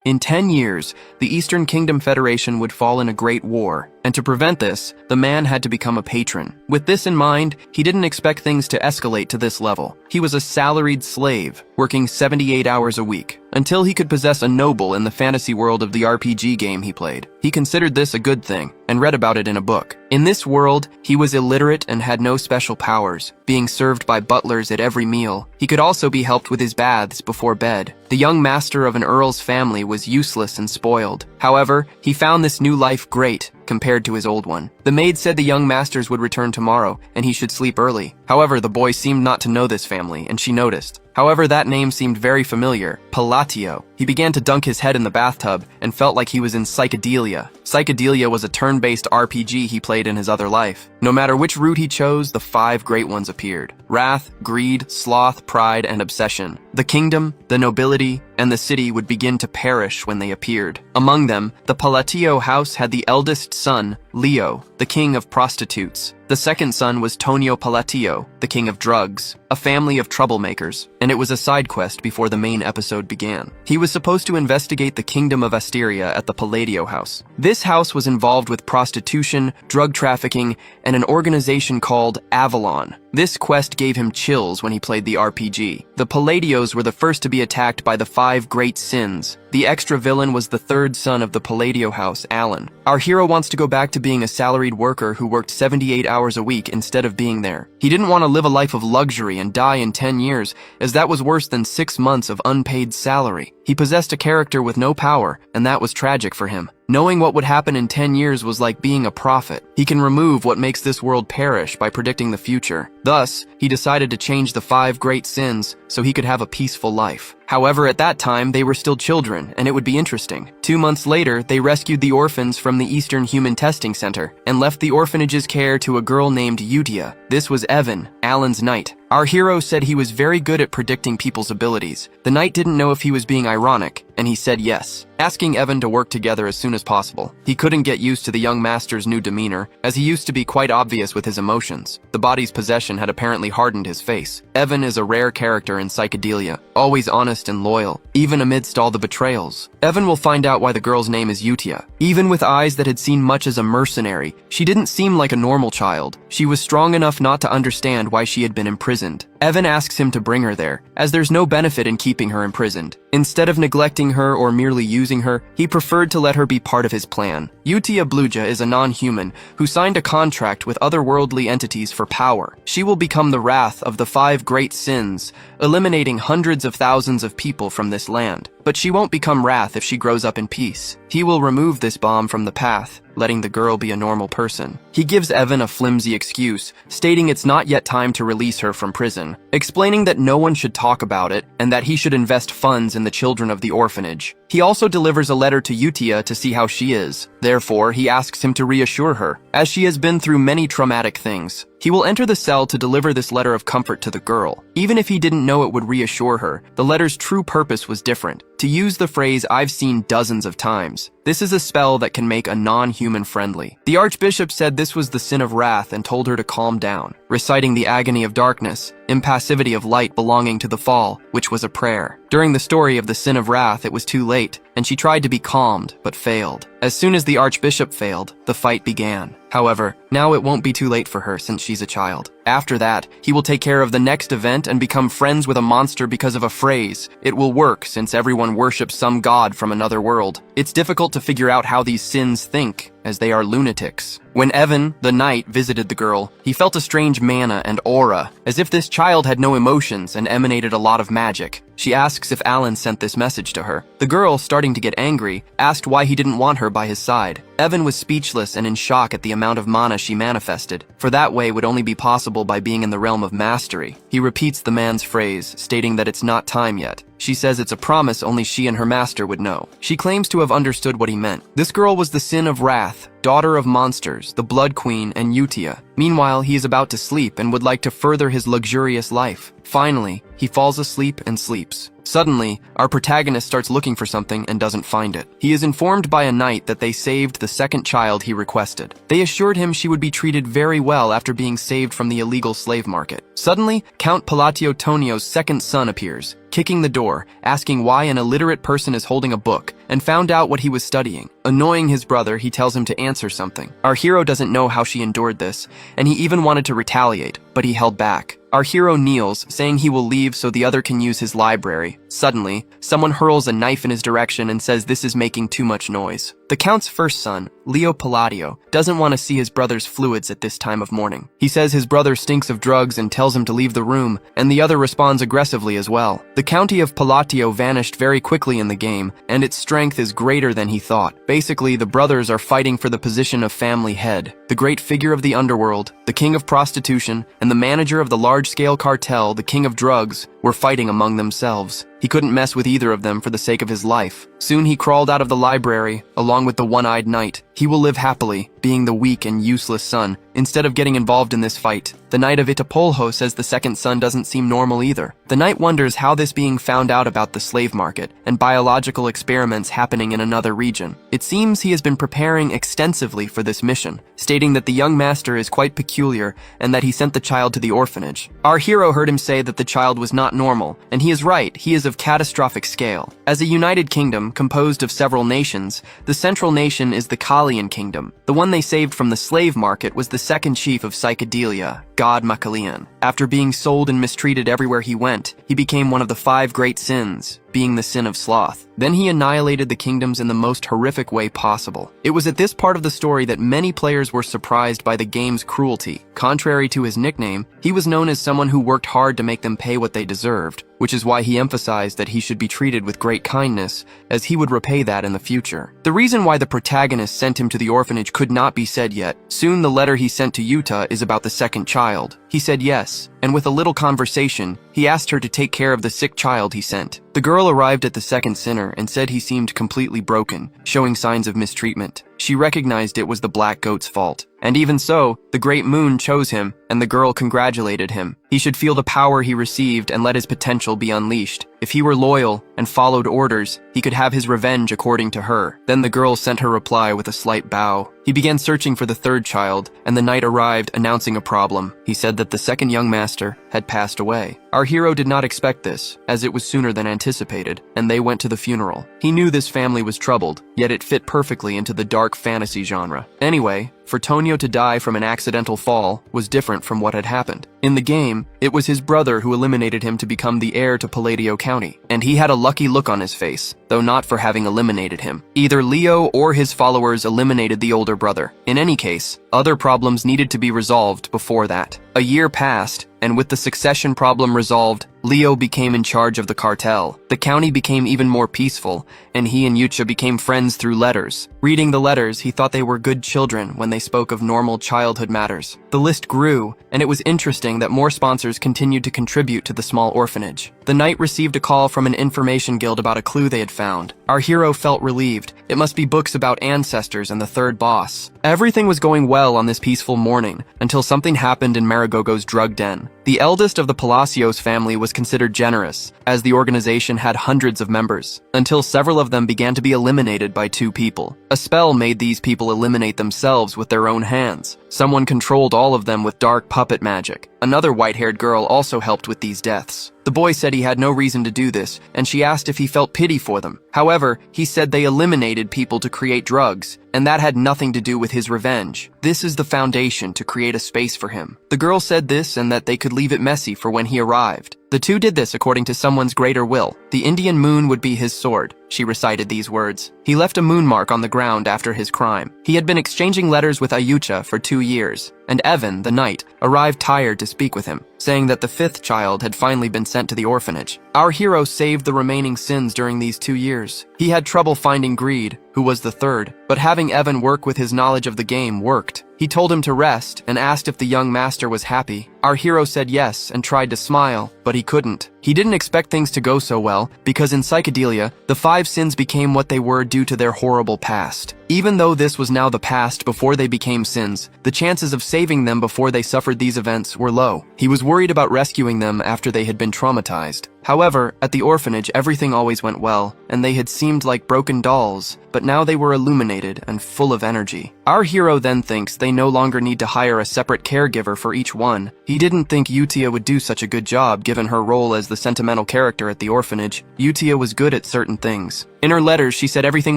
In 10 years, the Eastern Kingdom Federation would fall in a great war, and to prevent this, the man had to become a patron. With this in mind, he didn't expect things to escalate to this level. He was a salaried slave, working 78 hours a week, until he could possess a noble in the fantasy world of the RPG game he played. He considered this a good thing, and read about it in a book. In this world, he was illiterate and had no special powers, being served by butlers at every meal. He could also be helped with his baths before bed. The young master of an earl's family was useless and spoiled. However, he found this new life great compared to his old one. The maid said the young masters would return tomorrow, and he should sleep early. However, the boy seemed not to know this family, and she noticed. However, that name seemed very familiar, Palatio. He began to dunk his head in the bathtub and felt like he was in Psychedelia. Psychedelia was a turn-based RPG he played in his other life. No matter which route he chose, the 5 great ones appeared: wrath, greed, sloth, pride, and obsession. The kingdom, the nobility, and the city would begin to perish when they appeared. Among them, the Palatio house had the eldest son, Leo, the king of prostitutes. The second son was Tonio Palatio, the king of drugs, a family of troublemakers, and it was a side quest before the main episode began. He was supposed to investigate the kingdom of Asteria at the Palladio house. This house was involved with prostitution, drug trafficking, and an organization called Avalon. This quest gave him chills when he played the RPG. The Palladios were the first to be attacked by the 5 great sins. The extra villain was the third son of the Palladio house, Alan. Our hero wants to go back to being a salaried worker who worked 78 hours a week instead of being there. He didn't want to live a life of luxury and die in 10 years, as that was worse than 6 months of unpaid salary. He possessed a character with no power, and that was tragic for him. Knowing what would happen in 10 years was like being a prophet. He can remove what makes this world perish by predicting the future. Thus, he decided to change the 5 great sins so he could have a peaceful life. However, at that time, they were still children, and it would be interesting. 2 months later, they rescued the orphans from the Eastern Human Testing Center and left the orphanage's care to a girl named Eutia. This was Evan, Alan's knight. Our hero said he was very good at predicting people's abilities. The knight didn't know if he was being ironic, and he said yes, asking Evan to work together as soon as possible. He couldn't get used to the young master's new demeanor, as he used to be quite obvious with his emotions. The body's possession had apparently hardened his face. Evan is a rare character in Psychedelia, always honest and loyal, even amidst all the betrayals. Evan will find out why the girl's name is Eutia. Even with eyes that had seen much as a mercenary, she didn't seem like a normal child. She was strong enough not to understand why she had been imprisoned. Evan asks him to bring her there, as there's no benefit in keeping her imprisoned. Instead of neglecting her or merely using her, he preferred to let her be part of his plan. Eutia Bluja is a non-human who signed a contract with otherworldly entities for power. She will become the wrath of the 5 great sins, eliminating hundreds of thousands of people from this land. But she won't become wrath if she grows up in peace. He will remove this bomb from the path, letting the girl be a normal person. He gives Evan a flimsy excuse, stating it's not yet time to release her from prison, explaining that no one should talk about it and that he should invest funds in the children of the orphanage. He also delivers a letter to Eutia to see how she is. Therefore, he asks him to reassure her, as she has been through many traumatic things. He will enter the cell to deliver this letter of comfort to the girl. Even if he didn't know it would reassure her, the letter's true purpose was different. To use the phrase "I've seen dozens of times," this is a spell that can make a non-human friendly. The Archbishop said this was the sin of wrath and told her to calm down, reciting the agony of darkness, impassivity of light belonging to the fall, which was a prayer. During the story of the sin of wrath, it was too late, and she tried to be calmed, but failed. As soon as the Archbishop failed, the fight began. However, now it won't be too late for her since she's a child. After that, he will take care of the next event and become friends with a monster because of a phrase. It will work since everyone worships some god from another world. It's difficult to figure out how these sins think, as they are lunatics. When Evan, the knight, visited the girl, he felt a strange mana and aura, as if this child had no emotions and emanated a lot of magic. She asks if Alan sent this message to her. The girl, starting to get angry, asked why he didn't want her by his side. Evan was speechless and in shock at the amount of mana she manifested, for that way would only be possible by being in the realm of mastery. He repeats the man's phrase, stating that it's not time yet. She says it's a promise only she and her master would know. She claims to have understood what he meant. This girl was the sin of wrath, daughter of monsters, the Blood Queen, and Eutia. Meanwhile, he is about to sleep and would like to further his luxurious life. Finally, he falls asleep and sleeps. Suddenly, our protagonist starts looking for something and doesn't find it. He is informed by a knight that they saved the second child he requested. They assured him she would be treated very well after being saved from the illegal slave market. Suddenly, Count Palatio Tonio's second son appears, kicking the door, asking why an illiterate person is holding a book, and found out what he was studying. Annoying his brother, he tells him to answer something. Our hero doesn't know how she endured this, and he even wanted to retaliate, but he held back. Our hero kneels, saying he will leave so the other can use his library. Suddenly, someone hurls a knife in his direction and says this is making too much noise. The Count's first son, Leo Palladio, doesn't want to see his brother's fluids at this time of morning. He says his brother stinks of drugs and tells him to leave the room, and the other responds aggressively as well. The county of Palatio vanished very quickly in the game, and its strength is greater than he thought. Basically, the brothers are fighting for the position of family head. The great figure of the underworld, the king of prostitution, and the manager of the large-scale cartel, the king of drugs, were fighting among themselves. He couldn't mess with either of them for the sake of his life. Soon he crawled out of the library, along with the one-eyed knight. He will live happily, being the weak and useless son, instead of getting involved in this fight. The knight of Itapolho says the second son doesn't seem normal either. The knight wonders how this being found out about the slave market and biological experiments happening in another region. It seems he has been preparing extensively for this mission, stating that the young master is quite peculiar and that he sent the child to the orphanage. Our hero heard him say that the child was not normal, and he is right, he is of catastrophic scale. As a united kingdom composed of several nations, the central nation is the Kalian kingdom. The one they saved from the slave market was the second chief of Psychedelia, God Makalian. After being sold and mistreated everywhere he went, he became one of the 5 great sins, being the sin of sloth. Then he annihilated the kingdoms in the most horrific way possible. It was at this part of the story that many players were surprised by the game's cruelty. Contrary to his nickname, he was known as someone who worked hard to make them pay what they deserved, which is why he emphasized that he should be treated with great kindness, as he would repay that in the future. The reason why the protagonist sent him to the orphanage could not be said yet. Soon the letter he sent to Yuta is about the second child. He said yes, and with a little conversation, he asked her to take care of the sick child he sent. The girl arrived at the second sinner and said he seemed completely broken, showing signs of mistreatment. She recognized it was the black goat's fault. And even so, the great moon chose him, and the girl congratulated him. He should feel the power he received and let his potential be unleashed. If he were loyal and followed orders, he could have his revenge according to her. Then the girl sent her reply with a slight bow. He began searching for the third child, and the knight arrived announcing a problem. He said that the second young master had passed away. Our hero did not expect this, as it was sooner than anticipated, and they went to the funeral. He knew this family was troubled, yet it fit perfectly into the dark fantasy genre. Anyway, for Tonio to die from an accidental fall was different from what had happened. In the game, it was his brother who eliminated him to become the heir to Palladio County, and he had a lucky look on his face, though not for having eliminated him. Either Leo or his followers eliminated the older brother. In any case, other problems needed to be resolved before that. A year passed, and with the succession problem resolved, Leo became in charge of the cartel. The county became even more peaceful, and he and Yucha became friends through letters. Reading the letters, he thought they were good children when they spoke of normal childhood matters. The list grew, and it was interesting that more sponsors continued to contribute to the small orphanage. The knight received a call from an information guild about a clue they had found. Our hero felt relieved. It must be books about ancestors and the third boss. Everything was going well on this peaceful morning, until something happened in Marigogo's drug den. The eldest of the Palacios family was considered generous, as the organization had hundreds of members, until several of them began to be eliminated by 2 people. A spell made these people eliminate themselves with their own hands. Someone controlled all of them with dark puppet magic. Another white-haired girl also helped with these deaths. The boy said he had no reason to do this, and she asked if he felt pity for them. However, he said they eliminated people to create drugs, and that had nothing to do with his revenge. This is the foundation to create a space for him. The girl said this and that they could leave it messy for when he arrived. The 2 did this according to someone's greater will. The Indian moon would be his sword. She recited these words. He left a moon mark on the ground after his crime. He had been exchanging letters with Ayucha for 2 years, and Evan, the knight, arrived tired to speak with him, saying that the 5th child had finally been sent to the orphanage. Our hero saved the remaining sins during these 2 years. He had trouble finding Greed, who was the 3rd, but having Evan work with his knowledge of the game worked. He told him to rest and asked if the young master was happy. Our hero said yes and tried to smile, but he couldn't. He didn't expect things to go so well, because in Psychedelia, the 5 sins became what they were due to their horrible past. Even though this was now the past before they became sins, the chances of saving them before they suffered these events were low. He was worried about rescuing them after they had been traumatized. However, at the orphanage, everything always went well, and they had seemed like broken dolls, but now they were illuminated and full of energy. Our hero then thinks they no longer need to hire a separate caregiver for each one. He didn't think Yutia would do such a good job given her role as the sentimental character at the orphanage. Yutia was good at certain things. In her letters, she said everything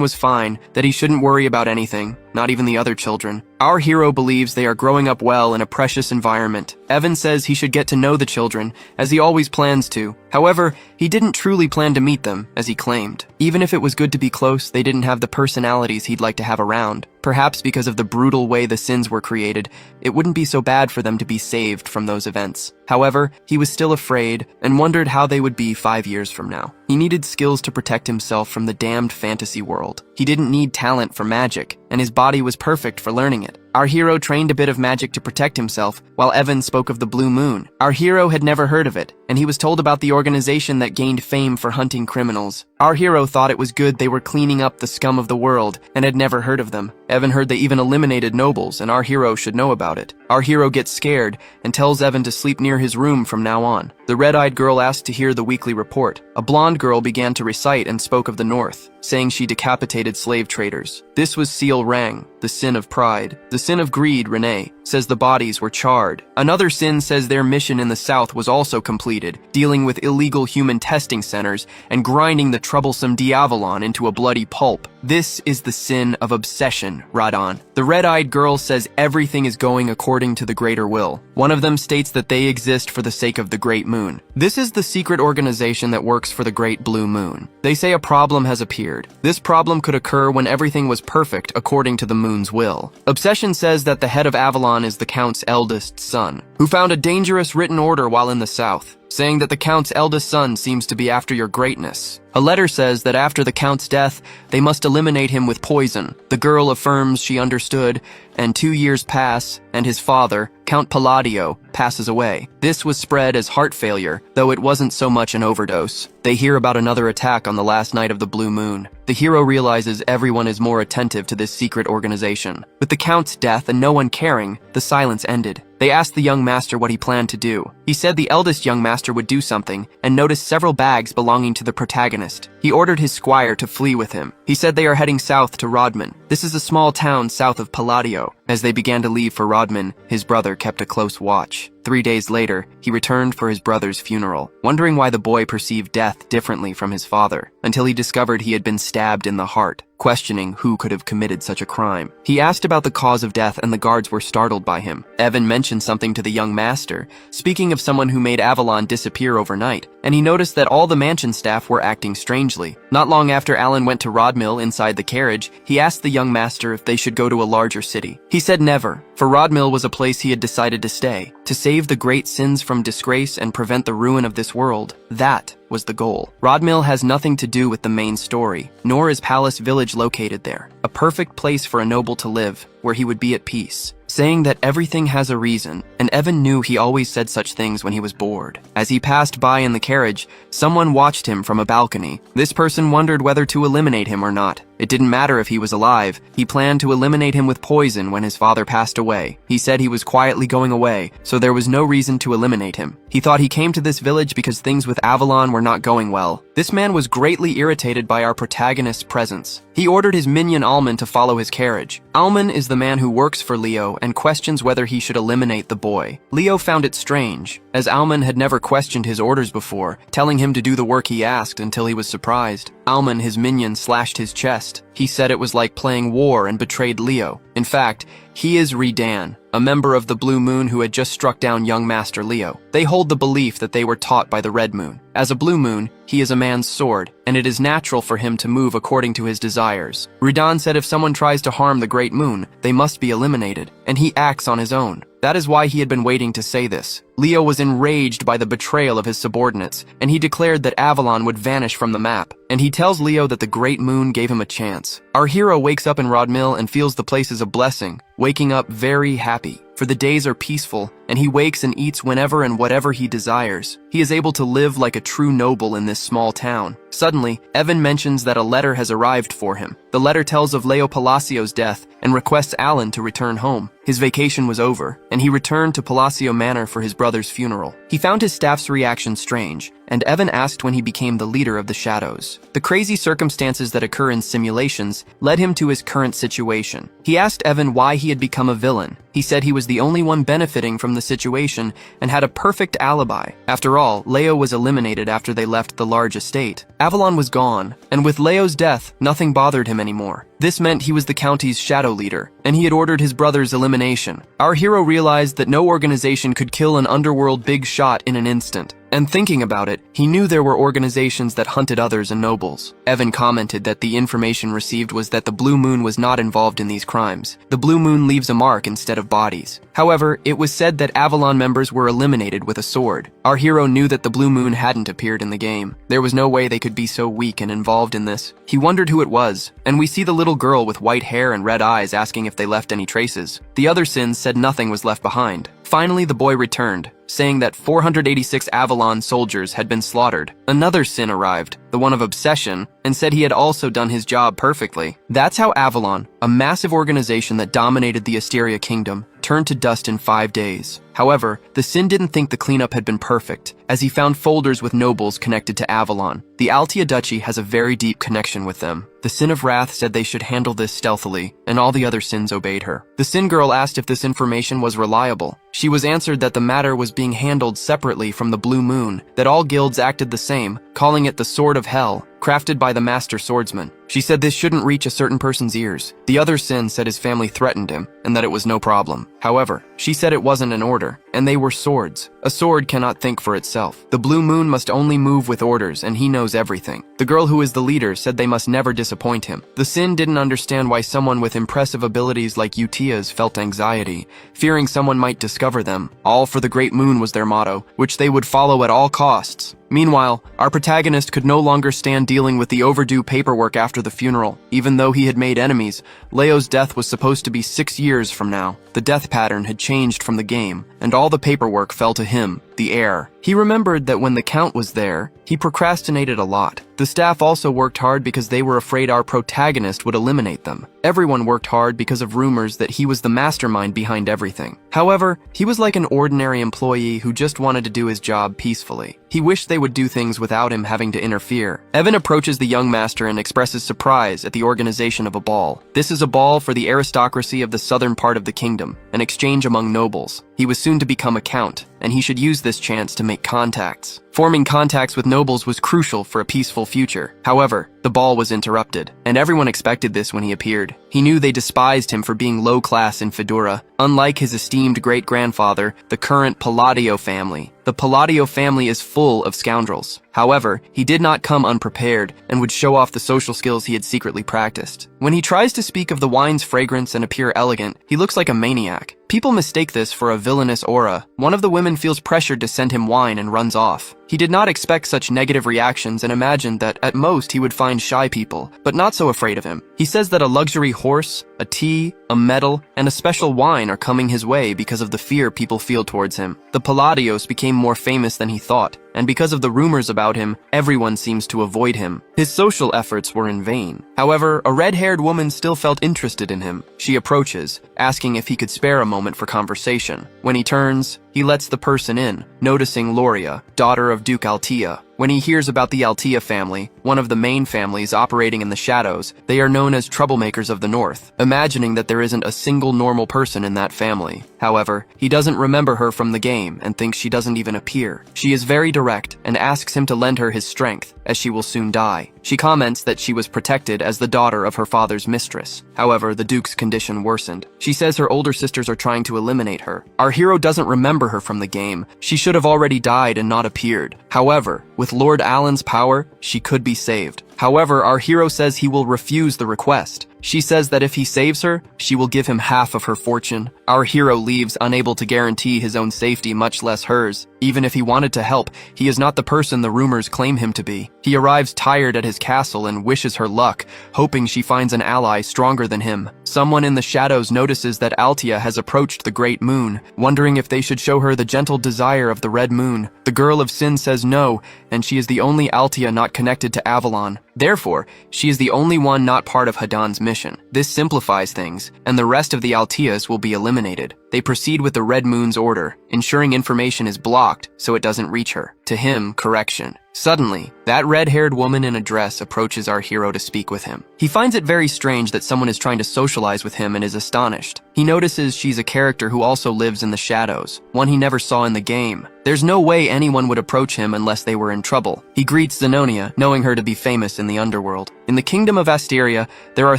was fine, that he shouldn't worry about anything, not even the other children. Our hero believes they are growing up well in a precious environment. Evan says he should get to know the children, as he always plans to. However, he didn't truly plan to meet them, as he claimed. Even if it was good to be close, they didn't have the personalities he'd like to have around. Perhaps because of the brutal way the sins were created, it wouldn't be so bad for them to be saved from those events. However, he was still afraid and wondered how they would be 5 years from now. He needed skills to protect himself from the damned fantasy world. He didn't need talent for magic, and his body was perfect for learning it. Our hero trained a bit of magic to protect himself, while Evan spoke of the Blue Moon. Our hero had never heard of it, and he was told about the organization that gained fame for hunting criminals. Our hero thought it was good they were cleaning up the scum of the world, and had never heard of them. Evan heard they even eliminated nobles, and our hero should know about it. Our hero gets scared, and tells Evan to sleep near his room from now on. The red-eyed girl asked to hear the weekly report. A blonde girl began to recite and spoke of the North, saying she decapitated slave traders. This was Seal Rang, the sin of pride. The sin of greed, Renee, says the bodies were charred. Another sin says their mission in the South was also completed, dealing with illegal human testing centers and grinding the troublesome Diavalon into a bloody pulp. This is the sin of obsession, Radon. The red-eyed girl says everything is going according to the greater will. One of them states that they exist for the sake of the Great Moon. This is the secret organization that works for the Great Blue Moon. They say a problem has appeared. This problem could occur when everything was perfect according to the moon's will. Obsession says that the head of Avalon is the Count's eldest son, who found a dangerous written order while in the South, saying that the Count's eldest son seems to be after your greatness. A letter says that after the Count's death, they must eliminate him with poison. The girl affirms she understood, and 2 years pass, and his father, Count Palladio, passes away. This was spread as heart failure, though it wasn't so much an overdose. They hear about another attack on the last night of the Blue Moon. The hero realizes everyone is more attentive to this secret organization. With the Count's death and no one caring, the silence ended. They asked the young master what he planned to do. He said the eldest young master would do something, and noticed several bags belonging to the protagonist. He ordered his squire to flee with him. He said they are heading south to Rodman. This is a small town south of Palladio. As they began to leave for Rodman, his brother kept a close watch. 3 days later, he returned for his brother's funeral, wondering why the boy perceived death differently from his father, until he discovered he had been stabbed in the heart, questioning who could have committed such a crime. He asked about the cause of death, and the guards were startled by him. Evan mentioned something to the young master, speaking of someone who made Avalon disappear overnight, and he noticed that all the mansion staff were acting strangely. Not long after Alan went to Rodmill inside the carriage, he asked the young master if they should go to a larger city. He said never, for Rodmill was a place he had decided to stay, to save the great sins from disgrace and prevent the ruin of this world. That was the goal. Rodmill has nothing to do with the main story, nor is Palace Village located there. A perfect place for a noble to live, where he would be at peace, saying that everything has a reason, and Evan knew he always said such things when he was bored. As he passed by in the carriage, someone watched him from a balcony. This person wondered whether to eliminate him or not. It didn't matter if he was alive. He planned to eliminate him with poison when his father passed away. He said he was quietly going away, so there was no reason to eliminate him. He thought he came to this village because things with Avalon were not going well. This man was greatly irritated by our protagonist's presence. He ordered his minion Alman to follow his carriage. Alman is the man who works for Leo and questions whether he should eliminate the boy. Leo found it strange, as Alman had never questioned his orders before, telling him to do the work he asked until he was surprised. Alman, his minion, slashed his chest. He said it was like playing war and betrayed Leo. In fact, he is Redan, a member of the Blue Moon who had just struck down young Master Leo. They hold the belief that they were taught by the Red Moon. As a Blue Moon, he is a man's sword, and it is natural for him to move according to his desires. Redan said if someone tries to harm the Great Moon, they must be eliminated, and he acts on his own. That is why he had been waiting to say this. Leo was enraged by the betrayal of his subordinates, and he declared that Avalon would vanish from the map. And he tells Leo that the Great Moon gave him a chance. Our hero wakes up in Rodmill and feels the place is a blessing, waking up very happy. For the days are peaceful, and he wakes and eats whenever and whatever he desires. He is able to live like a true noble in this small town. Suddenly, Evan mentions that a letter has arrived for him. The letter tells of Leo Palacio's death and requests Alan to return home. His vacation was over, and he returned to Palacio Manor for his brother's funeral. He found his staff's reaction strange, and Evan asked when he became the leader of the Shadows. The crazy circumstances that occur in simulations led him to his current situation. He asked Evan why he had become a villain. He said he was the only one benefiting from the situation and had a perfect alibi. After all, Leo was eliminated after they left the large estate. Avalon was gone, and with Leo's death, nothing bothered him anymore. This meant he was the county's shadow leader, and he had ordered his brother's elimination. Our hero realized that no organization could kill an underworld big shot in an instant. And thinking about it, he knew there were organizations that hunted others and nobles. Evan commented that the information received was that the Blue Moon was not involved in these crimes. The Blue Moon leaves a mark instead of bodies. However, it was said that Avalon members were eliminated with a sword. Our hero knew that the Blue Moon hadn't appeared in the game. There was no way they could be so weak and involved in this. He wondered who it was, and we see the little girl with white hair and red eyes asking if they left any traces. The other sins said nothing was left behind. Finally, the boy returned, saying that 486 Avalon soldiers had been slaughtered. Another sin arrived, the one of obsession, and said he had also done his job perfectly. That's how Avalon, a massive organization that dominated the Asteria Kingdom, turned to dust in 5 days. However, the Sin didn't think the cleanup had been perfect, as he found folders with nobles connected to Avalon. The Altia Duchy has a very deep connection with them. The Sin of Wrath said they should handle this stealthily, and all the other Sins obeyed her. The Sin girl asked if this information was reliable. She was answered that the matter was being handled separately from the Blue Moon, that all guilds acted the same, calling it the Sword of Hell, crafted by the Master Swordsman. She said this shouldn't reach a certain person's ears. The other Sin said his family threatened him, and that it was no problem. However, she said it wasn't an order, and they were swords. A sword cannot think for itself. The Blue Moon must only move with orders, and he knows everything. The girl who is the leader said they must never disappoint him. The Sin didn't understand why someone with impressive abilities like Utia's felt anxiety, fearing someone might discover them. All for the Great Moon was their motto, which they would follow at all costs. Meanwhile, our protagonist could no longer stand dealing with the overdue paperwork after the funeral. Even though he had made enemies, Leo's death was supposed to be 6 years from now. The death pattern had changed from the game, and all the paperwork fell to him, the heir. He remembered that when the Count was there, he procrastinated a lot. The staff also worked hard because they were afraid our protagonist would eliminate them. Everyone worked hard because of rumors that he was the mastermind behind everything. However, he was like an ordinary employee who just wanted to do his job peacefully. He wished they would do things without him having to interfere. Evan approaches the young master and expresses surprise at the organization of a ball. This is a ball for the aristocracy of the southern part of the kingdom, an exchange among nobles. He was soon to become a count, and he should use this chance to make contacts. Forming contacts with nobles was crucial for a peaceful future. However, the ball was interrupted, and everyone expected this when he appeared. He knew they despised him for being low class in Fedora, unlike his esteemed great-grandfather, the current Palladio family. The Palladio family is full of scoundrels. However, he did not come unprepared and would show off the social skills he had secretly practiced. When he tries to speak of the wine's fragrance and appear elegant, he looks like a maniac. People mistake this for a villainous aura. One of the women feels pressured to send him wine and runs off. He did not expect such negative reactions and imagined that at most he would find shy people, but not so afraid of him. He says that a luxury horse, a tea, a medal, and a special wine are coming his way because of the fear people feel towards him. The Palladios became more famous than he thought, and because of the rumors about him, everyone seems to avoid him. His social efforts were in vain. However, a red-haired woman still felt interested in him. She approaches, asking if he could spare a moment for conversation. When he turns, he lets the person in, noticing Loria, daughter of Duke Altia. When he hears about the Altia family, one of the main families operating in the shadows, they are known as troublemakers of the North, imagining that there isn't a single normal person in that family. However, he doesn't remember her from the game and thinks she doesn't even appear. She is very direct and asks him to lend her his strength, as she will soon die. She comments that she was protected as the daughter of her father's mistress. However, the Duke's condition worsened. She says her older sisters are trying to eliminate her. Our hero doesn't remember her from the game. She should have already died and not appeared. However, with Lord Alan's power, she could be saved. However, our hero says he will refuse the request. She says that if he saves her, she will give him half of her fortune. Our hero leaves unable to guarantee his own safety, much less hers. Even if he wanted to help, he is not the person the rumors claim him to be. He arrives tired at his castle and wishes her luck, hoping she finds an ally stronger than him. Someone in the shadows notices that Altia has approached the Great Moon, wondering if they should show her the gentle desire of the Red Moon. The Girl of Sin says no, and she is the only Altia not connected to Avalon. Therefore, she is the only one not part of Hadan's mission. This simplifies things, and the rest of the Altias will be eliminated. They proceed with the Red Moon's order, ensuring information is blocked so it doesn't reach her. To him, correction. Suddenly, that red-haired woman in a dress approaches our hero to speak with him. He finds it very strange that someone is trying to socialize with him and is astonished. He notices she's a character who also lives in the shadows, one he never saw in the game. There's no way anyone would approach him unless they were in trouble. He greets Zenonia, knowing her to be famous in the underworld. In the kingdom of Asteria, there are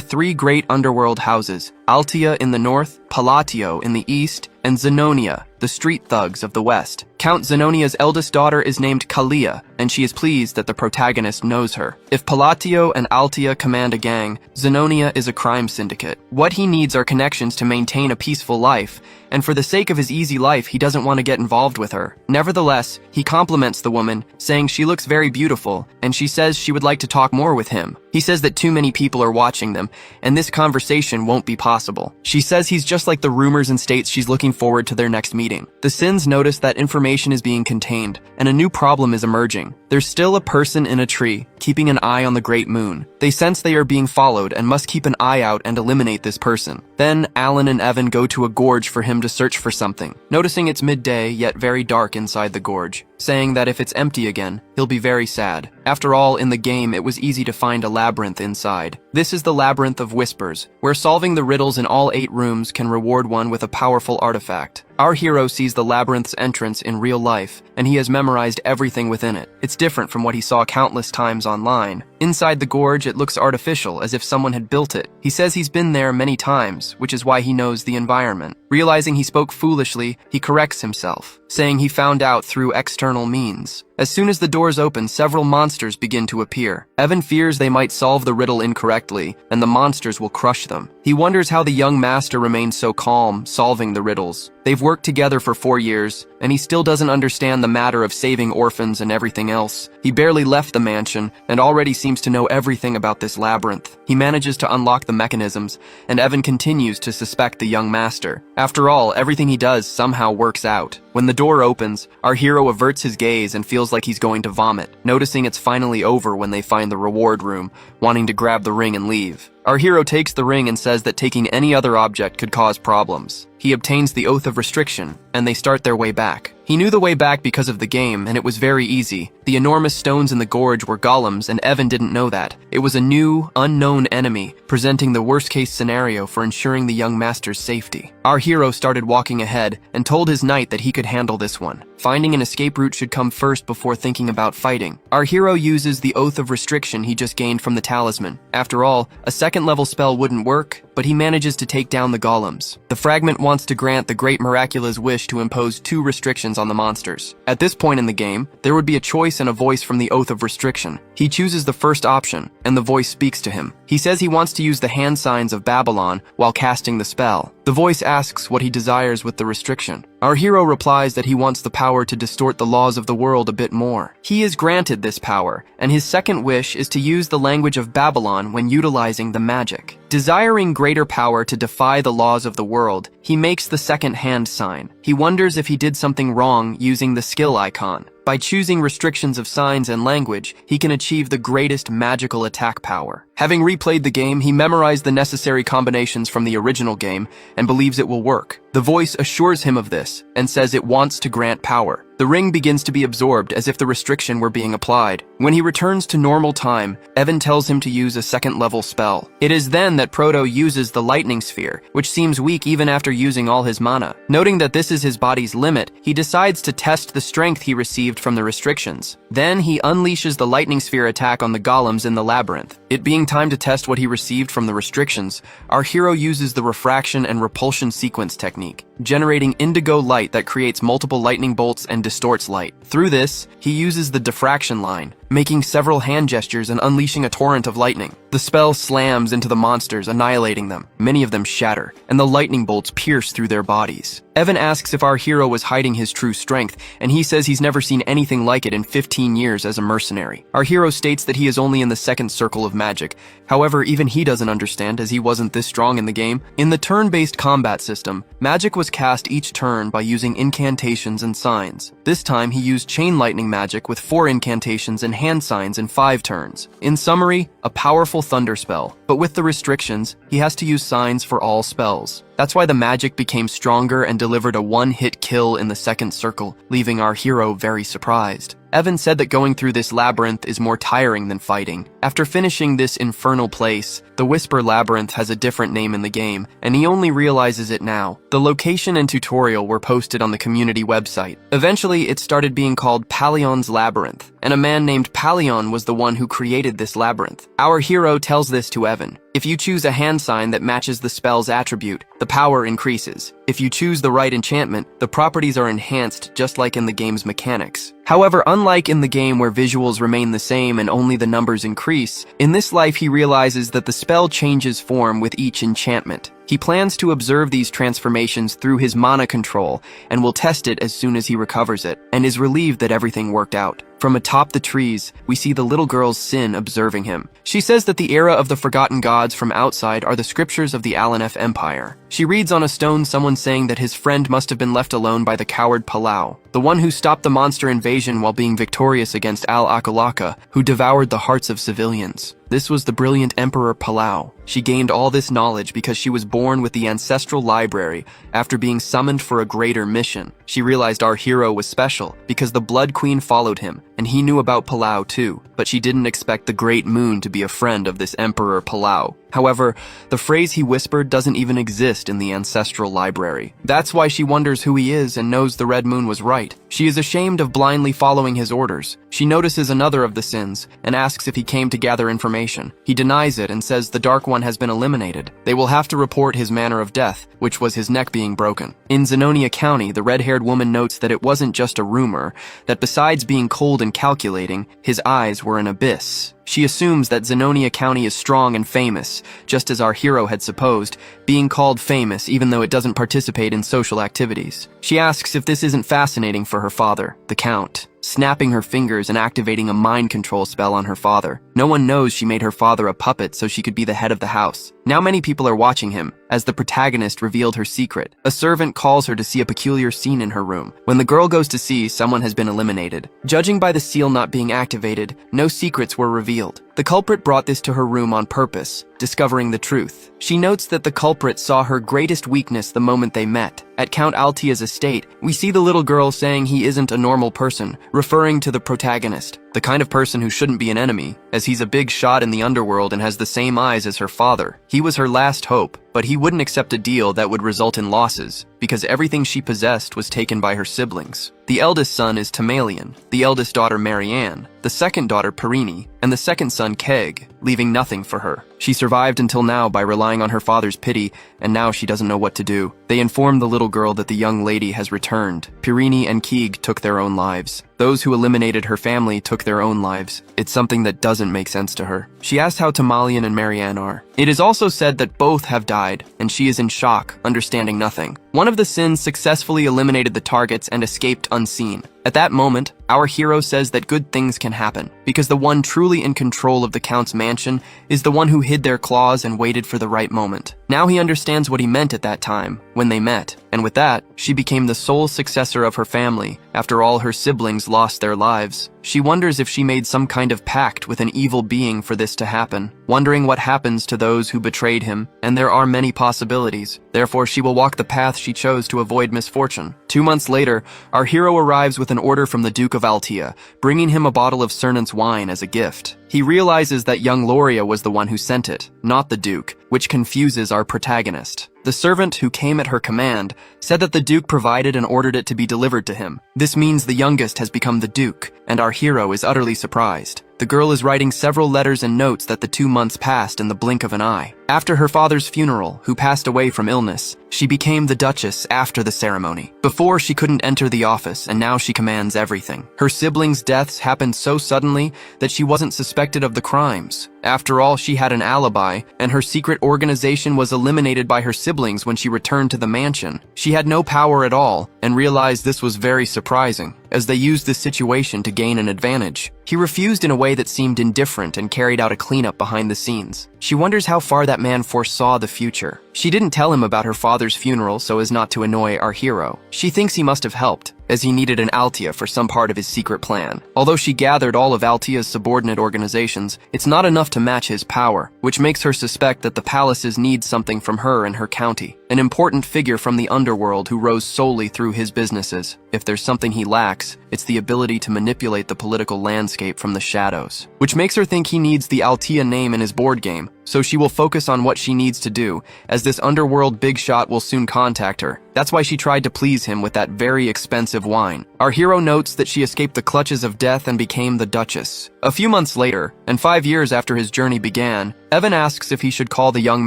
3 great underworld houses: Altia in the north, Palatio in the east, and Zenonia, the street thugs of the west. Count Zenonia's eldest daughter is named Kalia, and she is pleased that the protagonist knows her. If Palatio and Altia command a gang, Zenonia is a crime syndicate. What he needs are connections to maintain a peaceful life, and for the sake of his easy life, he doesn't want to get involved with her. Nevertheless, he compliments the woman, saying she looks very beautiful, and she says she would like to talk more with him. He says that too many people are watching them, and this conversation won't be possible. She says he's just like the rumors and states she's looking forward to their next meeting. The Sins notice that information is being contained, and a new problem is emerging. There's still a person in a tree, keeping an eye on the Great Moon. They sense they are being followed and must keep an eye out and eliminate this person. Then, Alan and Evan go to a gorge for him to search for something, noticing it's midday yet very dark inside the gorge, saying that if it's empty again, he'll be very sad. After all, in the game, it was easy to find a labyrinth inside. This is the Labyrinth of Whispers, where solving the riddles in all 8 rooms can reward one with a powerful artifact. Our hero sees the labyrinth's entrance in real life, and he has memorized everything within it. It's different from what he saw countless times online. Inside the gorge, it looks artificial, as if someone had built it. He says he's been there many times, which is why he knows the environment. Realizing he spoke foolishly, he corrects himself, saying he found out through external means. As soon as the doors open, several monsters begin to appear. Evan fears they might solve the riddle incorrectly, and the monsters will crush them. He wonders how the young master remains so calm, solving the riddles. They've worked together for 4 years, and he still doesn't understand the matter of saving orphans and everything else. He barely left the mansion, and already seems to know everything about this labyrinth. He manages to unlock the mechanisms, and Evan continues to suspect the young master. After all, everything he does somehow works out. When the door opens, our hero averts his gaze and feels like he's going to vomit, noticing it's finally over when they find the reward room, wanting to grab the ring and leave. Our hero takes the ring and says that taking any other object could cause problems. He obtains the Oath of Restriction, and they start their way back. He knew the way back because of the game, and it was very easy. The enormous stones in the gorge were golems, and Evan didn't know that. It was a new, unknown enemy, presenting the worst-case scenario for ensuring the young master's safety. Our hero started walking ahead, and told his knight that he could handle this one. Finding an escape route should come first before thinking about fighting. Our hero uses the Oath of Restriction he just gained from the talisman. After all, a second-level spell wouldn't work, but he manages to take down the golems. The fragment wants to grant the Great Miraculous wish to impose 2 restrictions on the monsters. At this point in the game, there would be a choice and a voice from the Oath of Restriction. He chooses the first option, and the voice speaks to him. He says he wants to use the hand signs of Babylon while casting the spell. The voice asks what he desires with the restriction. Our hero replies that he wants the power to distort the laws of the world a bit more. He is granted this power, and his second wish is to use the language of Babylon when utilizing the magic. Desiring greater power to defy the laws of the world, he makes the second hand sign. He wonders if he did something wrong using the skill icon. By choosing restrictions of signs and language, he can achieve the greatest magical attack power. Having replayed the game, he memorized the necessary combinations from the original game and believes it will work. The voice assures him of this and says it wants to grant power. The ring begins to be absorbed as if the restriction were being applied. When he returns to normal time, Evan tells him to use a second-level spell. It is then that Proto uses the lightning sphere, which seems weak even after using all his mana. Noting that this is his body's limit, he decides to test the strength he received from the restrictions. Then he unleashes the lightning sphere attack on the golems in the labyrinth. It being time to test what he received from the restrictions, our hero uses the refraction and repulsion sequence technique, generating indigo light that creates multiple lightning bolts and distorts light. Through this, he uses the diffraction line, making several hand gestures and unleashing a torrent of lightning. The spell slams into the monsters, annihilating them. Many of them shatter, and the lightning bolts pierce through their bodies. Evan asks if our hero was hiding his true strength, and he says he's never seen anything like it in 15 years as a mercenary. Our hero states that he is only in the second circle of magic. However, even he doesn't understand, as he wasn't this strong in the game. In the turn-based combat system, magic was cast each turn by using incantations and signs. This time, he used chain lightning magic with 4 incantations and hand signs in 5 turns. In summary, a powerful thunder spell, but with the restrictions, he has to use signs for all spells. That's why the magic became stronger and delivered a one-hit kill in the second circle, leaving our hero very surprised. Evan said that going through this labyrinth is more tiring than fighting. After finishing this infernal place, the Whisper Labyrinth has a different name in the game, and he only realizes it now. The location and tutorial were posted on the community website. Eventually, it started being called Palion's Labyrinth, and a man named Palion was the one who created this labyrinth. Our hero tells this to Evan. If you choose a hand sign that matches the spell's attribute, the power increases. If you choose the right enchantment, the properties are enhanced just like in the game's mechanics. However, unlike in the game where visuals remain the same and only the numbers increase, in this life he realizes that the spell changes form with each enchantment. He plans to observe these transformations through his mana control and will test it as soon as he recovers it, and is relieved that everything worked out. From atop the trees, we see the little girl's Sin observing him. She says that the era of the forgotten gods from outside are the scriptures of the Alanef Empire. She reads on a stone someone saying that his friend must have been left alone by the coward Palau, the one who stopped the monster invasion while being victorious against Al-Akalaka, who devoured the hearts of civilians. This was the brilliant Emperor Palau. She gained all this knowledge because she was born with the ancestral library after being summoned for a greater mission. She realized our hero was special because the Blood Queen followed him, and he knew about Palau too, but she didn't expect the Great Moon to be a friend of this Emperor Palau. However, the phrase he whispered doesn't even exist in the ancestral library. That's why she wonders who he is and knows the Red Moon was right. She is ashamed of blindly following his orders. She notices another of the sins and asks if he came to gather information. He denies it and says the Dark One has been eliminated. They will have to report his manner of death, which was his neck being broken. In Zenonia County, the red-haired woman notes that it wasn't just a rumor, that besides being cold and calculating, his eyes were an abyss. She assumes that Zenonia County is strong and famous, just as our hero had supposed, being called famous even though it doesn't participate in social activities. She asks if this isn't fascinating for her father, the Count, snapping her fingers and activating a mind control spell on her father. No one knows she made her father a puppet so she could be the head of the house. Now many people are watching him, as the protagonist revealed her secret. A servant calls her to see a peculiar scene in her room. When the girl goes to see, someone has been eliminated. Judging by the seal not being activated, no secrets were revealed. The culprit brought this to her room on purpose, discovering the truth. She notes that the culprit saw her greatest weakness the moment they met. At Count Altia's estate, we see the little girl saying he isn't a normal person, referring to the protagonist, the kind of person who shouldn't be an enemy, as he's a big shot in the underworld and has the same eyes as her father. He was her last hope, but he wouldn't accept a deal that would result in losses, because everything she possessed was taken by her siblings. The eldest son is Tamalian, the eldest daughter Marianne, the second daughter Perini, and the second son Keg, leaving nothing for her. She survived until now by relying on her father's pity, and now she doesn't know what to do. They inform the little girl that the young lady has returned. Perini and Keeg took their own lives. Those who eliminated her family took their own lives. It's something that doesn't make sense to her. She asks how Tamalian and Marianne are. It is also said that both have died, and she is in shock, understanding nothing. One of the sins successfully eliminated the targets and escaped unseen. At that moment, our hero says that good things can happen, because the one truly in control of the Count's mansion is the one who hid their claws and waited for the right moment. Now he understands what he meant at that time, when they met, and with that, she became the sole successor of her family, after all her siblings lost their lives. She wonders if she made some kind of pact with an evil being for this to happen, wondering what happens to those who betrayed him, and there are many possibilities. Therefore, she will walk the path she chose to avoid misfortune. 2 months later, our hero arrives with an order from the Duke of Altea, bringing him a bottle of Cernant's wine as a gift. He realizes that young Loria was the one who sent it, not the Duke, which confuses our protagonist. The servant who came at her command said that the Duke provided and ordered it to be delivered to him. This means the youngest has become the Duke, and our hero is utterly surprised. The girl is writing several letters and notes that the 2 months passed in the blink of an eye. After her father's funeral, who passed away from illness, she became the Duchess after the ceremony. Before, she couldn't enter the office, and now she commands everything. Her siblings' deaths happened so suddenly that she wasn't suspected of the crimes. After all, she had an alibi, and her secret organization was eliminated by her siblings when she returned to the mansion. She had no power at all, and realized this was very surprising, as they used this situation to gain an advantage. He refused in a way that seemed indifferent and carried out a cleanup behind the scenes. She wonders how far that man foresaw the future. She didn't tell him about her father's funeral so as not to annoy our hero. She thinks he must have helped, as he needed an Altia for some part of his secret plan. Although she gathered all of Altia's subordinate organizations, it's not enough to match his power, which makes her suspect that the palaces need something from her and her county, an important figure from the underworld who rose solely through his businesses. If there's something he lacks, it's the ability to manipulate the political landscape from the shadows, which makes her think he needs the Altia name in his board game, so she will focus on what she needs to do, as this underworld big shot will soon contact her. That's why she tried to please him with that very expensive wine. Our hero notes that she escaped the clutches of death and became the Duchess. A few months later, and 5 years after his journey began, Evan asks if he should call the young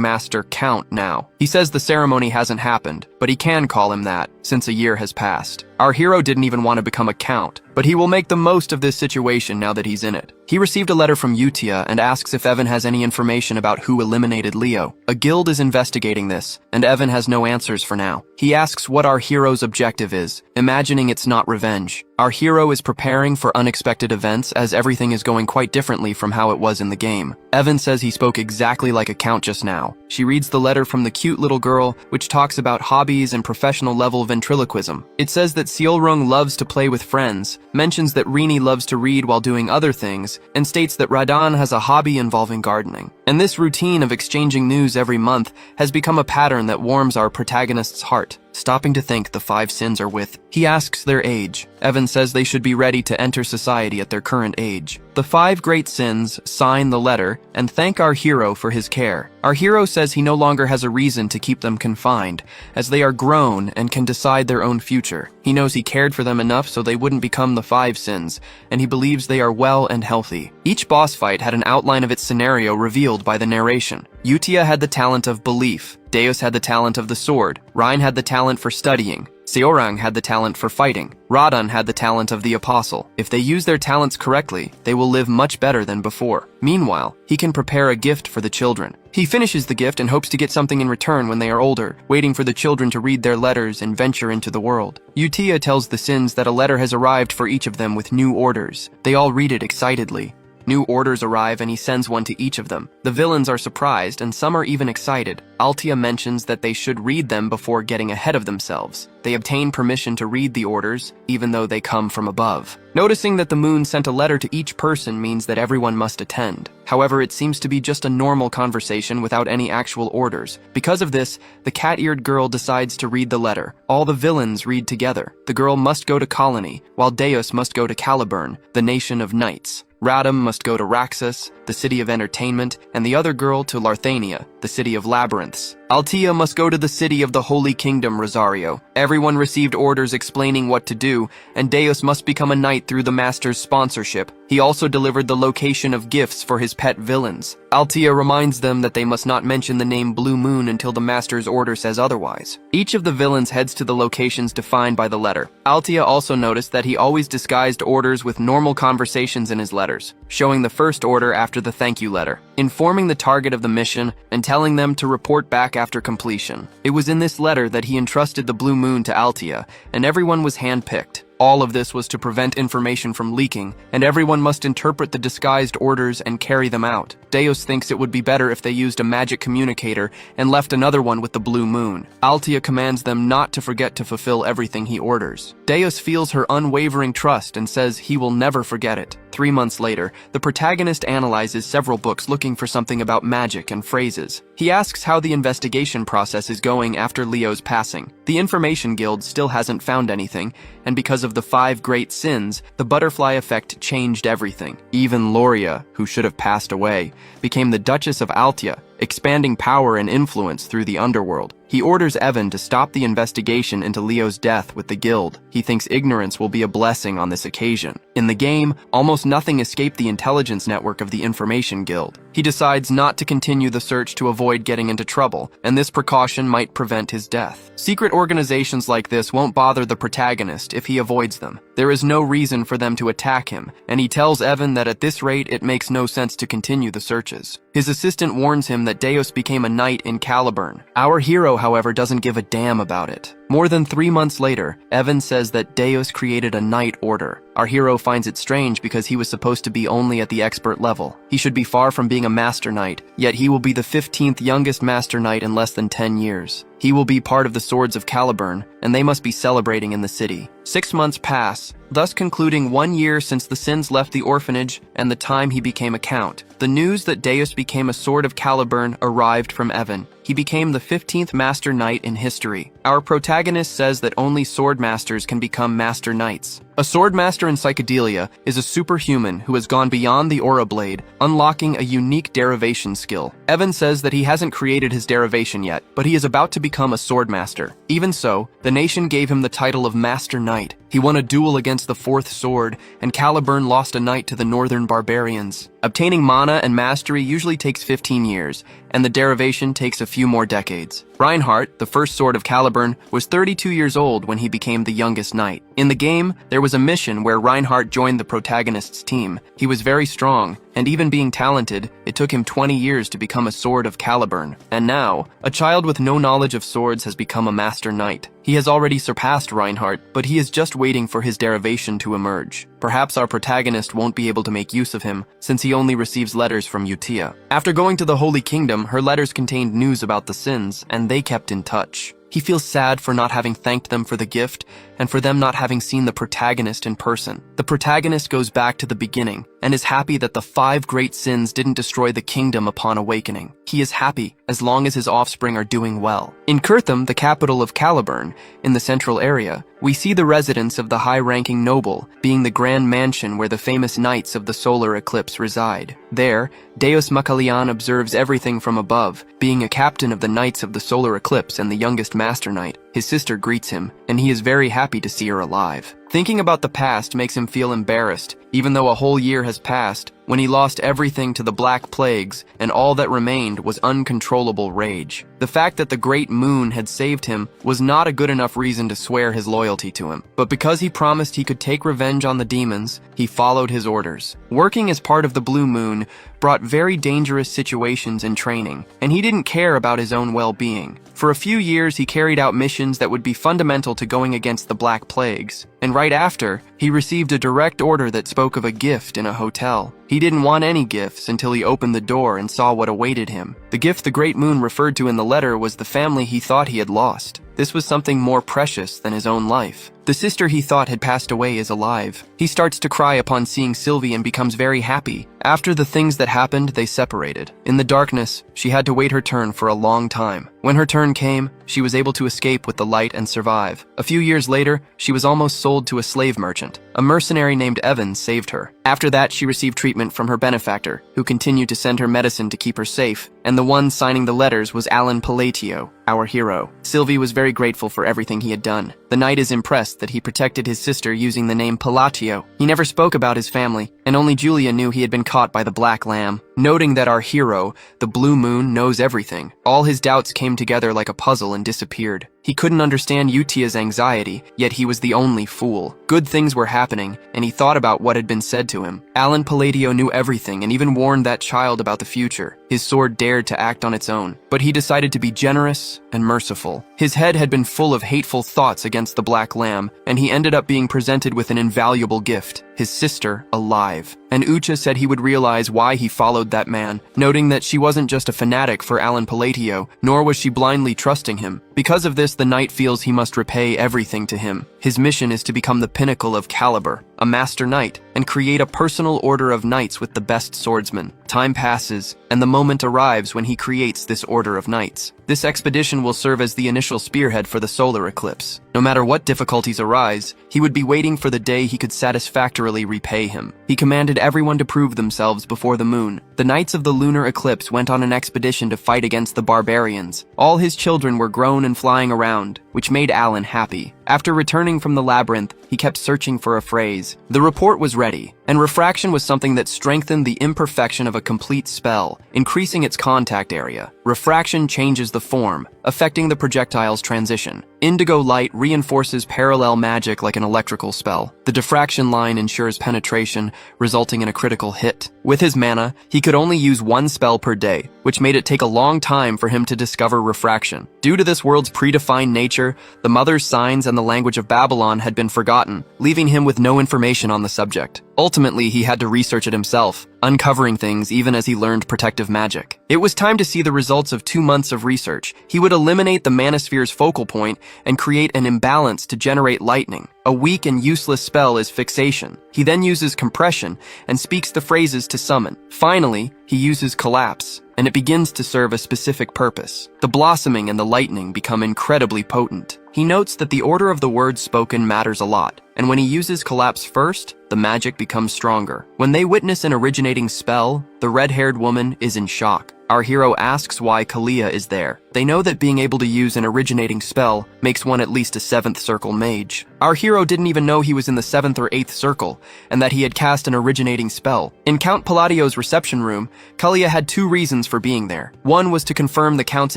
master Count now. He says the ceremony hasn't happened, but he can call him that, since a year has passed. Our hero didn't even want to become a count, but he will make the most of this situation now that he's in it. He received a letter from Utia and asks if Evan has any information about who eliminated Leo. A guild is investigating this, and Evan has no answers for now. He asks what our hero's objective is, imagining it's not revenge. Our hero is preparing for unexpected events as everything is going quite differently from how it was in the game. Evan says he spoke exactly like a count just now. She reads the letter from the cute little girl, which talks about hobbies and professional level ventriloquism. It says that Seolrung loves to play with friends, mentions that Rini loves to read while doing other things, and states that Radan has a hobby involving gardening. And this routine of exchanging news every month has become a pattern that warms our protagonist's heart. Stopping to think the 5 sins are with, he asks their age. Evan says they should be ready to enter society at their current age. The 5 great sins sign the letter and thank our hero for his care. Our hero says he no longer has a reason to keep them confined, as they are grown and can decide their own future. He knows he cared for them enough so they wouldn't become the 5 sins, and he believes they are well and healthy. Each boss fight had an outline of its scenario revealed by the narration. Utia had the talent of belief, Deus had the talent of the sword, Rhine had the talent for studying, Seorang had the talent for fighting, Radan had the talent of the apostle. If they use their talents correctly, they will live much better than before. Meanwhile, he can prepare a gift for the children. He finishes the gift and hopes to get something in return when they are older, waiting for the children to read their letters and venture into the world. Utia tells the sins that a letter has arrived for each of them with new orders. They all read it excitedly. New orders arrive and he sends one to each of them. The villains are surprised and some are even excited. Altia mentions that they should read them before getting ahead of themselves. They obtain permission to read the orders, even though they come from above. Noticing that the moon sent a letter to each person means that everyone must attend. However, it seems to be just a normal conversation without any actual orders. Because of this, the cat-eared girl decides to read the letter. All the villains read together. The girl must go to Colony, while Deus must go to Caliburn, the nation of knights. Radam must go to Raxus, the city of entertainment, and the other girl to Larthania, the city of labyrinths. Altia must go to the city of the Holy Kingdom, Rosario. Everyone received orders explaining what to do, and Deus must become a knight through the master's sponsorship. He also delivered the location of gifts for his pet villains. Altia reminds them that they must not mention the name Blue Moon until the master's order says otherwise. Each of the villains heads to the locations defined by the letter. Altia also noticed that he always disguised orders with normal conversations in his letters, showing the first order after the thank you letter, informing the target of the mission, and telling them to report back after completion. It was in this letter that he entrusted the Blue Moon to Altia, and everyone was handpicked. All of this was to prevent information from leaking, and everyone must interpret the disguised orders and carry them out. Deus thinks it would be better if they used a magic communicator and left another one with the Blue Moon. Altia commands them not to forget to fulfill everything he orders. Deus feels her unwavering trust and says he will never forget it. 3 months later, the protagonist analyzes several books looking for something about magic and phrases. He asks how the investigation process is going after Leo's passing. The Information Guild still hasn't found anything, and because of the 5 great sins, the butterfly effect changed everything. Even Loria, who should have passed away, became the Duchess of Altia, expanding power and influence through the underworld. He orders Evan to stop the investigation into Leo's death with the guild. He thinks ignorance will be a blessing on this occasion. In the game, almost nothing escaped the intelligence network of the Information Guild. He decides not to continue the search to avoid getting into trouble, and this precaution might prevent his death. Secret organizations like this won't bother the protagonist if he avoids them. There is no reason for them to attack him, and he tells Evan that at this rate it makes no sense to continue the searches. His assistant warns him that Deus became a knight in Caliburn. Our hero, however, doesn't give a damn about it. More than 3 months later, Evan says that Deus created a knight order. Our hero finds it strange because he was supposed to be only at the expert level. He should be far from being a master knight, yet he will be the 15th youngest master knight in less than 10 years. He will be part of the Swords of Caliburn, and they must be celebrating in the city. 6 months pass, thus concluding 1 year since the sins left the orphanage and the time he became a count. The news that Deus became a Sword of Caliburn arrived from Evan. He became the 15th Master Knight in history. Our protagonist says that only sword masters can become Master Knights. A sword master in Psychedelia is a superhuman who has gone beyond the Aura Blade, unlocking a unique derivation skill. Evan says that he hasn't created his derivation yet, but he is about to become a sword master. Even so, the nation gave him the title of Master Knight. He won a duel against the Fourth Sword, and Caliburn lost a knight to the Northern Barbarians. Obtaining mana and mastery usually takes 15 years, and the derivation takes a few more decades. Reinhardt, the first sword of Caliburn, was 32 years old when he became the youngest knight. In the game, there was a mission where Reinhardt joined the protagonist's team. He was very strong, and even being talented, it took him 20 years to become a sword of Caliburn. And now, a child with no knowledge of swords has become a master knight. He has already surpassed Reinhardt, but he is just waiting for his derivation to emerge. Perhaps our protagonist won't be able to make use of him, since he only receives letters from Utia. After going to the Holy Kingdom, her letters contained news about the sins, and they kept in touch. He feels sad for not having thanked them for the gift, and for them not having seen the protagonist in person. The protagonist goes back to the beginning, and is happy that the 5 great sins didn't destroy the kingdom upon awakening. He is happy as long as his offspring are doing well. In Kirtham, the capital of Caliburn, in the central area, we see the residence of the high-ranking noble, being the grand mansion where the famous knights of the solar eclipse reside. There, Deus Makalian observes everything from above, being a captain of the knights of the solar eclipse and the youngest master knight. His sister greets him, and he is very happy to see her alive. Thinking about the past makes him feel embarrassed, even though a whole year has passed, when he lost everything to the Black Plagues, and all that remained was uncontrollable rage. The fact that the Great Moon had saved him was not a good enough reason to swear his loyalty to him. But because he promised he could take revenge on the demons, he followed his orders. Working as part of the Blue Moon brought very dangerous situations in training, and he didn't care about his own well-being. For a few years, he carried out missions that would be fundamental to going against the Black Plagues. And right after, he received a direct order that spoke of a gift in a hotel. He didn't want any gifts until he opened the door and saw what awaited him. The gift the Great Moon referred to in the letter was the family he thought he had lost. This was something more precious than his own life. The sister he thought had passed away is alive. He starts to cry upon seeing Sylvie and becomes very happy. After the things that happened, they separated. In the darkness, she had to wait her turn for a long time. When her turn came, she was able to escape with the light and survive. A few years later, she was almost sold to a slave merchant. A mercenary named Evan saved her. After that, she received treatment from her benefactor, who continued to send her medicine to keep her safe, and the one signing the letters was Alan Palatio, our hero. Sylvie was very grateful for everything he had done. The knight is impressed that he protected his sister using the name Palatio. He never spoke about his family, and only Julia knew he had been caught by the Black Lamb. Noting that our hero, the Blue Moon, knows everything, all his doubts came together like a puzzle and disappeared. He couldn't understand Utia's anxiety, yet he was the only fool. Good things were happening, and he thought about what had been said to him. Alan Palladio knew everything and even warned that child about the future. His sword dared to act on its own, but he decided to be generous and merciful. His head had been full of hateful thoughts against the Black Lamb, and he ended up being presented with an invaluable gift, his sister alive. And Ucha said he would realize why he followed that man, noting that she wasn't just a fanatic for Alan Palatio, nor was she blindly trusting him. Because of this, the knight feels he must repay everything to him. His mission is to become the pinnacle of caliber, a master knight, and create a personal order of knights with the best swordsmen. Time passes, and the moment arrives when he creates this order of knights. This expedition will serve as the initial spearhead for the solar eclipse. No matter what difficulties arise, he would be waiting for the day he could satisfactorily repay him. He commanded everyone to prove themselves before the moon. The knights of the lunar eclipse went on an expedition to fight against the barbarians. All his children were grown and flying around, which made Alan happy. After returning from the labyrinth, he kept searching for a phrase. The report was ready, and refraction was something that strengthened the imperfection of a complete spell, increasing its contact area. refraction changes the form, affecting the projectile's transition. Indigo light reinforces parallel magic like an electrical spell. The diffraction line ensures penetration, resulting in a critical hit. With his mana, he could only use one spell per day, which made it take a long time for him to discover refraction. Due to this world's predefined nature, the mother's signs and the language of Babylon had been forgotten, leaving him with no information on the subject. Ultimately, he had to research it himself, uncovering things even as he learned protective magic. It was time to see the results of 2 months of research. He would eliminate the manosphere's focal point and create an imbalance to generate lightning. A weak and useless spell is fixation. He then uses compression and speaks the phrases to summon. Finally, he uses collapse, and it begins to serve a specific purpose. The blossoming and the lightning become incredibly potent. He notes that the order of the words spoken matters a lot, and when he uses collapse first, the magic becomes stronger. When they witness an originating spell, the red-haired woman is in shock. Our hero asks why Kalia is there. They know that being able to use an originating spell makes one at least a 7th circle mage. Our hero didn't even know he was in the 7th or 8th circle, and that he had cast an originating spell. In Count Palladio's reception room, Kalia had 2 reasons for being there. One was to confirm the Count's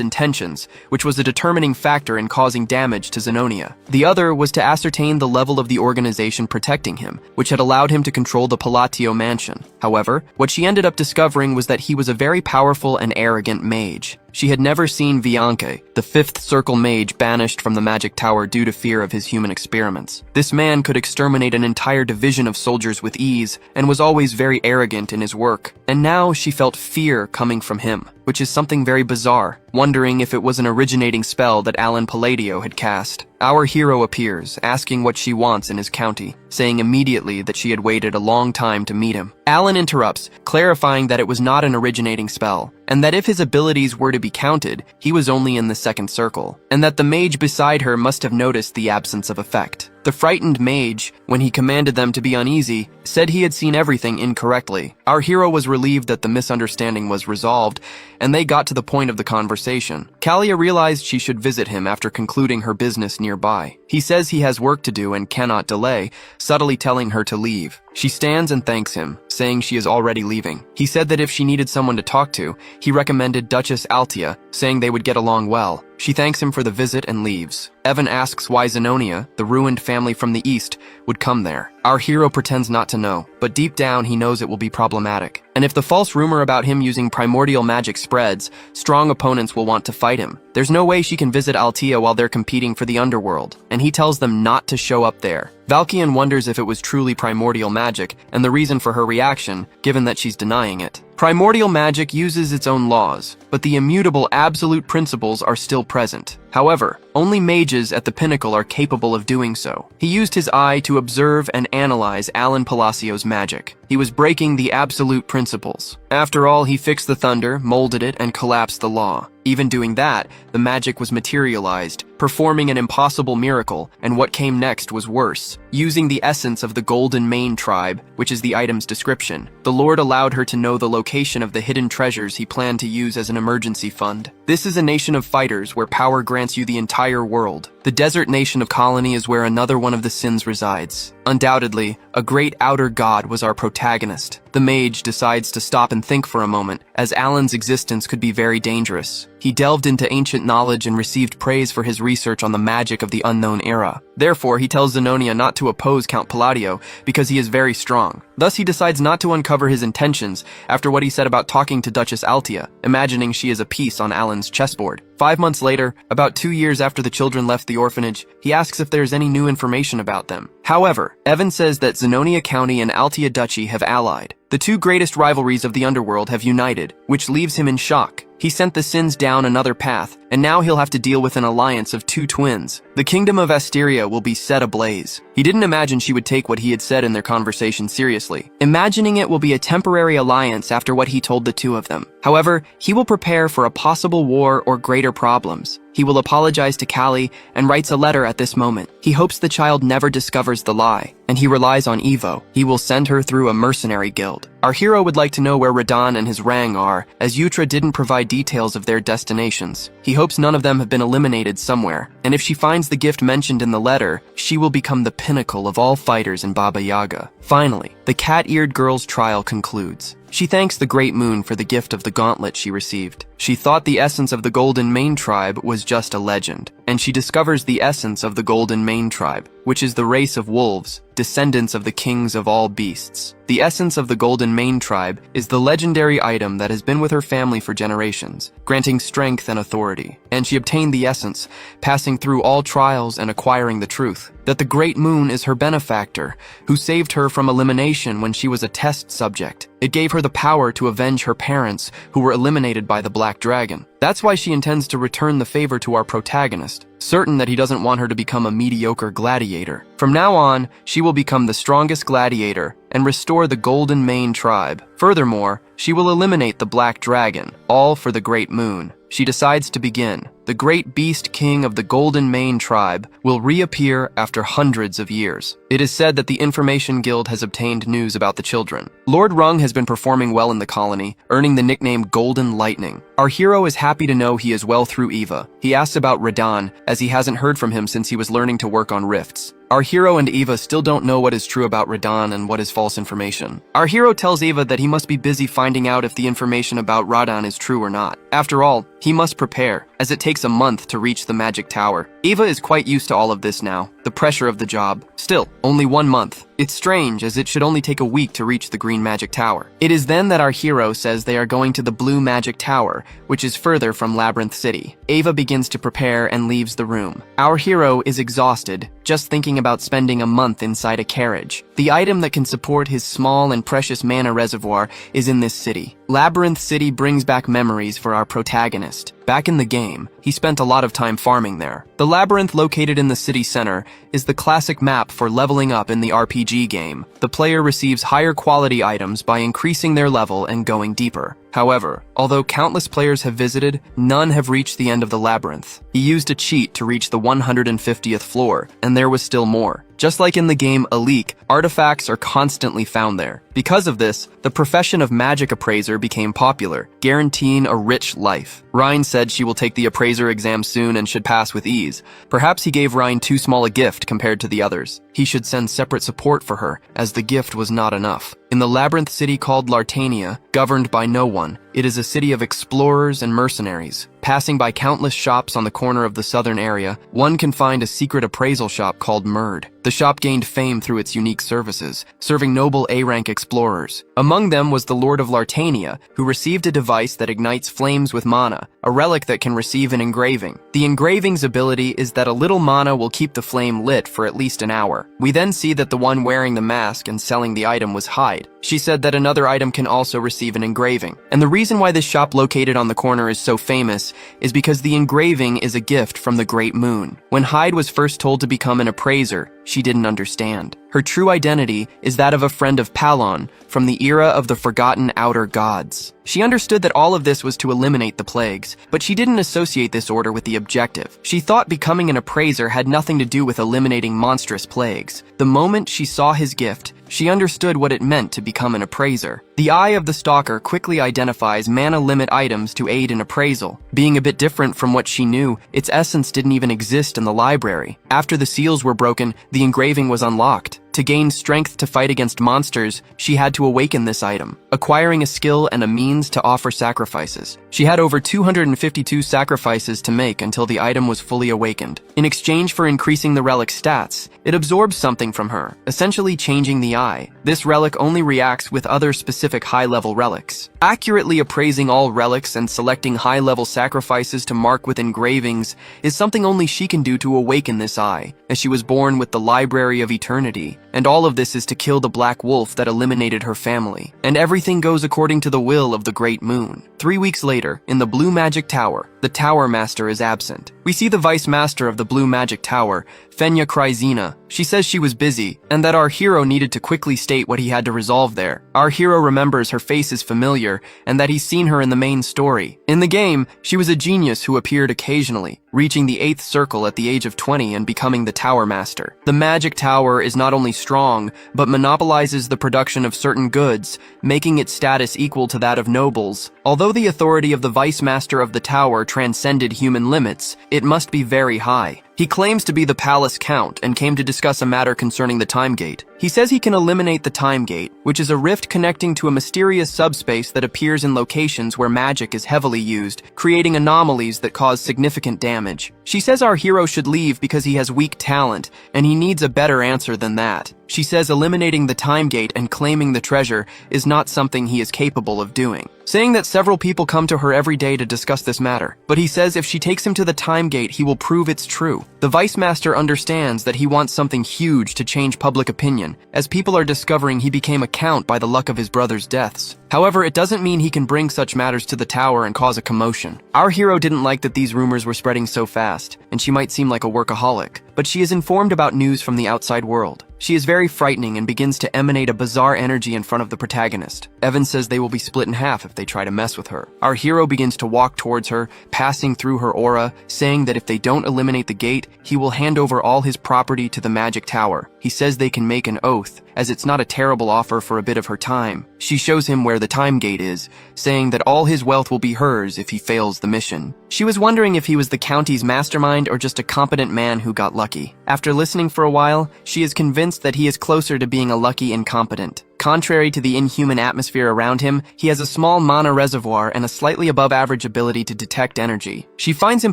intentions, which was a determining factor in causing damage to Zenonia. The other was to ascertain the level of the organization protecting him, which had allowed him to control the Pallatio mansion. However, what she ended up discovering was that he was a very powerful and arrogant mage. She had never seen Vianke, the 5th circle mage banished from the magic tower due to fear of his human experiments. This man could exterminate an entire division of soldiers with ease, and was always very arrogant in his work. And now she felt fear coming from him, which is something very bizarre, wondering if it was an originating spell that Alan Palladio had cast. Our hero appears, asking what she wants in his county, saying immediately that she had waited a long time to meet him. Alan interrupts, clarifying that it was not an originating spell, and that if his abilities were to be counted, he was only in the 2nd circle, and that the mage beside her must have noticed the absence of effect. The frightened mage, when he commanded them to be uneasy, said he had seen everything incorrectly. Our hero was relieved that the misunderstanding was resolved, and they got to the point of the conversation. Kalia realized she should visit him after concluding her business nearby. He says he has work to do and cannot delay, subtly telling her to leave. She stands and thanks him, saying she is already leaving. He said that if she needed someone to talk to, he recommended Duchess Altia, saying they would get along well. She thanks him for the visit and leaves. Evan asks why Zenonia, the ruined family from the east, would come there. Our hero pretends not to know, but deep down he knows it will be problematic. And if the false rumor about him using primordial magic spreads, strong opponents will want to fight him. There's no way she can visit Altia while they're competing for the underworld, and he tells them not to show up there. Valkian wonders if it was truly primordial magic, and the reason for her reaction, given that she's denying it. Primordial magic uses its own laws, but the immutable absolute principles are still present. However, only mages at the pinnacle are capable of doing so. He used his eye to observe and analyze Alan Palacios' magic. He was breaking the absolute principles. After all, he fixed the thunder, molded it, and collapsed the law. Even doing that, the magic was materialized, performing an impossible miracle, and what came next was worse. Using the essence of the Golden Mane tribe, which is the item's description, the Lord allowed her to know the location of the hidden treasures he planned to use as an emergency fund. This is a nation of fighters where power grants you the entire world. The desert nation of Colony is where another one of the sins resides. Undoubtedly, a great outer god was our protagonist. The mage decides to stop and think for a moment, as Alan's existence could be very dangerous. He delved into ancient knowledge and received praise for his research on the magic of the unknown era. Therefore, he tells Zenonia not to oppose Count Palladio because he is very strong. Thus, he decides not to uncover his intentions after what he said about talking to Duchess Altia, imagining she is a piece on Alan's chessboard. 5 months later, about 2 years after the children left the orphanage, he asks if there's any new information about them. However, Evan says that Zenonia County and Altia Duchy have allied. The 2 greatest rivalries of the underworld have united, which leaves him in shock. He sent the sins down another path, and now he'll have to deal with an alliance of 2 twins. The kingdom of Asteria will be set ablaze. He didn't imagine she would take what he had said in their conversation seriously, imagining it will be a temporary alliance after what he told the 2 of them. However, he will prepare for a possible war or greater problems. He will apologize to Callie and writes a letter at this moment. He hopes the child never discovers the lie, and he relies on Evo. He will send her through a mercenary guild. Our hero would like to know where Radon and his Rang are, as Yutra didn't provide details of their destinations. He hopes none of them have been eliminated somewhere, and if she finds the gift mentioned in the letter, she will become the pinnacle of all fighters in Baba Yaga. Finally, the cat-eared girl's trial concludes. She thanks the Great Moon for the gift of the gauntlet she received. She thought the essence of the Golden Mane tribe was just a legend, and she discovers the essence of the Golden Mane tribe, which is the race of wolves, descendants of the kings of all beasts. The essence of the Golden Mane tribe is the legendary item that has been with her family for generations, granting strength and authority. And she obtained the essence, passing through all trials and acquiring the truth, that the Great Moon is her benefactor, who saved her from elimination when she was a test subject. It gave her the power to avenge her parents, who were eliminated by the Black Dragon. That's why she intends to return the favor to our protagonist, certain that he doesn't want her to become a mediocre gladiator. From now on, she will become the strongest gladiator and restore the Golden Mane tribe. Furthermore, she will eliminate the Black Dragon, all for the Great Moon. She decides to begin. The great beast king of the Golden Mane tribe will reappear after hundreds of years. It is said that the Information Guild has obtained news about the children. Lord Rung has been performing well in the colony, earning the nickname Golden Lightning. Our hero is happy to know he is well through Eva. He asks about Radon, as he hasn't heard from him since he was learning to work on rifts. Our hero and Eva still don't know what is true about Radon and what is false information. Our hero tells Eva that he must be busy finding out if the information about Radon is true or not. After all, he must prepare, as it takes a month to reach the magic tower. Eva is quite used to all of this now, the pressure of the job. Still, only 1 month. It's strange, as it should only take a week to reach the Green Magic Tower. It is then that our hero says they are going to the Blue Magic Tower, which is further from Labyrinth City. Eva begins to prepare and leaves the room. Our hero is exhausted, just thinking about spending a month inside a carriage. The item that can support his small and precious mana reservoir is in this city. Labyrinth City brings back memories for our protagonist. Back in the game, he spent a lot of time farming there. The labyrinth located in the city center is the classic map for leveling up in the RPG game. The player receives higher quality items by increasing their level and going deeper. However, although countless players have visited, none have reached the end of the labyrinth. He used a cheat to reach the 150th floor, and there was still more. Just like in the game Alik, artifacts are constantly found there. Because of this, the profession of magic appraiser became popular, guaranteeing a rich life. Ryan said she will take the appraiser exam soon and should pass with ease. Perhaps he gave Ryan too small a gift compared to the others. He should send separate support for her, as the gift was not enough. In the labyrinth city called Lartania, governed by no one, it is a city of explorers and mercenaries. Passing by countless shops on the corner of the southern area, one can find a secret appraisal shop called Murd. The shop gained fame through its unique services, serving noble A-rank explorers. Among them was the Lord of Lartania, who received a device that ignites flames with mana, a relic that can receive an engraving. The engraving's ability is that a little mana will keep the flame lit for at least an hour. We then see that the one wearing the mask and selling the item was Hyde. She said that another item can also receive an engraving. And the reason why this shop located on the corner is so famous is because the engraving is a gift from the Great Moon. When Hyde was first told to become an appraiser, she didn't understand. Her true identity is that of a friend of Palon from the era of the forgotten outer gods. She understood that all of this was to eliminate the plagues, but she didn't associate this order with the objective. She thought becoming an appraiser had nothing to do with eliminating monstrous plagues. The moment she saw his gift, she understood what it meant to become an appraiser. The eye of the stalker quickly identifies mana limit items to aid in appraisal. Being a bit different from what she knew, its essence didn't even exist in the library. After the seals were broken, the engraving was unlocked. To gain strength to fight against monsters, she had to awaken this item, acquiring a skill and a means to offer sacrifices. She had over 252 sacrifices to make until the item was fully awakened. In exchange for increasing the relic's stats, it absorbs something from her, essentially changing the eye. This relic only reacts with other specific high-level relics. Accurately appraising all relics and selecting high-level sacrifices to mark with engravings is something only she can do to awaken this eye, as she was born with the Library of Eternity. And all of this is to kill the Black Wolf that eliminated her family. And everything goes according to the will of the Great Moon. 3 weeks later, in the Blue Magic Tower, the Tower Master is absent. We see the Vice Master of the Blue Magic Tower, Fenya Kryzina. She says she was busy, and that our hero needed to quickly state what he had to resolve there. Our hero remembers her face is familiar, and that he's seen her in the main story. In the game, she was a genius who appeared occasionally, reaching the 8th circle at the age of 20 and becoming the Tower Master. The Magic Tower is not only strong, but monopolizes the production of certain goods, making its status equal to that of nobles. Although the authority of the Vice Master of the Tower transcended human limits, it must be very high. He claims to be the Palace Count and came to discuss a matter concerning the Time Gate. He says he can eliminate the Time Gate, which is a rift connecting to a mysterious subspace that appears in locations where magic is heavily used, creating anomalies that cause significant damage. She says our hero should leave because he has weak talent, and he needs a better answer than that. She says eliminating the time gate and claiming the treasure is not something he is capable of doing, saying that several people come to her every day to discuss this matter. But he says if she takes him to the time gate, he will prove it's true. The Vice Master understands that he wants something huge to change public opinion, as people are discovering he became a count by the luck of his brother's deaths. However, it doesn't mean he can bring such matters to the tower and cause a commotion. Our hero didn't like that these rumors were spreading so fast, and she might seem like a workaholic, but she is informed about news from the outside world. She is very frightening and begins to emanate a bizarre energy in front of the protagonist. Evan says they will be split in half if they try to mess with her. Our hero begins to walk towards her, passing through her aura, saying that if they don't eliminate the gate, he will hand over all his property to the magic tower. He says they can make an oath, as it's not a terrible offer for a bit of her time. She shows him where the time gate is, saying that all his wealth will be hers if he fails the mission. She was wondering if he was the county's mastermind or just a competent man who got lucky. After listening for a while, she is convinced that he is closer to being a lucky incompetent. Contrary to the inhuman atmosphere around him, he has a small mana reservoir and a slightly above average ability to detect energy. She finds him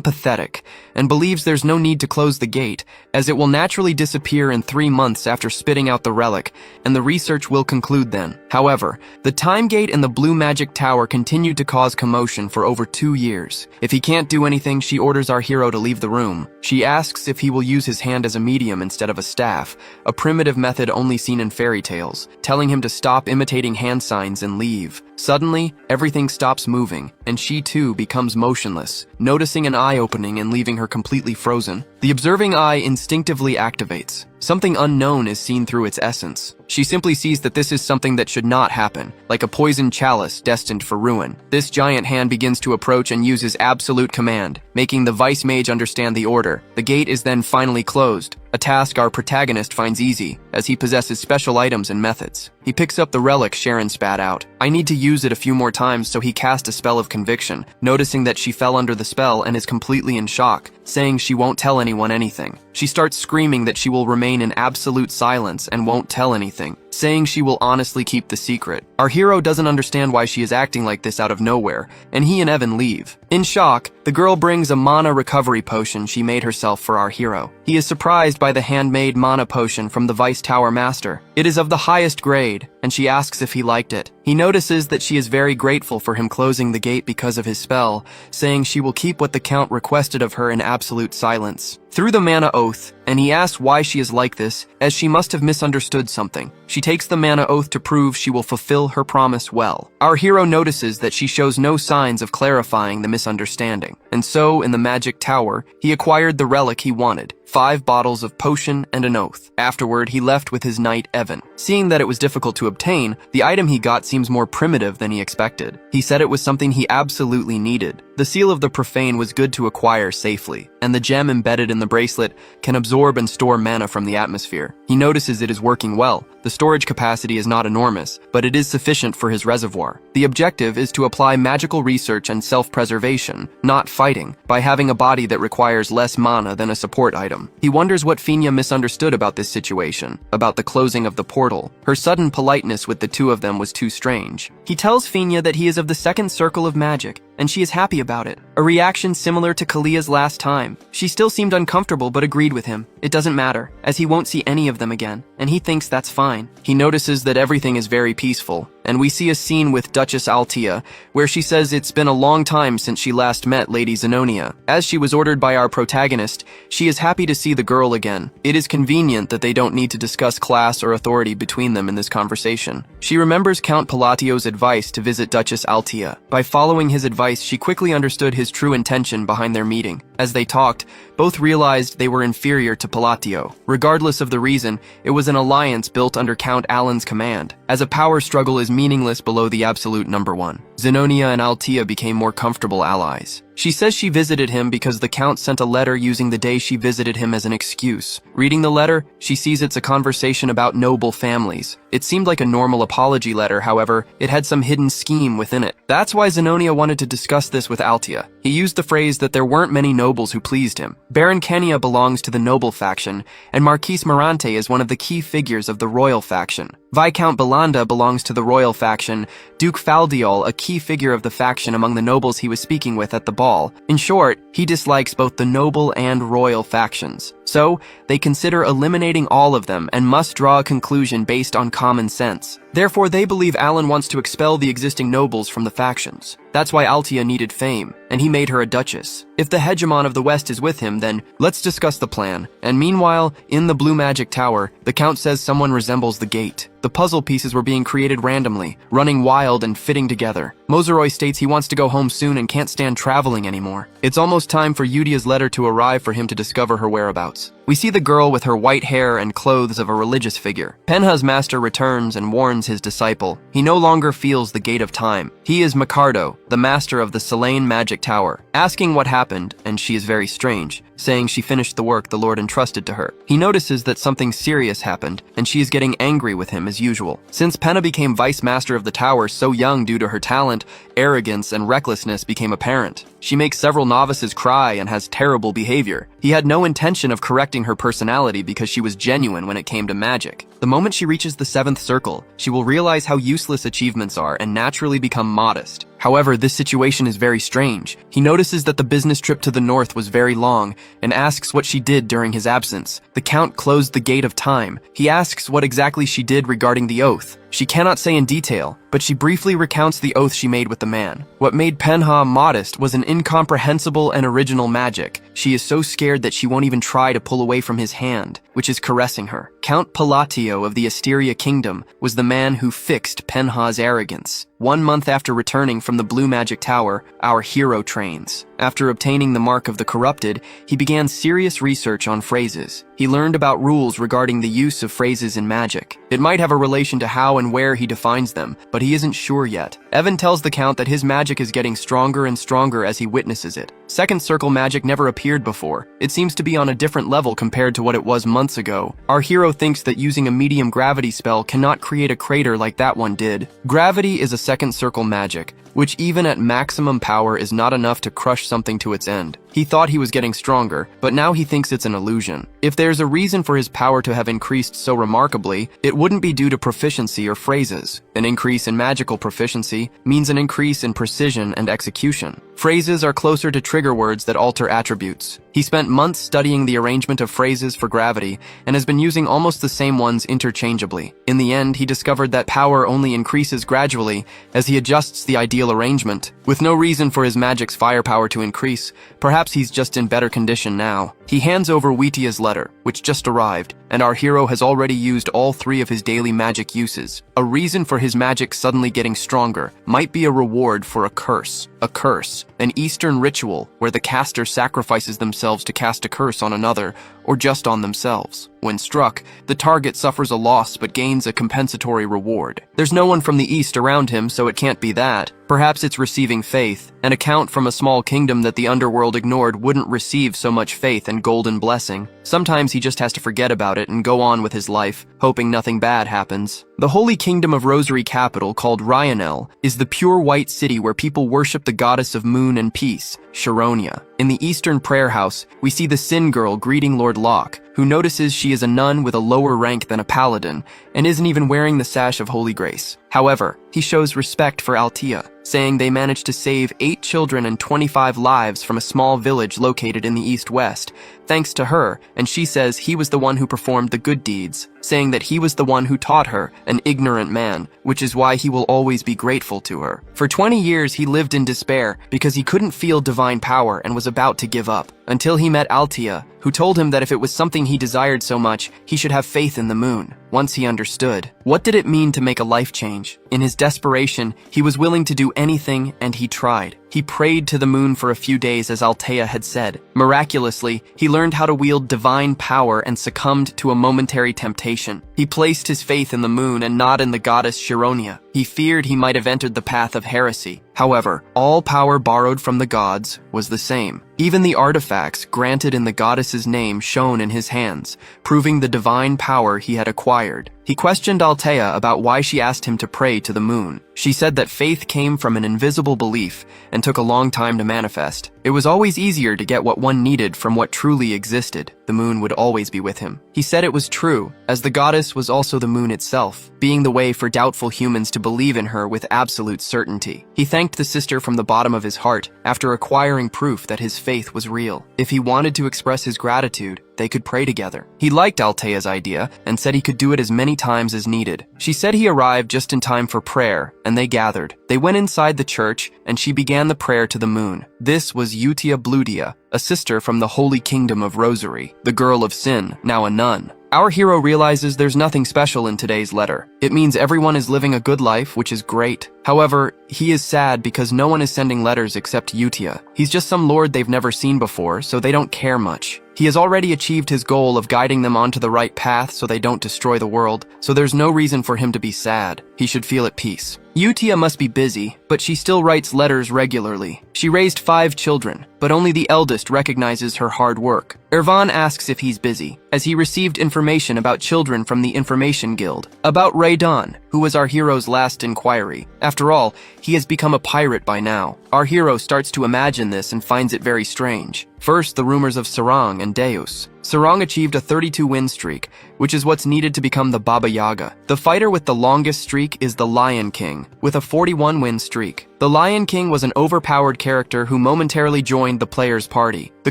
pathetic and believes there's no need to close the gate, as it will naturally disappear in 3 months after spitting out the relic, and the research will conclude then. However, the time gate and the blue magic tower continued to cause commotion for over 2 years. If he can't do anything, she orders our hero to leave the room. She asks if he will use his hand as a medium instead of a staff, a primitive method only seen in fairy tales, telling him to stop imitating hand signs and leave. Suddenly, everything stops moving, and she too becomes motionless, noticing an eye opening and leaving her completely frozen. The observing eye instinctively activates. Something unknown is seen through its essence. She simply sees that this is something that should not happen, like a poisoned chalice destined for ruin. This giant hand begins to approach and uses absolute command, making the Vice Mage understand the order. The gate is then finally closed, a task our protagonist finds easy, as he possesses special items and methods. He picks up the relic Sharon spat out. I need to use it a few more times, so he cast a spell of conviction, noticing that she fell under the spell and is completely in shock, saying she won't tell anyone anything. She starts screaming that she will remain in absolute silence and won't tell anything, saying she will honestly keep the secret. Our hero doesn't understand why she is acting like this out of nowhere, and he and Evan leave. In shock, the girl brings a mana recovery potion she made herself for our hero. He is surprised by the handmade mana potion from the Vice Tower Master. It is of the highest grade, and she asks if he liked it. He notices that she is very grateful for him closing the gate because of his spell, saying she will keep what the Count requested of her in absolute silence. Through the mana oath, and he asks why she is like this, as she must have misunderstood something. She takes the mana oath to prove she will fulfill her promise well. Our hero notices that she shows no signs of clarifying the misunderstanding, and so, in the magic tower, he acquired the relic he wanted, 5 bottles of potion and an oath. Afterward, he left with his knight Evan. Seeing that it was difficult to obtain, the item he got seems more primitive than he expected. He said it was something he absolutely needed. The seal of the profane was good to acquire safely, and the gem embedded in the bracelet can absorb and store mana from the atmosphere. He notices it is working well. The storage capacity is not enormous, but it is sufficient for his reservoir. The objective is to apply magical research and self-preservation, not fighting, by having a body that requires less mana than a support item. He wonders what Finia misunderstood about this situation, about the closing of the portal. Her sudden politeness with the two of them was too strange. He tells Finia that he is of the second circle of magic, and she is happy about it. A reaction similar to Kalia's last time. She still seemed uncomfortable but agreed with him. It doesn't matter, as he won't see any of them again, and he thinks that's fine. He notices that everything is very peaceful, and we see a scene with Duchess Altea, where she says it's been a long time since she last met Lady Zenonia. As she was ordered by our protagonist, she is happy to see the girl again. It is convenient that they don't need to discuss class or authority between them in this conversation. She remembers Count Palatio's advice to visit Duchess Altea. By following his advice, she quickly understood his true intention behind their meeting. As they talked, both realized they were inferior to Palatio. Regardless of the reason, it was an alliance built under Count Alan's command, as a power struggle is meaningless below the absolute number one. Zenonia and Altea became more comfortable allies. She says she visited him because the Count sent a letter using the day she visited him as an excuse. Reading the letter, she sees it's a conversation about noble families. It seemed like a normal apology letter, however, it had some hidden scheme within it. That's why Zenonia wanted to discuss this with Altea. He used the phrase that there weren't many nobles who pleased him. Baron Kenia belongs to the noble faction, and Marquise Morante is one of the key figures of the royal faction. Viscount Belanda belongs to the royal faction, Duke Faldiol a key figure of the faction among the nobles he was speaking with at the ball. In short, he dislikes both the noble and royal factions. So, they consider eliminating all of them and must draw a conclusion based on common sense. Therefore, they believe Alan wants to expel the existing nobles from the factions. That's why Altea needed fame, and he made her a duchess. If the hegemon of the West is with him, then let's discuss the plan. And meanwhile, in the Blue Magic Tower, the Count says someone resembles the gate. The puzzle pieces were being created randomly, running wild and fitting together. Mozeroy states he wants to go home soon and can't stand traveling anymore. It's almost time for Eudia's letter to arrive for him to discover her whereabouts. We see the girl with her white hair and clothes of a religious figure. Penha's master returns and warns his disciple. He no longer feels the gate of time. He is Micardo, the master of the Selene Magic Tower, asking what happened, and she is very strange, saying she finished the work the Lord entrusted to her. He notices that something serious happened, and she is getting angry with him as usual. Since Penha became vice master of the tower so young due to her talent, arrogance and recklessness became apparent. She makes several novices cry and has terrible behavior. He had no intention of correcting her personality because she was genuine when it came to magic. The moment she reaches the 7th circle, she will realize how useless achievements are and naturally become modest. However, this situation is very strange. He notices that the business trip to the north was very long and asks what she did during his absence. The Count closed the gate of time. He asks what exactly she did regarding the oath. She cannot say in detail, but she briefly recounts the oath she made with the man. What made Penha modest was an incomprehensible and original magic. She is so scared that she won't even try to pull away from his hand, which is caressing her. Count Palatio of the Asteria Kingdom was the man who fixed Penha's arrogance. 1 month after returning from the Blue Magic Tower, our hero trains. After obtaining the Mark of the Corrupted, he began serious research on phrases. He learned about rules regarding the use of phrases in magic. It might have a relation to how and where he defines them, but he isn't sure yet. Evan tells the Count that his magic is getting stronger and stronger as he witnesses it. Second circle magic never appeared before. It seems to be on a different level compared to what it was months ago. Our hero thinks that using a medium gravity spell cannot create a crater like that one did. Gravity is a second circle magic, which even at maximum power is not enough to crush something to its end. He thought he was getting stronger, but now he thinks it's an illusion. If there's a reason for his power to have increased so remarkably, it wouldn't be due to proficiency or phrases. An increase in magical proficiency means an increase in precision and execution. Phrases are closer to trigger words that alter attributes. He spent months studying the arrangement of phrases for gravity and has been using almost the same ones interchangeably. In the end, he discovered that power only increases gradually as he adjusts the ideal arrangement. With no reason for his magic's firepower to increase, perhaps he's just in better condition now. He hands over Wheatia's letter, which just arrived, and our hero has already used all 3 of his daily magic uses. A reason for his magic suddenly getting stronger might be a reward for a curse. A curse, an Eastern ritual where the caster sacrifices themselves to cast a curse on another, or just on themselves. When struck, the target suffers a loss but gains a compensatory reward. There's no one from the East around him, so it can't be that. Perhaps it's receiving faith. An account from a small kingdom that the underworld ignored wouldn't receive so much faith and golden blessing. Sometimes he just has to forget about it and go on with his life, hoping nothing bad happens. The Holy Kingdom of Rosary Capital, called Ryanel, is the pure white city where people worship the goddess of moon and peace, Sharonia. In the Eastern Prayer House, we see the Sin Girl greeting Lord Locke, who notices she is a nun with a lower rank than a paladin, and isn't even wearing the sash of Holy Grace. However, he shows respect for Altea, saying they managed to save 8 children and 25 lives from a small village located in the east-west, thanks to her, and she says he was the one who performed the good deeds, saying that he was the one who taught her, an ignorant man, which is why he will always be grateful to her. For 20 years he lived in despair because he couldn't feel divine power and was about to give up, until he met Altea, who told him that if it was something he desired so much, he should have faith in the moon. Once he understood, what did it mean to make a life change? In his desperation, he was willing to do anything, and he tried. He prayed to the moon for a few days as Altea had said. Miraculously, he learned how to wield divine power and succumbed to a momentary temptation. He placed his faith in the moon and not in the goddess Sharonia. He feared he might have entered the path of heresy. However, all power borrowed from the gods was the same. Even the artifacts granted in the goddess's name shone in his hands, proving the divine power he had acquired. He questioned Altea about why she asked him to pray to the moon. She said that faith came from an invisible belief and took a long time to manifest. It was always easier to get what one needed from what truly existed. The moon would always be with him. He said it was true, as the goddess was also the moon itself, being the way for doubtful humans to believe in her with absolute certainty. He thanked the sister from the bottom of his heart after acquiring proof that his faith was real. If he wanted to express his gratitude, they could pray together. He liked Altea's idea and said he could do it as many times as needed. She said he arrived just in time for prayer, and they gathered. They went inside the church, and she began the prayer to the moon. This was Eutia Blutia, a sister from the Holy Kingdom of Rosary, the girl of sin, now a nun. Our hero realizes there's nothing special in today's letter. It means everyone is living a good life, which is great. However, he is sad because no one is sending letters except Eutia. He's just some lord they've never seen before, so they don't care much. He has already achieved his goal of guiding them onto the right path so they don't destroy the world, so there's no reason for him to be sad. He should feel at peace. Eutia must be busy, but she still writes letters regularly. She raised 5 children, but only the eldest recognizes her hard work. Ervan asks if he's busy, as he received information about children from the Information Guild, about REBORN, who was our hero's last inquiry. After all, he has become a pirate by now. Our hero starts to imagine this and finds it very strange. First, the rumors of Sarang and Deus. Sarang achieved a 32-win streak, which is what's needed to become the Baba Yaga. The fighter with the longest streak is the Lion King, with a 41-win streak. The Lion King was an overpowered character who momentarily joined the player's party. The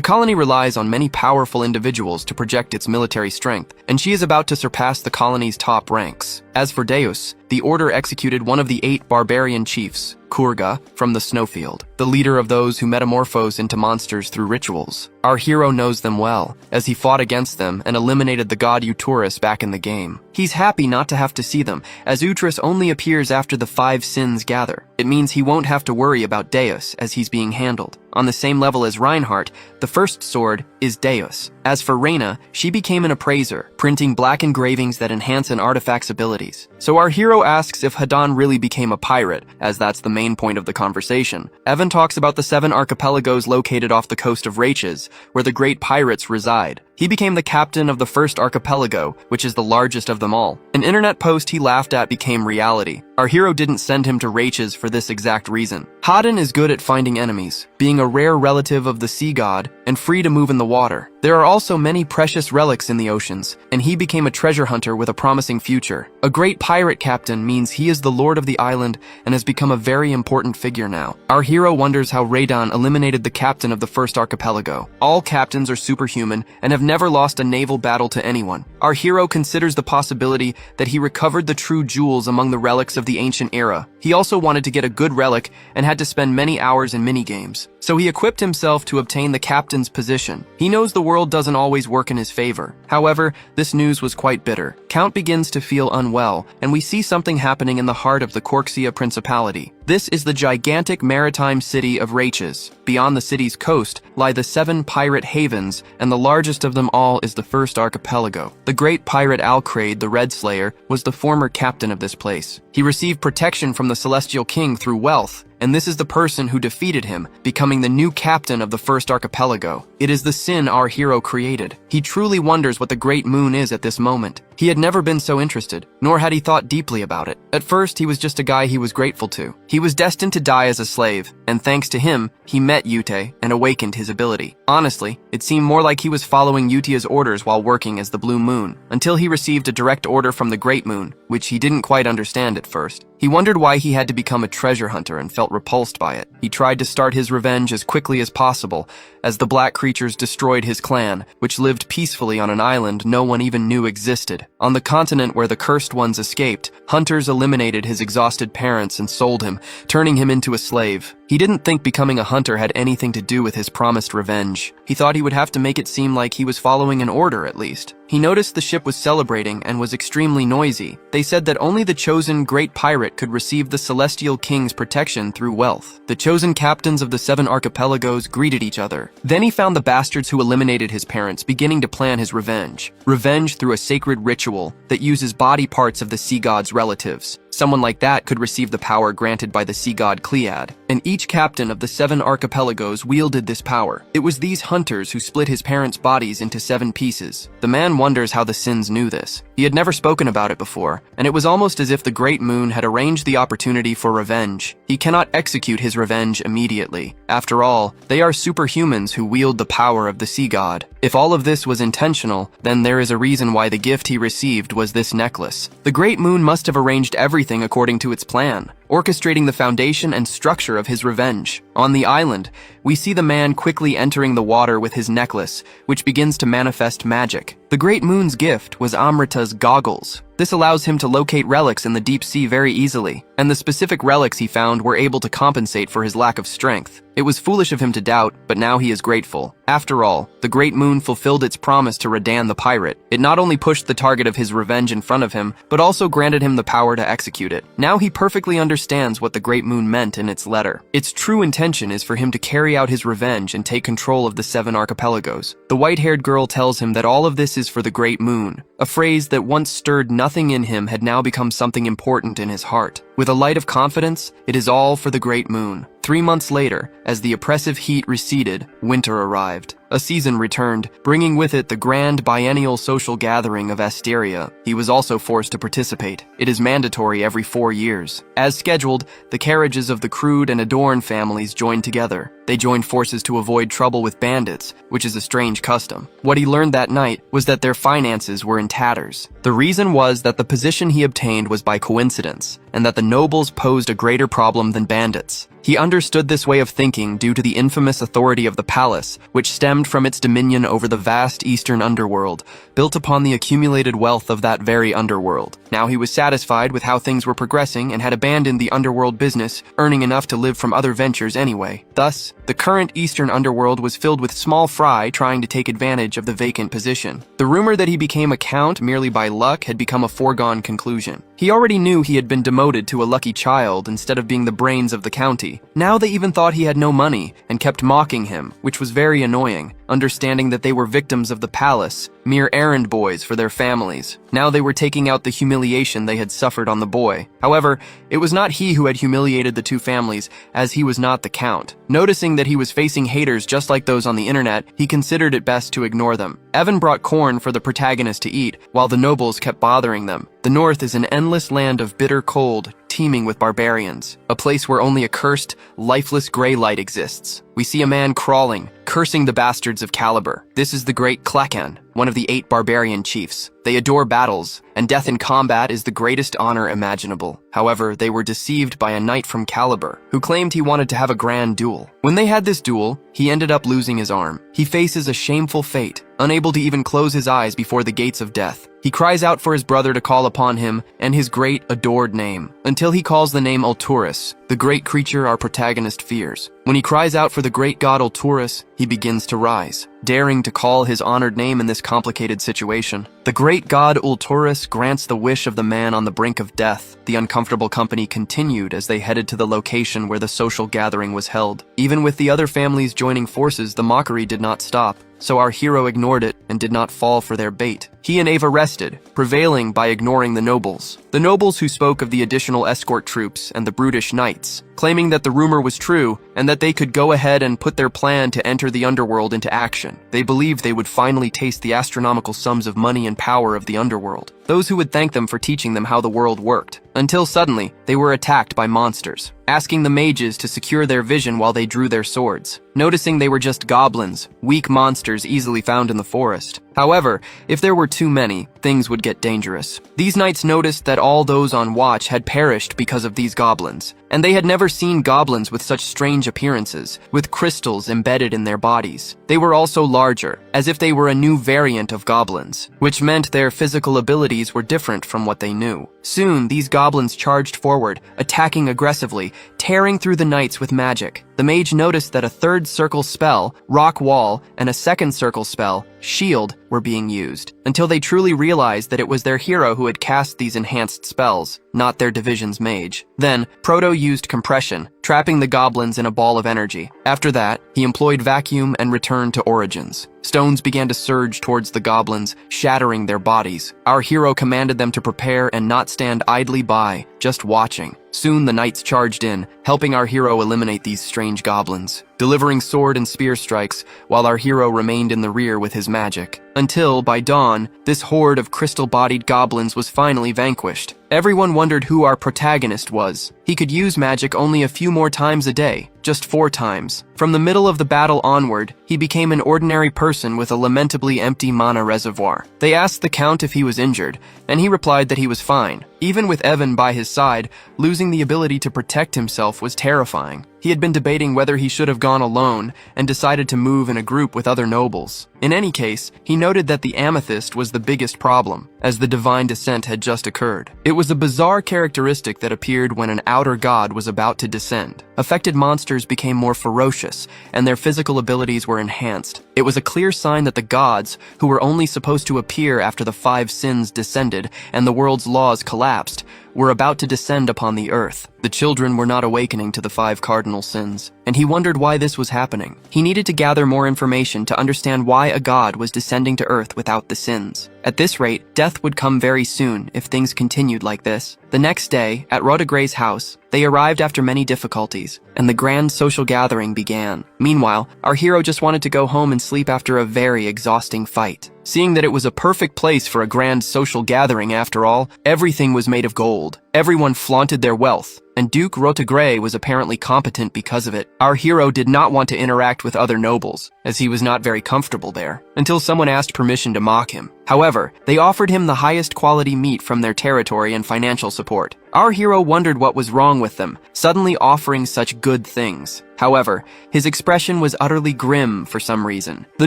colony relies on many powerful individuals to project its military strength, and she is about to surpass the colony's top ranks. As for Deus, the order executed one of the 8 barbarian chiefs, Kurga, from the snowfield, the leader of those who metamorphose into monsters through rituals. Our hero knows them well, as he fought against them and eliminated the god Uturus back in the game. He's happy not to have to see them, as Uturus only appears after the 5 sins gather. It means he won't have to worry about Deus, as he's being handled. On the same level as Reinhardt, the first sword is Deus. As for Reyna, she became an appraiser, printing black engravings that enhance an artifact's abilities. So our hero asks if Hadan really became a pirate, as that's the main point of the conversation. Evan talks about the 7 archipelagos located off the coast of Raches, where the great pirates reside. He became the captain of the first archipelago, which is the largest of them all. An internet post he laughed at became reality. Our hero didn't send him to Raches for this exact reason. Hadan is good at finding enemies, being a rare relative of the sea god, and free to move in the water. There are also many precious relics in the oceans, and he became a treasure hunter with a promising future. A great pirate captain means he is the lord of the island and has become a very important figure now. Our hero wonders how Radon eliminated the captain of the first archipelago. All captains are superhuman and have never lost a naval battle to anyone. Our hero considers the possibility that he recovered the true jewels among the relics of the ancient era. He also wanted to get a good relic and had to spend many hours in minigames. So he equipped himself to obtain the captain's position. He knows the world doesn't always work in his favor. However, this news was quite bitter. Count begins to feel unwell, and we see something happening in the heart of the Corxia Principality. This is the gigantic maritime city of Raches. Beyond the city's coast lie the 7 pirate havens, and the largest of them all is the first archipelago. The great pirate Alcraid, the Red Slayer, was the former captain of this place. He received protection from the Celestial King through wealth, and this is the person who defeated him, becoming the new captain of the first archipelago. It is the sin our hero created. He truly wonders what the great moon is at this moment. He had never been so interested, nor had he thought deeply about it. At first, he was just a guy he was grateful to. He was destined to die as a slave, and thanks to him, he met Yute and awakened his ability. Honestly, it seemed more like he was following Yutia's orders while working as the Blue Moon, until he received a direct order from the Great Moon, which he didn't quite understand at first. He wondered why he had to become a treasure hunter and felt repulsed by it. He tried to start his revenge as quickly as possible, as the black creatures destroyed his clan, which lived peacefully on an island no one even knew existed. On the continent where the cursed ones escaped, hunters eliminated his exhausted parents and sold him, turning him into a slave. He didn't think becoming a hunter had anything to do with his promised revenge. He thought he would have to make it seem like he was following an order at least. He noticed the ship was celebrating and was extremely noisy. They said that only the chosen great pirate could receive the Celestial King's protection through wealth. The chosen captains of the 7 archipelagos greeted each other. Then he found the bastards who eliminated his parents beginning to plan his revenge. Revenge through a sacred ritual that uses body parts of the sea god's relatives. Someone like that could receive the power granted by the sea god Clead, and each captain of the 7 archipelagos wielded this power. It was these hunters who split his parents' bodies into 7 pieces. The man wonders how the Sins knew this. He had never spoken about it before, and it was almost as if the Great Moon had arranged the opportunity for revenge. He cannot execute his revenge immediately. After all, they are superhumans who wield the power of the sea god. If all of this was intentional, then there is a reason why the gift he received was this necklace. The Great Moon must have arranged everything according to its plan, orchestrating the foundation and structure of his revenge. On the island, we see the man quickly entering the water with his necklace, which begins to manifest magic. The Great Moon's gift was Amrita's goggles. This allows him to locate relics in the deep sea very easily, and the specific relics he found were able to compensate for his lack of strength. It was foolish of him to doubt, but now he is grateful. After all, the Great Moon fulfilled its promise to Redan the pirate. It not only pushed the target of his revenge in front of him, but also granted him the power to execute it. Now he perfectly understands what the Great Moon meant in its letter. Its true intention is for him to carry out his revenge and take control of the 7 archipelagos. The white-haired girl tells him that all of this is for the Great Moon. A phrase that once stirred nothing in him had now become something important in his heart. With a light of confidence, it is all for the Great Moon. 3 months later, as the oppressive heat receded, winter arrived. A season returned, bringing with it the grand biennial social gathering of Asteria. He was also forced to participate. It is mandatory every 4 years. As scheduled, the carriages of the Crude and Adorn families joined together. They joined forces to avoid trouble with bandits, which is a strange custom. What he learned that night was that their finances were in tatters. The reason was that the position he obtained was by coincidence, and that the nobles posed a greater problem than bandits. He understood this way of thinking due to the infamous authority of the palace, which stemmed from its dominion over the vast eastern underworld, built upon the accumulated wealth of that very underworld. Now he was satisfied with how things were progressing and had abandoned the underworld business, earning enough to live from other ventures anyway. Thus, the current eastern underworld was filled with small fry trying to take advantage of the vacant position. The rumor that he became a count merely by luck had become a foregone conclusion. He already knew he had been demoted to a lucky child instead of being the brains of the county. Now they even thought he had no money and kept mocking him, which was very annoying, understanding that they were victims of the palace, mere errand boys for their families. Now they were taking out the humiliation they had suffered on the boy. However, it was not he who had humiliated the 2 families, as he was not the count. Noticing that he was facing haters just like those on the internet, he considered it best to ignore them. Evan brought corn for the protagonist to eat, while the nobles kept bothering them. The north is an endless land of bitter cold, teeming with barbarians, a place where only a cursed, lifeless gray light exists. We see a man crawling, cursing the bastards of Caliber. This is the great Klekan, one of the 8 barbarian chiefs. They adore battles, and death in combat is the greatest honor imaginable. However, they were deceived by a knight from Caliber, who claimed he wanted to have a grand duel. When they had this duel, he ended up losing his arm. He faces a shameful fate, unable to even close his eyes before the gates of death. He cries out for his brother to call upon him and his great adored name, until he calls the name Ulturus, the great creature our protagonist fears. When he cries out for the great god Ulturus, he begins to rise, daring to call his honored name in this complicated situation. The great god Ulturus grants the wish of the man on the brink of death. The uncomfortable company continued as they headed to the location where the social gathering was held. Even with the other families joining forces, the mockery did not stop. So our hero ignored it and did not fall for their bait. He and Ava rested, prevailing by ignoring the nobles. The nobles who spoke of the additional escort troops and the brutish knights, claiming that the rumor was true and that they could go ahead and put their plan to enter the underworld into action. They believed they would finally taste the astronomical sums of money and power of the underworld. Those who would thank them for teaching them how the world worked. Until suddenly, they were attacked by monsters, asking the mages to secure their vision while they drew their swords. Noticing they were just goblins, weak monsters easily found in the forest. However, if there were too many, things would get dangerous. These knights noticed that all those on watch had perished because of these goblins, and they had never seen goblins with such strange appearances, with crystals embedded in their bodies. They were also larger, as if they were a new variant of goblins, which meant their physical abilities were different from what they knew. Soon, these goblins charged forward, attacking aggressively, tearing through the knights with magic. the mage noticed that a third circle spell, Rock Wall, and a second circle spell, Shield, were being used, until they truly realized that it was their hero who had cast these enhanced spells, not their division's mage. Then, Proto used Compression, trapping the goblins in a ball of energy. After that, he employed Vacuum and returned to Origins. Stones began to surge towards the goblins, shattering their bodies. Our hero commanded them to prepare and not stand idly by, just watching. Soon the knights charged in, helping our hero eliminate these strange goblins, delivering sword and spear strikes, while our hero remained in the rear with his magic. Until, by dawn, this horde of crystal-bodied goblins was finally vanquished. Everyone wondered who our protagonist was. He could use magic only a few more times a day, just 4 times. From the middle of the battle onward, he became an ordinary person with a lamentably empty mana reservoir. They asked the Count if he was injured, and he replied that he was fine. Even with Evan by his side, losing the ability to protect himself was terrifying. He had been debating whether he should have gone alone and decided to move in a group with other nobles. In any case, he noted that the amethyst was the biggest problem, as the divine descent had just occurred. It was a bizarre characteristic that appeared when an outer god was about to descend. Affected monsters became more ferocious, and their physical abilities were enhanced. It was a clear sign that the gods, who were only supposed to appear after the 5 sins descended and the world's laws collapsed, were about to descend upon the earth. The children were not awakening to the 5 cardinal sins, and he wondered why this was happening. He needed to gather more information to understand why a god was descending to earth without the sins. At this rate, death would come very soon if things continued like this. The next day, at Rodagre's house, they arrived after many difficulties, and the grand social gathering began. Meanwhile, our hero just wanted to go home and sleep after a very exhausting fight. Seeing that it was a perfect place for a grand social gathering after all, everything was made of gold. Everyone flaunted their wealth, and Duke Rotagre was apparently competent because of it. Our hero did not want to interact with other nobles, as he was not very comfortable there, until someone asked permission to mock him. However, they offered him the highest quality meat from their territory and financial support. Our hero wondered what was wrong with them, suddenly offering such good things. However, his expression was utterly grim for some reason. The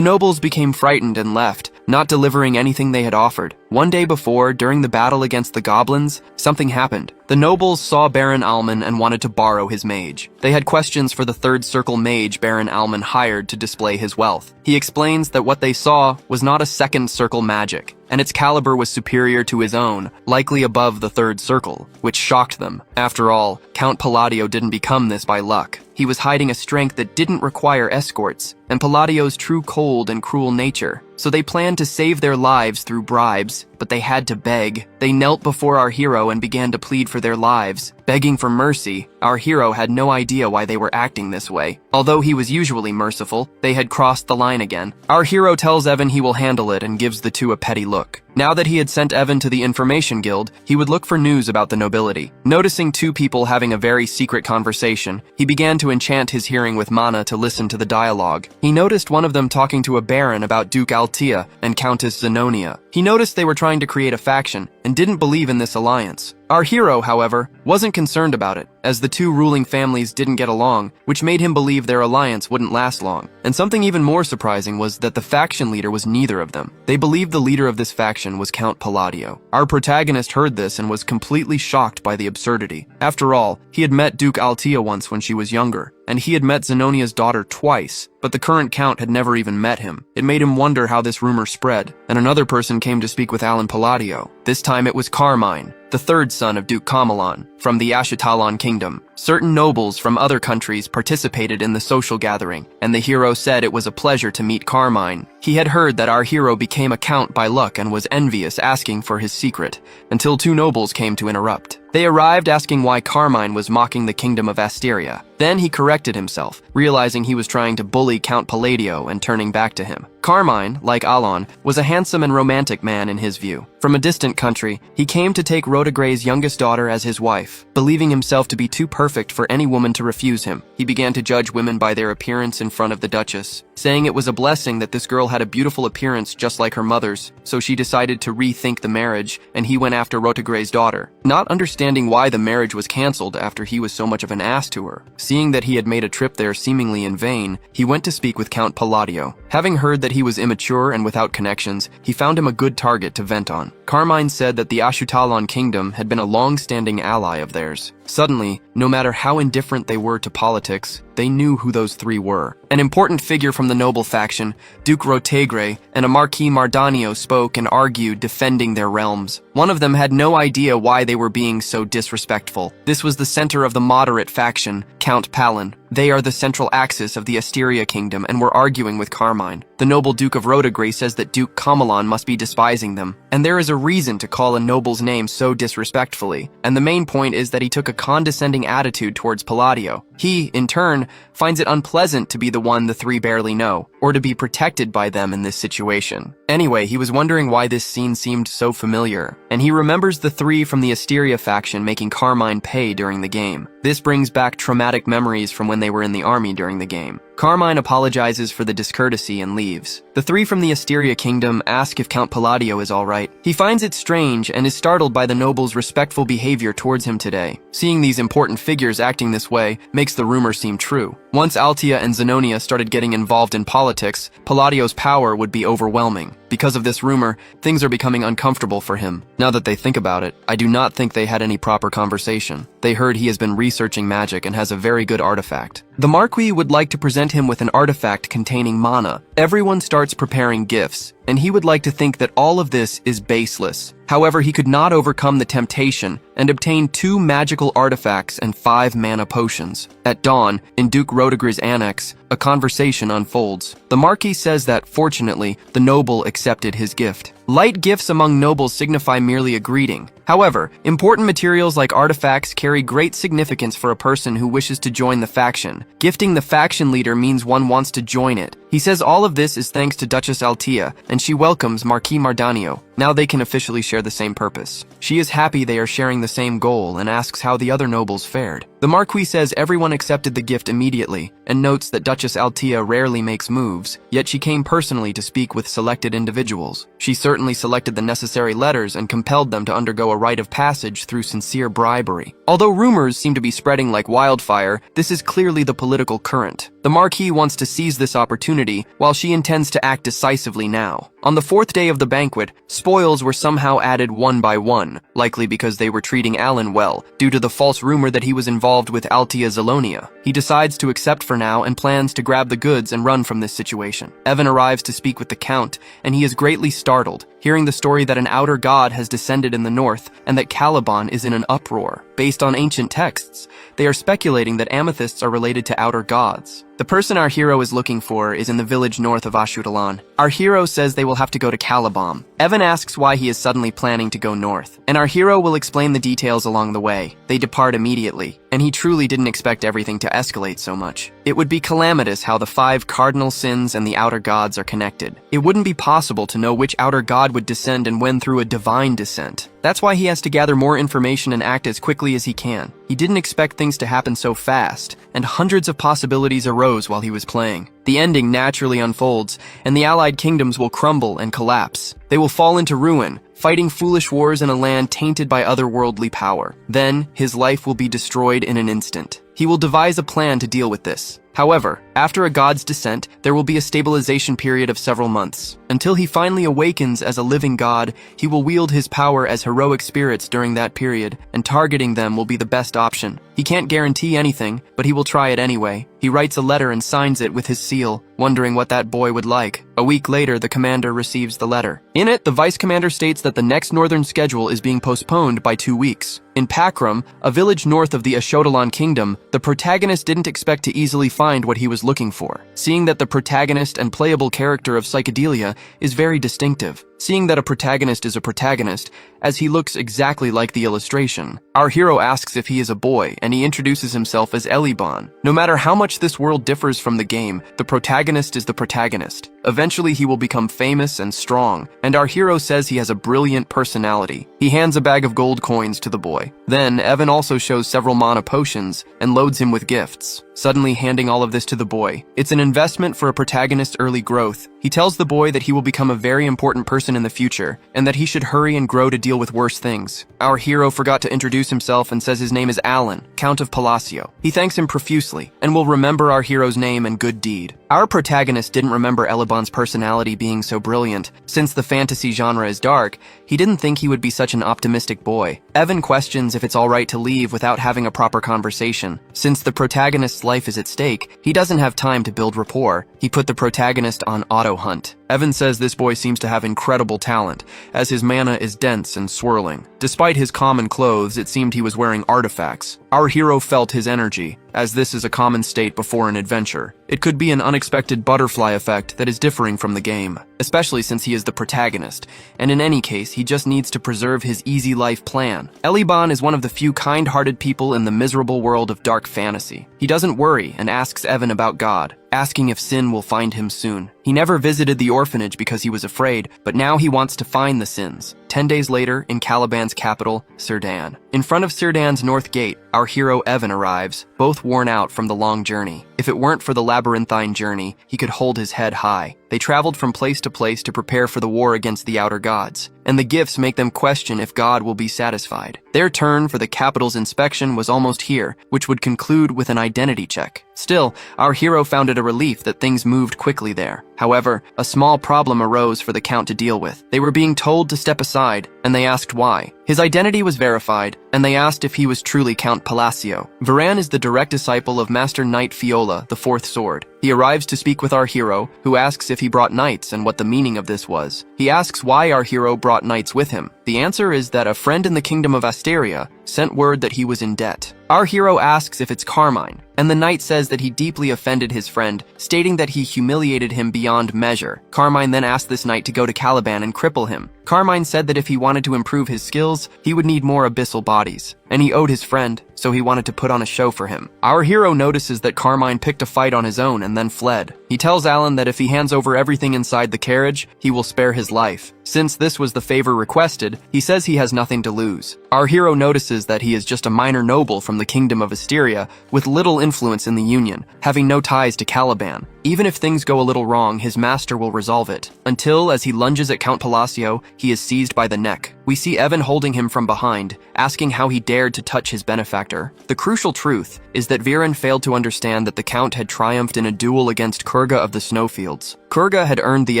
nobles became frightened and left, not delivering anything they had offered. One day before, during the battle against the goblins, something happened. The nobles saw Baron Alman and wanted to borrow his mage. They had questions for the third circle mage Baron Alman hired to display his wealth. He explains that what they saw was not a second circle magic, and its caliber was superior to his own, likely above the third circle, which shocked them. After all, Count Palladio didn't become this by luck. He was hiding a strength that didn't require escorts, and Palladio's true cold and cruel nature. So they planned to save their lives through bribes, but they had to beg. They knelt before our hero and began to plead for their lives. Begging for mercy, our hero had no idea why they were acting this way. Although he was usually merciful, they had crossed the line again. Our hero tells Evan he will handle it and gives the two a petty look. Now that he had sent Evan to the Information Guild, he would look for news about the nobility. Noticing 2 people having a very secret conversation, he began to enchant his hearing with mana to listen to the dialogue. He noticed one of them talking to a baron about Duke Altea and Countess Zenonia. He noticed they were trying to create a faction and didn't believe in this alliance. Our hero, however, wasn't concerned about it, as the 2 ruling families didn't get along, which made him believe their alliance wouldn't last long. And something even more surprising was that the faction leader was neither of them. They believed the leader of this faction was Count Palladio. Our protagonist heard this and was completely shocked by the absurdity. After all, he had met Duke Altea once when she was younger, and he had met Zenonia's daughter twice, but the current count had never even met him. It made him wonder how this rumor spread, and another person came to speak with Alan Palladio. This time it was Carmine, the 3rd son of Duke Camelon, from the Ashutalan kingdom. Certain nobles from other countries participated in the social gathering, and the hero said it was a pleasure to meet Carmine. He had heard that our hero became a count by luck and was envious, asking for his secret, until 2 nobles came to interrupt. They arrived asking why Carmine was mocking the kingdom of Asteria. Then he corrected himself, realizing he was trying to bully Count Palladio and turning back to him. Carmine, like Alon, was a handsome and romantic man in his view. From a distant country, he came to take Rodagre's youngest daughter as his wife. Believing himself to be too perfect for any woman to refuse him, he began to judge women by their appearance in front of the Duchess, saying it was a blessing that this girl had a beautiful appearance just like her mother's, so she decided to rethink the marriage, and he went after Rodagre's daughter. Not understanding why the marriage was cancelled after he was so much of an ass to her. Seeing that he had made a trip there seemingly in vain, he went to speak with Count Palladio. Having heard that he was immature and without connections, he found him a good target to vent on. Carmine said that the Ashutalan kingdom had been a long-standing ally of theirs. Suddenly, no matter how indifferent they were to politics, they knew who those three were. An important figure from the noble faction, Duke Rotegre and a Marquis Mardanio, spoke and argued, defending their realms. One of them had no idea why they were being so disrespectful. This was the center of the moderate faction, Count Palin. They are the central axis of the Asteria kingdom and were arguing with Carmine. The noble Duke of Rotegre says that Duke Camelon must be despising them, and there is a reason to call a noble's name so disrespectfully. And the main point is that he took a condescending attitude towards Palladio. He, in turn, finds it unpleasant to be the one the three barely know, or to be protected by them in this situation. Anyway, he was wondering why this scene seemed so familiar, and he remembers the three from the Asteria faction making Carmine pay during the game. This brings back traumatic memories from when they were in the army during the game. Carmine apologizes for the discourtesy and leaves. The three from the Asteria kingdom ask if Count Palladio is alright. He finds it strange and is startled by the noble's respectful behavior towards him today. Seeing these important figures acting this way makes the rumor seem true. Once Altia and Zenonia started getting involved in politics, Palladio's power would be overwhelming. Because of this rumor, things are becoming uncomfortable for him. Now that they think about it, I do not think they had any proper conversation. They heard he has been researching magic and has a very good artifact. The Marquis would like to present him with an artifact containing mana. Everyone starts preparing gifts, and he would like to think that all of this is baseless. However, he could not overcome the temptation and obtain 2 magical artifacts and 5 mana potions. At dawn, in Duke Rotegre's annex, a conversation unfolds. The Marquis says that, fortunately, the noble accepted his gift. Light gifts among nobles signify merely a greeting. However, important materials like artifacts carry great significance for a person who wishes to join the faction. Gifting the faction leader means one wants to join it. He says all of this is thanks to Duchess Altia, and she welcomes Marquis Mardanio. Now they can officially share the same purpose. She is happy they are sharing the same goal and asks how the other nobles fared. The Marquis says everyone accepted the gift immediately and notes that Duchess Altia rarely makes moves, yet she came personally to speak with selected individuals. She certainly selected the necessary letters and compelled them to undergo a rite of passage through sincere bribery. Although rumors seem to be spreading like wildfire, this is clearly the political current. The Marquis wants to seize this opportunity, while she intends to act decisively now. On the 4th day of the banquet, spoils were somehow added one by one, likely because they were treating Alan well, due to the false rumor that he was involved with Altia Zelonia. He decides to accept for now and plans to grab the goods and run from this situation. Evan arrives to speak with the Count, and he is greatly startled, hearing the story that an outer god has descended in the north and that Caliban is in an uproar. Based on ancient texts, they are speculating that amethysts are related to outer gods. The person our hero is looking for is in the village north of Ashudalan. Our hero says they will have to go to Caliban. Evan asks why he is suddenly planning to go north, and our hero will explain the details along the way. They depart immediately, and he truly didn't expect everything to escalate so much. It would be calamitous how the 5 cardinal sins and the outer gods are connected. It wouldn't be possible to know which outer god would descend and when through a divine descent. That's why he has to gather more information and act as quickly as he can. He didn't expect things to happen so fast, and hundreds of possibilities arose while he was playing. The ending naturally unfolds, and the allied kingdoms will crumble and collapse. They will fall into ruin, fighting foolish wars in a land tainted by otherworldly power. Then, his life will be destroyed in an instant. He will devise a plan to deal with this. However, after a god's descent, there will be a stabilization period of several months. Until he finally awakens as a living god, he will wield his power as heroic spirits during that period, and targeting them will be the best option. He can't guarantee anything, but he will try it anyway. He writes a letter and signs it with his seal, wondering what that boy would like. A week later, the commander receives the letter. In it, the vice commander states that the next northern schedule is being postponed by 2 weeks. In Pakram, a village north of the Ashodalan kingdom, the protagonist didn't expect to easily find what he was looking for, seeing that the protagonist and playable character of Psychedelia is very distinctive. Seeing that a protagonist is a protagonist, as he looks exactly like the illustration. Our hero asks if he is a boy, and he introduces himself as Eliban. No matter how much this world differs from the game, the protagonist is the protagonist. Eventually he will become famous and strong, and our hero says he has a brilliant personality. He hands a bag of gold coins to the boy. Then, Evan also shows several mana potions, and loads him with gifts, suddenly handing all of this to the boy. It's an investment for a protagonist's early growth. He tells the boy that he will become a very important person in the future, and that he should hurry and grow to deal with worse things. Our hero forgot to introduce himself and says his name is Alan, Count of Palacio. He thanks him profusely, and will remember our hero's name and good deed. Our protagonist didn't remember Eliban's personality being so brilliant. Since the fantasy genre is dark, he didn't think he would be such an optimistic boy. Evan questions if it's alright to leave without having a proper conversation. Since the protagonist's life is at stake, he doesn't have time to build rapport. He put the protagonist on auto hunt. Evan says this boy seems to have incredible talent, as his mana is dense and swirling. Despite his common clothes, it seemed he was wearing artifacts. Our hero felt his energy, as this is a common state before an adventure. It could be an unexpected butterfly effect that is differing from the game, especially since he is the protagonist, and in any case, he just needs to preserve his easy life plan. Eliban is one of the few kind-hearted people in the miserable world of dark fantasy. He doesn't worry and asks Evan about God, asking if sin will find him soon. He never visited the orphanage because he was afraid, but now he wants to find the sins. 10 days later, in Caliban's capital, Círdan. In front of Círdan's north gate, our hero Evan arrives, both worn out from the long journey. If it weren't for the labyrinthine journey, he could hold his head high. They traveled from place to place to prepare for the war against the outer gods, and the gifts make them question if God will be satisfied. Their turn for the capital's inspection was almost here, which would conclude with an identity check. Still, our hero found it a relief that things moved quickly there. However, a small problem arose for the Count to deal with. They were being told to step aside, and they asked why. His identity was verified, and they asked if he was truly Count Palacio. Varan is the direct disciple of Master Knight Fiola, the Fourth Sword. He arrives to speak with our hero, who asks if he brought knights and what the meaning of this was. He asks why our hero brought knights with him. The answer is that a friend in the kingdom of Asteria sent word that he was in debt. Our hero asks if it's Carmine, and the knight says that he deeply offended his friend, stating that he humiliated him beyond measure. Carmine then asked this knight to go to Caliban and cripple him. Carmine said that if he wanted to improve his skills, he would need more abyssal bodies, and he owed his friend, so he wanted to put on a show for him. Our hero notices that Carmine picked a fight on his own and then fled. He tells Alan that if he hands over everything inside the carriage, he will spare his life. Since this was the favor requested, he says he has nothing to lose. Our hero notices that he is just a minor noble from the kingdom of Asteria, with little influence in the Union, having no ties to Caliban. Even if things go a little wrong, his master will resolve it. Until, as he lunges at Count Palacio, he is seized by the neck. We see Evan holding him from behind, asking how he dared to touch his benefactor. The crucial truth is that Viren failed to understand that the Count had triumphed in a duel against Kurga of the Snowfields. Kurga had earned the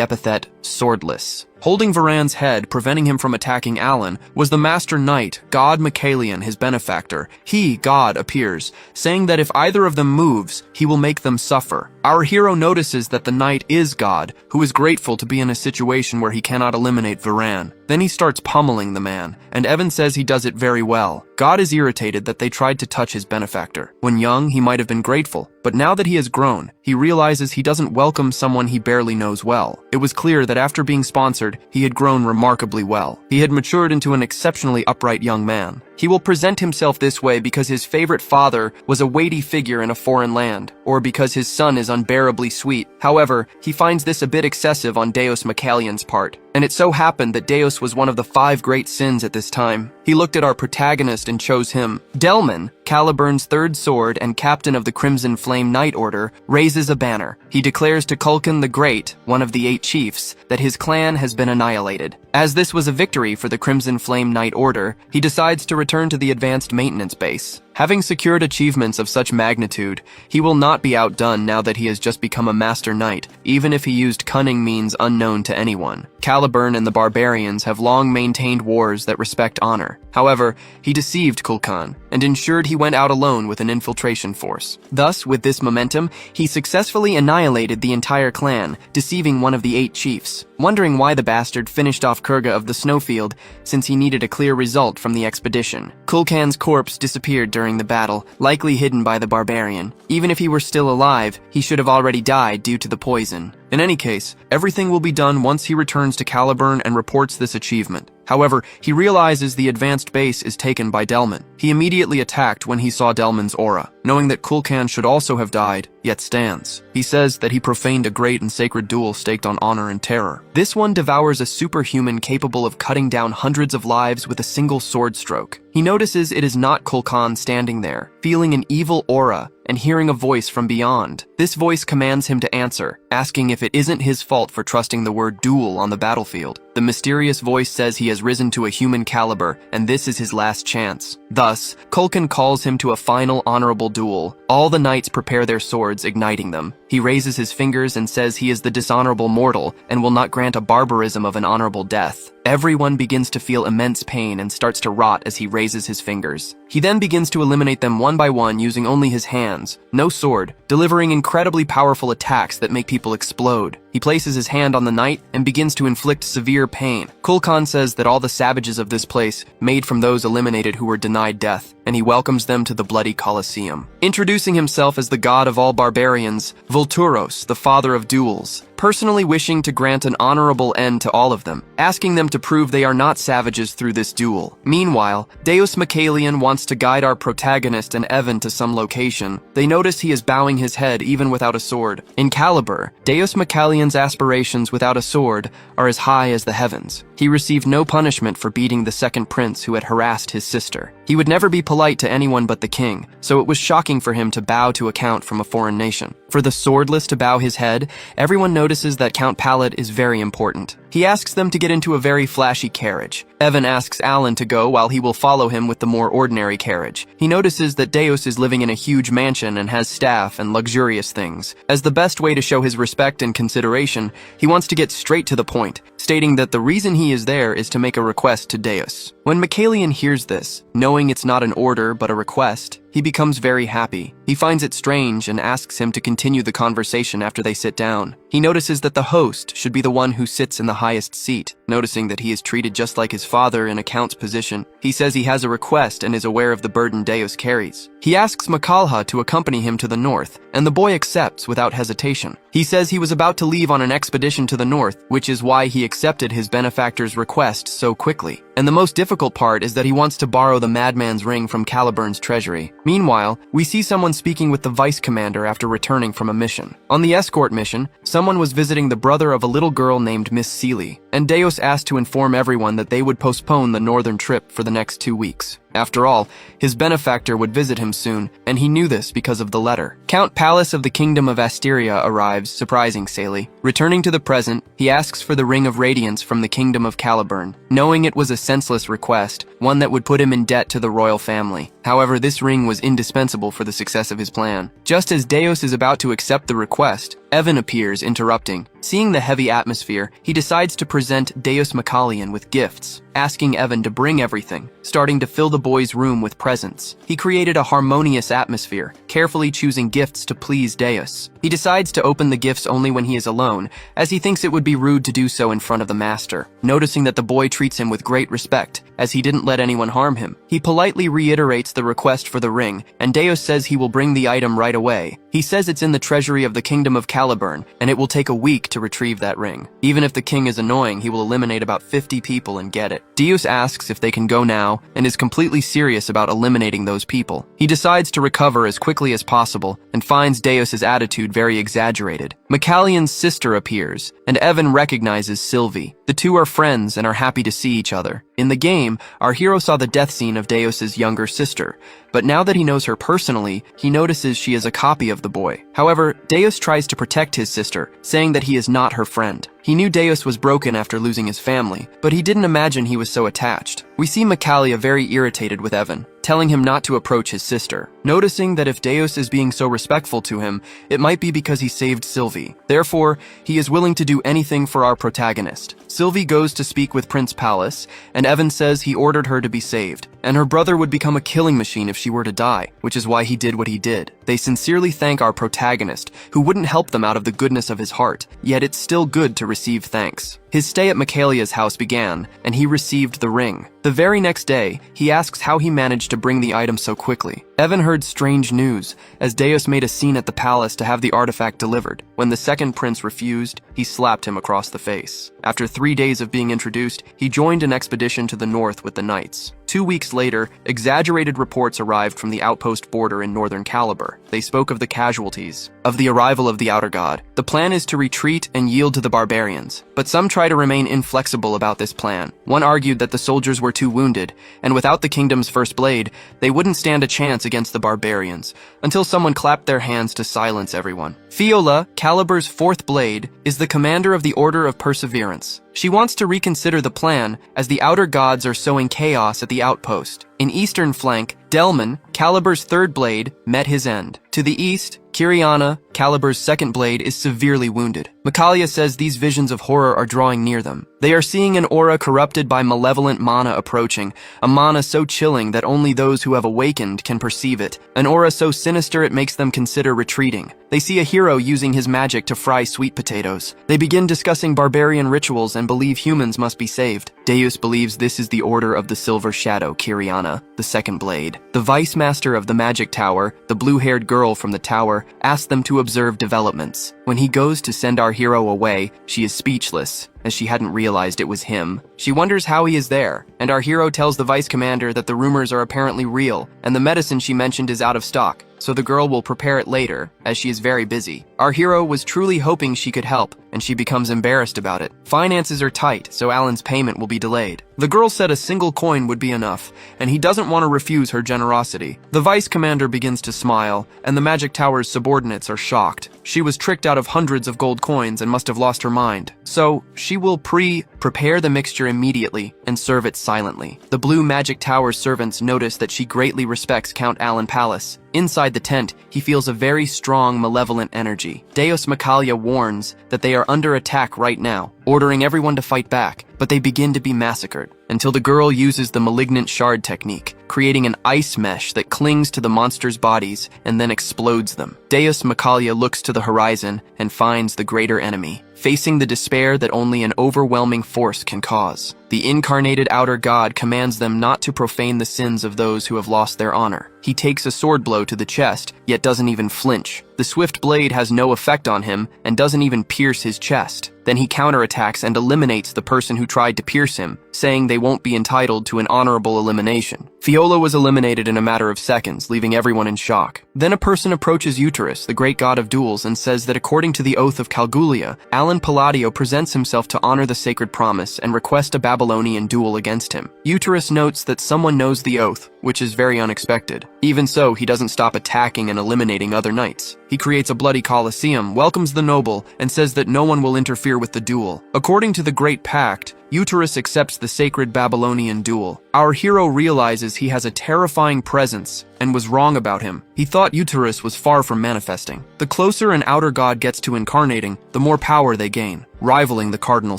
epithet swordless. Holding Varan's head, preventing him from attacking Alan, was the Master Knight, God Michaelian, his benefactor. He, God, appears, saying that if either of them moves, he will make them suffer. Our hero notices that the knight is God, who is grateful to be in a situation where he cannot eliminate Varan. Then he starts pummeling the man, and Evan says he does it very well. God is irritated that they tried to touch his benefactor. When young, he might have been grateful, but now that he has grown, he realizes he doesn't welcome someone he barely knows well. It was clear that after being sponsored, he had grown remarkably well. He had matured into an exceptionally upright young man. He will present himself this way because his favorite father was a weighty figure in a foreign land, or because his son is unbearably sweet. However, he finds this a bit excessive on Deus Michaelian's part, and it so happened that Deus was one of the 5 great sins at this time. He looked at our protagonist and chose him. Delman, Caliburn's third sword and captain of the Crimson Flame Knight Order, raises a banner. He declares to Kulkan the Great, one of the 8 chiefs, that his clan has been annihilated. As this was a victory for the Crimson Flame Knight Order, he decides to return to the advanced maintenance base. Having secured achievements of such magnitude, he will not be outdone now that he has just become a master knight, even if he used cunning means unknown to anyone. Caliburn and the barbarians have long maintained wars that respect honor. However, he deceived Kulkan and ensured he went out alone with an infiltration force. Thus, with this momentum, he successfully annihilated the entire clan, deceiving one of the 8 chiefs. Wondering why the bastard finished off Kurga of the Snowfield, since he needed a clear result from the expedition. Kulkan's corpse disappeared during the battle, likely hidden by the barbarian. Even if he were still alive, he should have already died due to the poison. In any case, everything will be done once he returns to Caliburn and reports this achievement. However, he realizes the advanced base is taken by Delman. He immediately attacked when he saw Delman's aura, knowing that Kulkan should also have died, yet stands. He says that he profaned a great and sacred duel staked on honor and terror. This one devours a superhuman capable of cutting down hundreds of lives with a single sword stroke. He notices it is not Kulkan standing there, feeling an evil aura and hearing a voice from beyond. This voice commands him to answer, asking if it isn't his fault for trusting the word duel on the battlefield. The mysterious voice says he has risen to a human caliber, and this is his last chance. Thus, Culkin calls him to a final honorable duel. All the knights prepare their swords, igniting them. He raises his fingers and says he is the dishonorable mortal and will not grant a barbarism of an honorable death. Everyone begins to feel immense pain and starts to rot as he raises his fingers. He then begins to eliminate them one by one using only his hands, no sword, delivering incredibly powerful attacks that make people explode. He places his hand on the knight and begins to inflict severe pain. Kulkan says that all the savages of this place made from those eliminated who were denied death, and he welcomes them to the bloody Colosseum. Introducing himself as the god of all barbarians, Vulturos, the father of duels, personally wishing to grant an honorable end to all of them, asking them to prove they are not savages through this duel. Meanwhile, Deus Machalian wants to guide our protagonist and Evan to some location. They notice he is bowing his head even without a sword. In Caliber, Deus Machalian's aspirations without a sword are as high as the heavens. He received no punishment for beating the second prince who had harassed his sister. He would never be polite to anyone but the king, so it was shocking for him to bow to a count from a foreign nation. For the swordless to bow his head, everyone notices that Count Palad is very important. He asks them to get into a very flashy carriage. Evan asks Alan to go while he will follow him with the more ordinary carriage. He notices that Deus is living in a huge mansion and has staff and luxurious things. As the best way to show his respect and consideration, he wants to get straight to the point, stating that the reason he is there is to make a request to Deus. When Machalian hears this, knowing it's not an order but a request, he becomes very happy. He finds it strange and asks him to continue the conversation after they sit down. He notices that the host should be the one who sits in the highest seat. Noticing that he is treated just like his father in a count's position, he says he has a request and is aware of the burden Deus carries. He asks Makalha to accompany him to the north, and the boy accepts without hesitation. He says he was about to leave on an expedition to the north, which is why he accepted his benefactor's request so quickly. And the most difficult part is that he wants to borrow the madman's ring from Caliburn's treasury. Meanwhile, we see someone speaking with the vice commander after returning from a mission. On the escort mission, someone was visiting the brother of a little girl named Miss Seeley, and Deus asked to inform everyone that they would postpone the northern trip for the next 2 weeks. After all, his benefactor would visit him soon, and he knew this because of the letter. Count Pallas of the Kingdom of Asteria arrives, surprising Seeley. Returning to the present, he asks for the Ring of Radiance from the Kingdom of Caliburn, knowing it was a senseless request, one that would put him in debt to the royal family. However, this ring was indispensable for the success of his plan. Just as Deus is about to accept the request, Evan appears, interrupting. Seeing the heavy atmosphere, he decides to present Deus Machalian with gifts, asking Evan to bring everything, starting to fill the boy's room with presents. He created a harmonious atmosphere, carefully choosing gifts to please Deus. He decides to open the gifts only when he is alone, as he thinks it would be rude to do so in front of the master. Noticing that the boy treats him with great respect, as he didn't let anyone harm him, he politely reiterates the request for the ring, and Deus says he will bring the item right away. He says it's in the treasury of the Kingdom of Caliburn, and it will take a week to retrieve that ring. Even if the king is annoying, he will eliminate about 50 people and get it. Deus asks if they can go now, and is completely serious about eliminating those people. He decides to recover as quickly as possible, and finds Deus's attitude very exaggerated. Machalian's sister appears, and Evan recognizes Sylvie. The two are friends and are happy to see each other. In the game, our hero saw the death scene of Deus's younger sister, but now that he knows her personally, he notices she is a copy of the boy. However, Deus tries to protect his sister, saying that he is not her friend. He knew Deus was broken after losing his family, but he didn't imagine he was so attached. We see Macalia very irritated with Evan, telling him not to approach his sister. Noticing that if Deus is being so respectful to him, it might be because he saved Sylvie. Therefore, he is willing to do anything for our protagonist. Sylvie goes to speak with Prince Pallas, and Evan says he ordered her to be saved, and her brother would become a killing machine if she were to die, which is why he did what he did. They sincerely thank our protagonist, who wouldn't help them out of the goodness of his heart, yet it's still good to receive thanks. His stay at Machalia's house began, and he received the ring. The very next day, he asks how he managed to bring the item so quickly. Evan heard strange news, as Deus made a scene at the palace to have the artifact delivered. When the second prince refused, he slapped him across the face. After 3 days of being introduced, he joined an expedition to the north with the knights. 2 weeks later, exaggerated reports arrived from the outpost border in northern Caliber. They spoke of the casualties, of the arrival of the Outer God. The plan is to retreat and yield to the barbarians, but some try try to remain inflexible about this plan. One argued that the soldiers were too wounded, and without the kingdom's first blade, they wouldn't stand a chance against the barbarians, until someone clapped their hands to silence everyone. Fiola, Calibur's fourth blade, is the commander of the Order of Perseverance. She wants to reconsider the plan, as the outer gods are sowing chaos at the outpost. In eastern flank, Delman, Calibur's third blade, met his end. To the east, Kiriana, Calibur's second blade, is severely wounded. Micalia says these visions of horror are drawing near them. They are seeing an aura corrupted by malevolent mana approaching, a mana so chilling that only those who have awakened can perceive it, an aura so sinister it makes them consider retreating. They see a hero using his magic to fry sweet potatoes. They begin discussing barbarian rituals and believe humans must be saved. Deus believes this is the Order of the Silver Shadow, Kiriana, the second blade. The vice master of the magic tower, the blue-haired girl from the tower, asks them to observe developments. When he goes to send our hero away, she is speechless, as she hadn't realized it was him. She wonders how he is there, and our hero tells the vice commander that the rumors are apparently real, and the medicine she mentioned is out of stock, so the girl will prepare it later, as she is very busy. Our hero was truly hoping she could help, and she becomes embarrassed about it. Finances are tight, so Alan's payment will be delayed. The girl said a single coin would be enough, and he doesn't want to refuse her generosity. The vice commander begins to smile, and the magic tower's subordinates are shocked. She was tricked out of hundreds of gold coins and must have lost her mind. So, she will prepare the mixture immediately and serve it silently. The blue magic tower's servants notice that she greatly respects Count Alan Palace. Inside the tent, he feels a very strong, malevolent energy. Deus Micalia warns that they are under attack right now, ordering everyone to fight back, but they begin to be massacred, until the girl uses the malignant shard technique, creating an ice mesh that clings to the monsters' bodies and then explodes them. Deus Micalia looks to the horizon and finds the greater enemy, facing the despair that only an overwhelming force can cause. The incarnated outer god commands them not to profane the sins of those who have lost their honor. He takes a sword blow to the chest, yet doesn't even flinch. The swift blade has no effect on him and doesn't even pierce his chest. Then he counterattacks and eliminates the person who tried to pierce him, saying they won't be entitled to an honorable elimination. Fiola was eliminated in a matter of seconds, leaving everyone in shock. Then a person approaches Uterus, the great god of duels, and says that according to the oath of Calgulia, Alan Palladio presents himself to honor the sacred promise and request a Babylonian duel against him. Uterus notes that someone knows the oath, which is very unexpected. Even so, he doesn't stop attacking and eliminating other knights. He creates a bloody coliseum, welcomes the noble, and says that no one will interfere with the duel. According to the Great Pact, Uterus accepts the sacred Babylonian duel. Our hero realizes he has a terrifying presence and was wrong about him. He thought Uterus was far from manifesting. The closer an outer god gets to incarnating, the more power they gain, rivaling the cardinal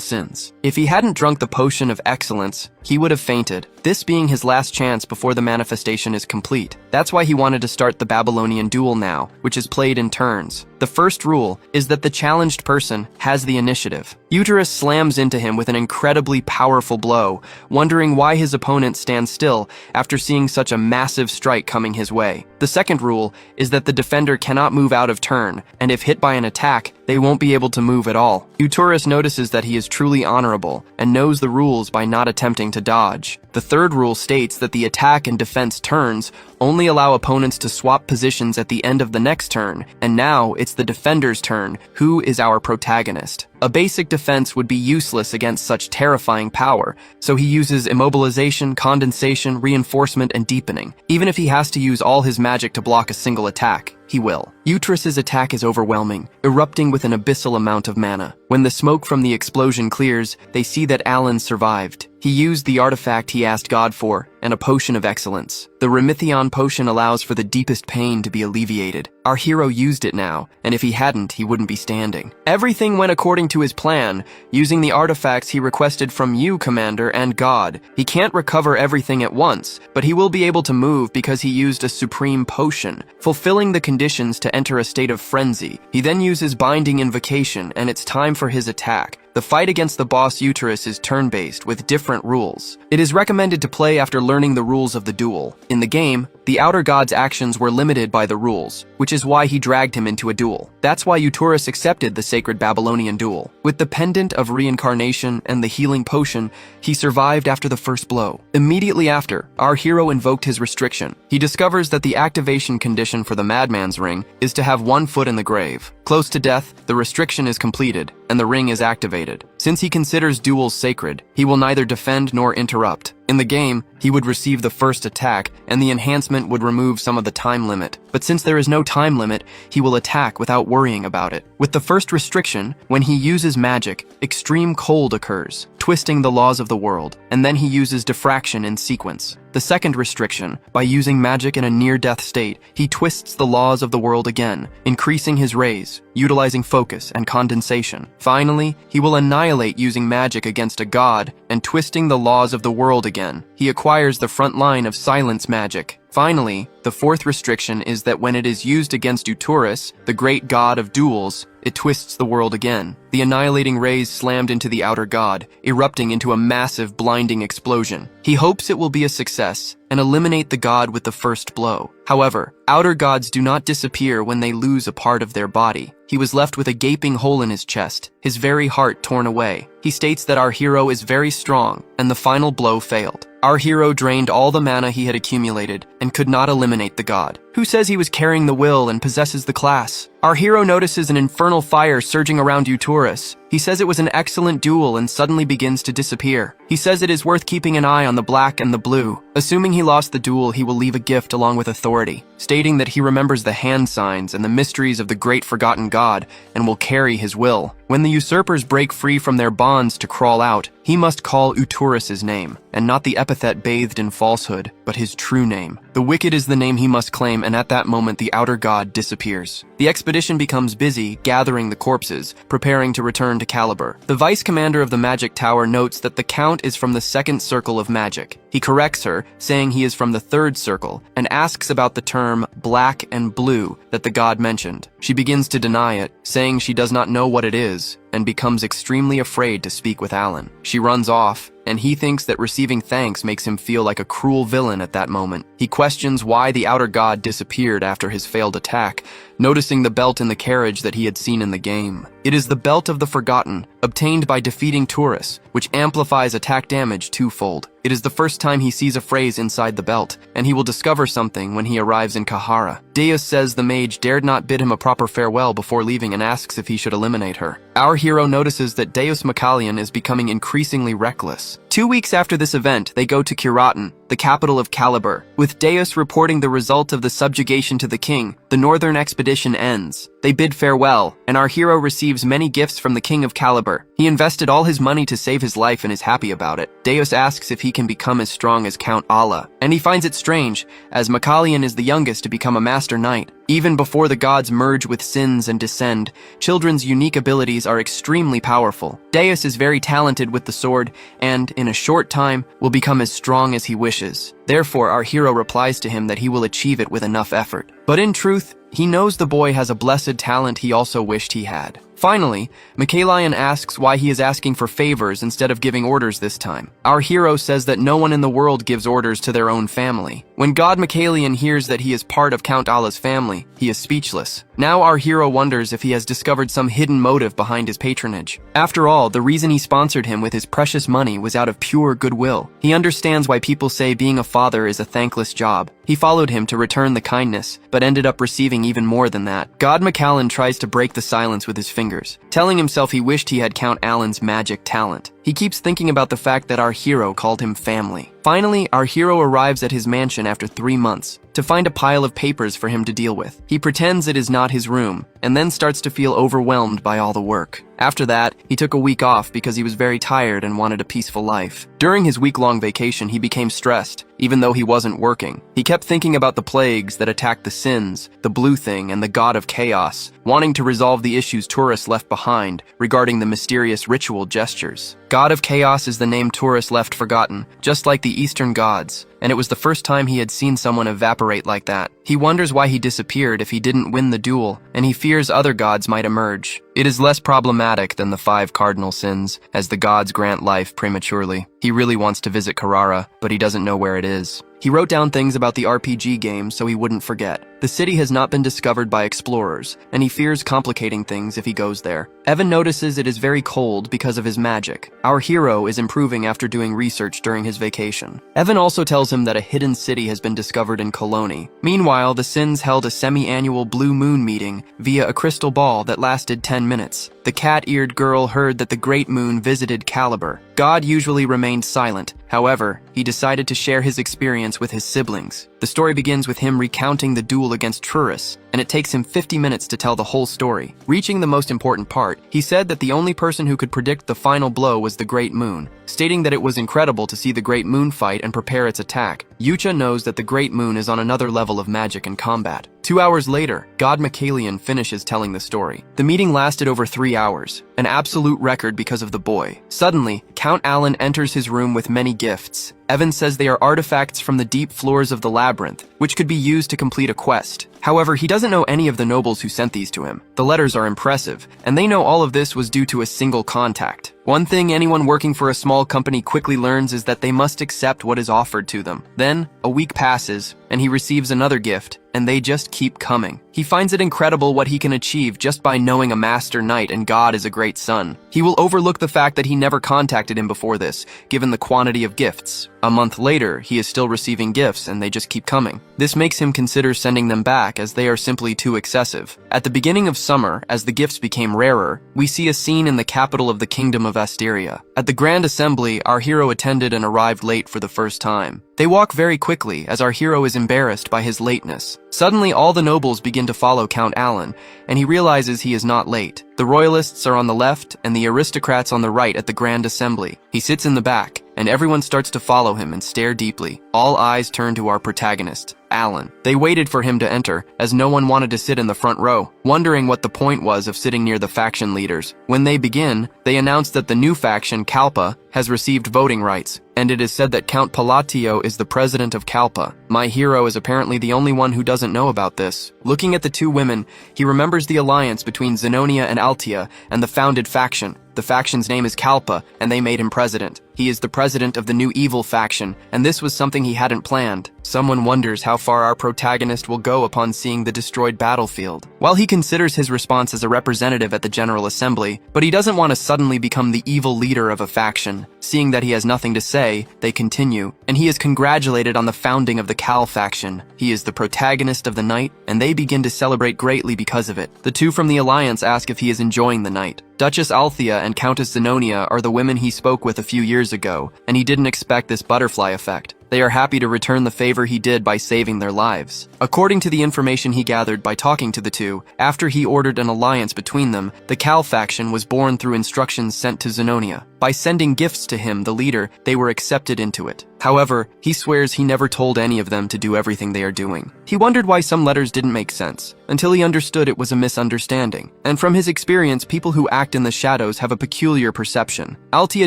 sins. If he hadn't drunk the potion of excellence, he would have fainted, this being his last chance before the manifestation is complete. That's why he wanted to start the Babylonian duel now, which is played in turns. The first rule is that the challenged person has the initiative. Uterus slams into him with an incredibly powerful blow, wondering why his opponent stands still after seeing such a massive strike coming his way. The second rule is that the defender cannot move out of turn, and if hit by an attack, they won't be able to move at all. Uterus notices that he is truly honorable and knows the rules by not attempting to dodge. The third rule states that the attack and defense turns only allow opponents to swap positions at the end of the next turn, and now it's the defender's turn, who is our protagonist. A basic defense would be useless against such terrifying power, so he uses immobilization, condensation, reinforcement, and deepening. Even if he has to use all his magic to block a single attack, he will. Uterus's attack is overwhelming, erupting with an abyssal amount of mana. When the smoke from the explosion clears, they see that Alan survived. He used the artifact he asked God for, and a potion of excellence. The Remithion potion allows for the deepest pain to be alleviated. Our hero used it now, and if he hadn't, he wouldn't be standing. Everything went according to his plan, using the artifacts he requested from you, Commander, and God. He can't recover everything at once, but he will be able to move because he used a supreme potion, fulfilling the conditions to enter a state of frenzy. He then uses Binding Invocation, and it's time for his attack. The fight against the boss Uterus is turn-based with different rules. It is recommended to play after learning the rules of the duel. In the game, the outer god's actions were limited by the rules, which is why he dragged him into a duel. That's why Uterus accepted the sacred Babylonian duel. With the pendant of reincarnation and the healing potion, he survived after the first blow. Immediately after, our hero invoked his restriction. He discovers that the activation condition for the Madman's Ring is to have 1 foot in the grave. Close to death, the restriction is completed, and the ring is activated. Since he considers duels sacred, he will neither defend nor interrupt. In the game, he would receive the first attack, and the enhancement would remove some of the time limit. But since there is no time limit, he will attack without worrying about it. With the first restriction, when he uses magic, extreme cold occurs, twisting the laws of the world, and then he uses diffraction in sequence. The second restriction, by using magic in a near-death state, he twists the laws of the world again, increasing his rays, utilizing focus and condensation. Finally, he will annihilate using magic against a god and twisting the laws of the world again. He acquires the front line of silence magic. Finally, the fourth restriction is that when it is used against Uturus, the great god of duels, it twists the world again. The annihilating rays slammed into the outer god, erupting into a massive, blinding explosion. He hopes it will be a success and eliminate the god with the first blow. However, outer gods do not disappear when they lose a part of their body. He was left with a gaping hole in his chest, his very heart torn away. He states that our hero is very strong, and the final blow failed. Our hero drained all the mana he had accumulated and could not eliminate the god. Who says he was carrying the will and possesses the class? Our hero notices an infernal fire surging around Uturus. He says it was an excellent duel and suddenly begins to disappear. He says it is worth keeping an eye on the black and the blue. Assuming he lost the duel, he will leave a gift along with authority, stating that he remembers the hand signs and the mysteries of the great forgotten god and will carry his will. When the usurpers break free from their bonds to crawl out, he must call Uturus's name, and not the epithet bathed in falsehood, but his true name. The wicked is the name he must claim, and at that moment the outer god disappears. The expedition becomes busy, gathering the corpses, preparing to return to Caliber. The vice commander of the magic tower notes that the count is from the second circle of magic. He corrects her, saying he is from the third circle, and asks about the term black and blue that the god mentioned. She begins to deny it, saying she does not know what it is, and becomes extremely afraid to speak with Alan. She runs off, and he thinks that receiving thanks makes him feel like a cruel villain at that moment. He questions why the outer god disappeared after his failed attack, noticing the belt in the carriage that he had seen in the game. It is the Belt of the Forgotten, obtained by defeating Turus, which amplifies attack damage twofold. It is the first time he sees a phrase inside the belt, and he will discover something when he arrives in Kahara. Deus says the mage dared not bid him a proper farewell before leaving and asks if he should eliminate her. Our hero notices that Deus Macalian is becoming increasingly reckless. 2 weeks after this event, they go to Kiratin, the capital of Caliber. With Deus reporting the result of the subjugation to the king, the northern expedition ends. They bid farewell, and our hero receives many gifts from the king of Caliber. He invested all his money to save his life and is happy about it. Deus asks if he can become as strong as Count Allah, and he finds it strange, as Macalian is the youngest to become a master knight. Even before the gods merge with sins and descend, children's unique abilities are extremely powerful. Deus is very talented with the sword, and, in a short time, will become as strong as he wishes. Therefore, our hero replies to him that he will achieve it with enough effort. But in truth, he knows the boy has a blessed talent he also wished he had. Finally, Macalian asks why he is asking for favors instead of giving orders this time. Our hero says that no one in the world gives orders to their own family. When God Macalian hears that he is part of Count Allah's family, he is speechless. Now our hero wonders if he has discovered some hidden motive behind his patronage. After all, the reason he sponsored him with his precious money was out of pure goodwill. He understands why people say being a father is a thankless job. He followed him to return the kindness, but ended up receiving even more than that. God Macallan tries to break the silence with his fingers, telling himself he wished he had Count Alan's magic talent. He keeps thinking about the fact that our hero called him family. Finally, our hero arrives at his mansion after 3 months to find a pile of papers for him to deal with. He pretends it is not his room, and then starts to feel overwhelmed by all the work. After that, he took a week off because he was very tired and wanted a peaceful life. During his week-long vacation, he became stressed, even though he wasn't working. He kept thinking about the plagues that attacked the Sins, the Blue Thing, and the God of Chaos, wanting to resolve the issues Turus left behind regarding the mysterious ritual gestures. God of Chaos is the name Turus left forgotten, just like the Eastern gods, and it was the first time he had seen someone evaporate like that. He wonders why he disappeared if he didn't win the duel, and he fears other gods might emerge. It is less problematic than the 5 cardinal sins, as the gods grant life prematurely. He really wants to visit Carrara, but he doesn't know where it is. He wrote down things about the RPG game so he wouldn't forget. The city has not been discovered by explorers, and he fears complicating things if he goes there. Evan notices it is very cold because of his magic. Our hero is improving after doing research during his vacation. Evan also tells him that a hidden city has been discovered in Cologne. Meanwhile, the Sins held a semi-annual Blue Moon meeting via a crystal ball that lasted 10 minutes. The cat-eared girl heard that the Great Moon visited Caliber. God usually remained silent. However, he decided to share his experience with his siblings. The story begins with him recounting the duel against Trurus, and it takes him 50 minutes to tell the whole story. Reaching the most important part, he said that the only person who could predict the final blow was the Great Moon, stating that it was incredible to see the Great Moon fight and prepare its attack. Yucha knows that the Great Moon is on another level of magic and combat. 2 hours later, God Michaelian finishes telling the story. The meeting lasted over 3 hours, an absolute record because of the boy. Suddenly, Count Alan enters his room with many gifts. Evan says they are artifacts from the deep floors of the labyrinth, which could be used to complete a quest. However, he doesn't know any of the nobles who sent these to him. The letters are impressive, and they know all of this was due to a single contact. One thing anyone working for a small company quickly learns is that they must accept what is offered to them. Then, a week passes, and he receives another gift, and they just keep coming. He finds it incredible what he can achieve just by knowing a master knight and God is a great son. He will overlook the fact that he never contacted him before this, given the quantity of gifts. A month later, he is still receiving gifts and they just keep coming. This makes him consider sending them back as they are simply too excessive. At the beginning of summer, as the gifts became rarer, we see a scene in the capital of the Kingdom of Asteria. At the Grand Assembly, our hero attended and arrived late for the first time. They walk very quickly as our hero is embarrassed by his lateness. Suddenly, all the nobles begin to follow Count Alan, and he realizes he is not late. The royalists are on the left and the aristocrats on the right at the Grand Assembly. He sits in the back, and everyone starts to follow him and stare deeply. All eyes turn to our protagonist, Alan. They waited for him to enter, as no one wanted to sit in the front row, wondering what the point was of sitting near the faction leaders. When they begin, they announce that the new faction, Kalpa, has received voting rights, and it is said that Count Palatio is the president of Kalpa. My hero is apparently the only one who doesn't know about this. Looking at the two women, he remembers the alliance between Zenonia and Altia and the founded faction. The faction's name is Kalpa, and they made him president. He is the president of the new evil faction, and this was something he hadn't planned. Someone wonders how far our protagonist will go upon seeing the destroyed battlefield. While he considers his response as a representative at the General Assembly, but he doesn't want to suddenly become the evil leader of a faction. Seeing that he has nothing to say, they continue, and he is congratulated on the founding of the Cal faction. He is the protagonist of the night, and they begin to celebrate greatly because of it. The two from the Alliance ask if he is enjoying the night. Duchess Althea and Countess Zenonia are the women he spoke with a few years ago, and he didn't expect this butterfly effect. They are happy to return the favor he did by saving their lives. According to the information he gathered by talking to the two, after he ordered an alliance between them, the Cal faction was born through instructions sent to Zenonia. By sending gifts to him, the leader, they were accepted into it. However, he swears he never told any of them to do everything they are doing. He wondered why some letters didn't make sense, until he understood it was a misunderstanding. And from his experience, people who act in the shadows have a peculiar perception. Altia